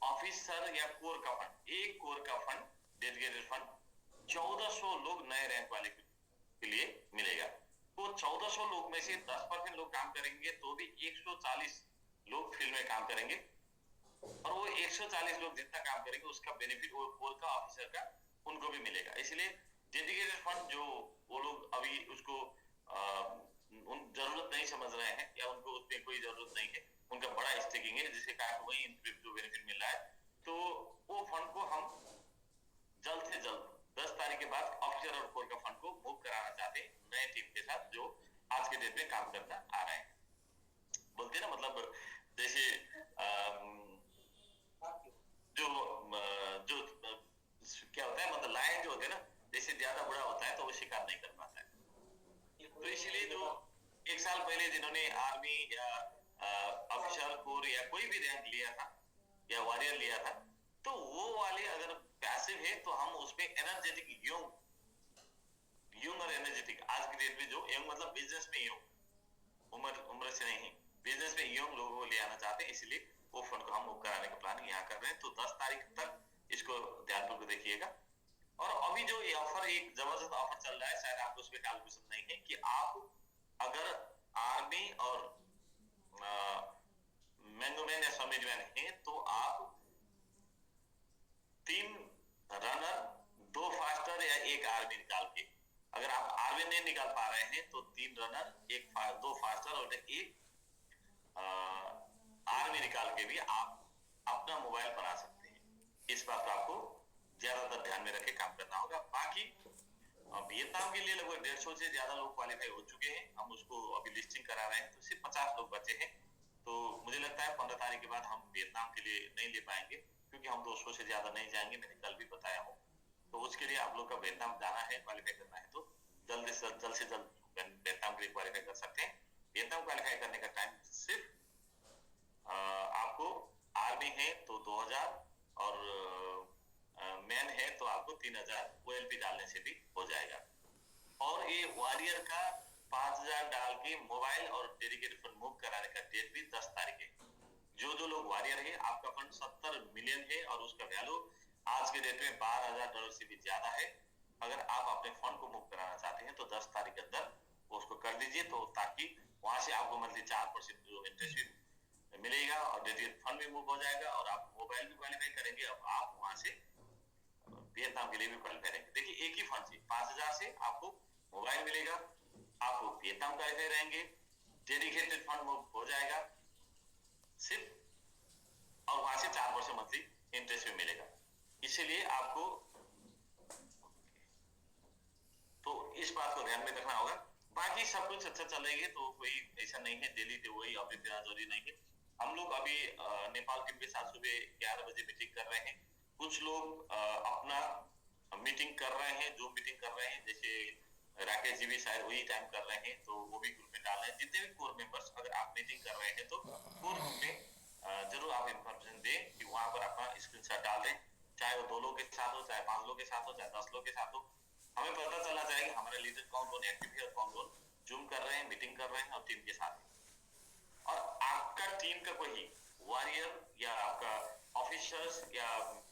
ऑफिसर या कोर का फंड, एक कोर का फंड डेडिकेटेड फंड 1400 लोग नए रैंक वाले के लिए मिलेगा। तो 1400 लोग में से 10% लोग काम करेंगे तो भी 140 लोग फील्ड में काम करेंगे और वो 140 लोग जितना काम करेंगे उसका बेनिफिट वो कोर का ऑफिसर का उनको भी मिलेगा। इसलिए डेडिकेटेड फंड जो वो लोग अभी उसको जरूरत नहीं समझ रहे हैं या उनको उसमें कोई जरूरत नहीं है, उनका बड़ा स्टेकिंग है जिसके कारण वही जो बेनिफिट मिल रहा है, तो वो फंड को हम जल्द से जल्द 10 तारीख के बाद ऑफिसर और कोर का फंड को मूव कराना चाहते हैं नए टीम के साथ जो आज के डेट में काम करता आ रहे हैं। बोलते हैं ना मतलब जैसे जो क्या होता है मतलब लायन जो होते हैं ना, जैसे ज्यादा बड़ा होता है तो वो शिकार नहीं कर पाता है। तो इसीलिए जो एक साल पहले जिन्होंने आर्मी या ऑफिसर कोर या कोई भी रैंक लिया था या वॉरियर लिया था, तो वो वाले अगर पैसिव है तो हम उसमें एनर्जेटिक यंग और एनर्जेटिक, आज की डेट में जो यंग मतलब बिजनेस में यंग, उम्र से नहीं, बिजनेस में यंग लोगों को ले आना चाहते हैं, इसलिए वो फंड को हम मूव कराने का प्लान यहाँ कर रहे हैं। तो 10 तारीख तक इसको ध्यानपूर्वक देखिएगा। और अभी जो ये ऑफर, एक जबरदस्त ऑफर चल रहा है, शायद आपको उसमें कैलकुलेशन नहीं है कि आप अगर आर्मी और मैंगो मैन या समिट मैन है तो आप 3 रनर 2 फास्टर या 1 आर्मी निकाल के, अगर आप आर्मी नहीं निकाल पा रहे हैं तो 3 रनर 2 फास्टर और 1 आर्मी निकाल के भी आप अपना मोबाइल बना सकते हैं। इस बात को आपको ज्यादातर ध्यान में रख के काम करना होगा। बाकी वियतनाम के लिए लगभग 150 से ज्यादा लोग क्वालिफाई हो चुके हैं, हम उसको अभी लिस्टिंग करा रहे हैं, तो सिर्फ 50 लोग बचे हैं। तो मुझे लगता है 15 तारीख के बाद हम वियतनाम के लिए नहीं ले पाएंगे क्योंकि हम 200 से ज्यादा नहीं जाएंगे, मैंने कल भी बताया हूँ। तो उसके लिए आप लोग का वियतनाम जाना है, क्वालिफाई करना है, तो जल्द से जल्द वियतनाम के लिए क्वालिफाई कर सकते हैं। वियतनाम क्वालिफाई करने का टाइम सिर्फ आपको आर्मी है तो 2000 और मैन है तो आपको 3000 OLP डालने से भी हो जाएगा। और ये वॉरियर का 5,000 डाल के मोबाइल और डेडिकेटेड फंड मूव कराने का डेट भी 10 तारीख है। जो लोग वॉरियर है, आपका फंड 70 मिलियन है और उसका वैल्यू आज के डेट में $12,000 से भी ज्यादा है। अगर आप अपने फंड को मूव कराना चाहते हैं तो 10 तारीख के अंदर उसको कर दीजिए, तो ताकि वहां से आपको मंथली 4% जो इंटरेस्ट मिलेगा और डेडिकेटेड फंड भी मूव हो जाएगा और आप मोबाइल भी क्वालिफाई करेंगे। अब आप वहां से वियतनाम के लिए भी क्वालिफाई रहेंगे। देखिए एक ही फंड से 5,000 से आपको मोबाइल मिलेगा, आप वियतनाम क्वालिफाई रहेंगे, डेडिकेटेड फंड मूव हो जाएगा सिर्फ, और वहां से 4% मंथली इंटरेस्ट भी मिलेगा। इसीलिए आपको तो इस बात को ध्यान में रखना होगा। बाकी सब कुछ अच्छा चलेगा तो कोई ऐसा नहीं है दिल्ली से वही अपडेट देना जरूरी नहीं है। हम लोग अभी नेपाल टीम के साथ सुबह 11 बजे मीटिंग कर रहे हैं। कुछ लोग अपना मीटिंग कर रहे हैं, जो मीटिंग कर रहे हैं, जैसे राकेश जी भी शायद वही टाइम कर रहे हैं, तो वो भी ग्रुप में डाल रहे हैं। जितने भी कोर मेंबर्स अगर आप मीटिंग कर रहे हैं तो कोर ग्रुप में जरूर आप इंफॉर्मेशन दें कि वहां पर अपना स्क्रीनशॉट डाल दें, चाहे वो 2 लोग के साथ हो, चाहे 5 लोग के साथ हो, चाहे 10 लोग के साथ हो। हमें पता चला जाए कि हमारे लीडर कौन कौन एक्टिव है और कौन कौन जूम कर रहे हैं, मीटिंग कर रहे हैं और टीम के साथ। और आपका टीम का कोई वॉरियर या आपका ऑफिसर्स या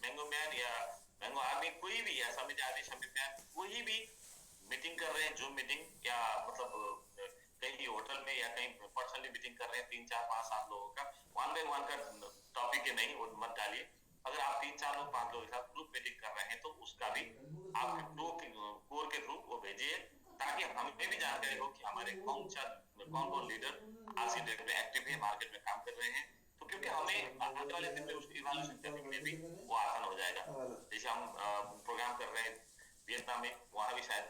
मैंगो मैन या मैंगो आर्मी कोई भी या समिति आदि समिति कोई भी मीटिंग कर रहे हैं, जूम मीटिंग या मतलब कहीं होटल में या कहीं पर्सनली मीटिंग कर रहे हैं 3, 4, 5, 7 लोगों का, 1 बाय 1 का टॉपिक है नहीं, वो मत डालिए। अगर आप 3, 4 लोग 5 लोगों के साथ ग्रुप मीटिंग कर रहे हैं तो उसका भी आपके कोर के थ्रू वो भेजिए, ताकि हमें भी जानकारी हो कि हमारे कौन कौन लीडर आज की डेट में एक्टिव है, मार्केट में काम कर रहे हैं। तो क्योंकि हमें आने वाले दिन में उसकी इवैल्यूएशन करने में भी वो आसान हो जाएगा। जैसे हम प्रोग्राम कर रहे हैं वियतनाम में, वहां भी शायद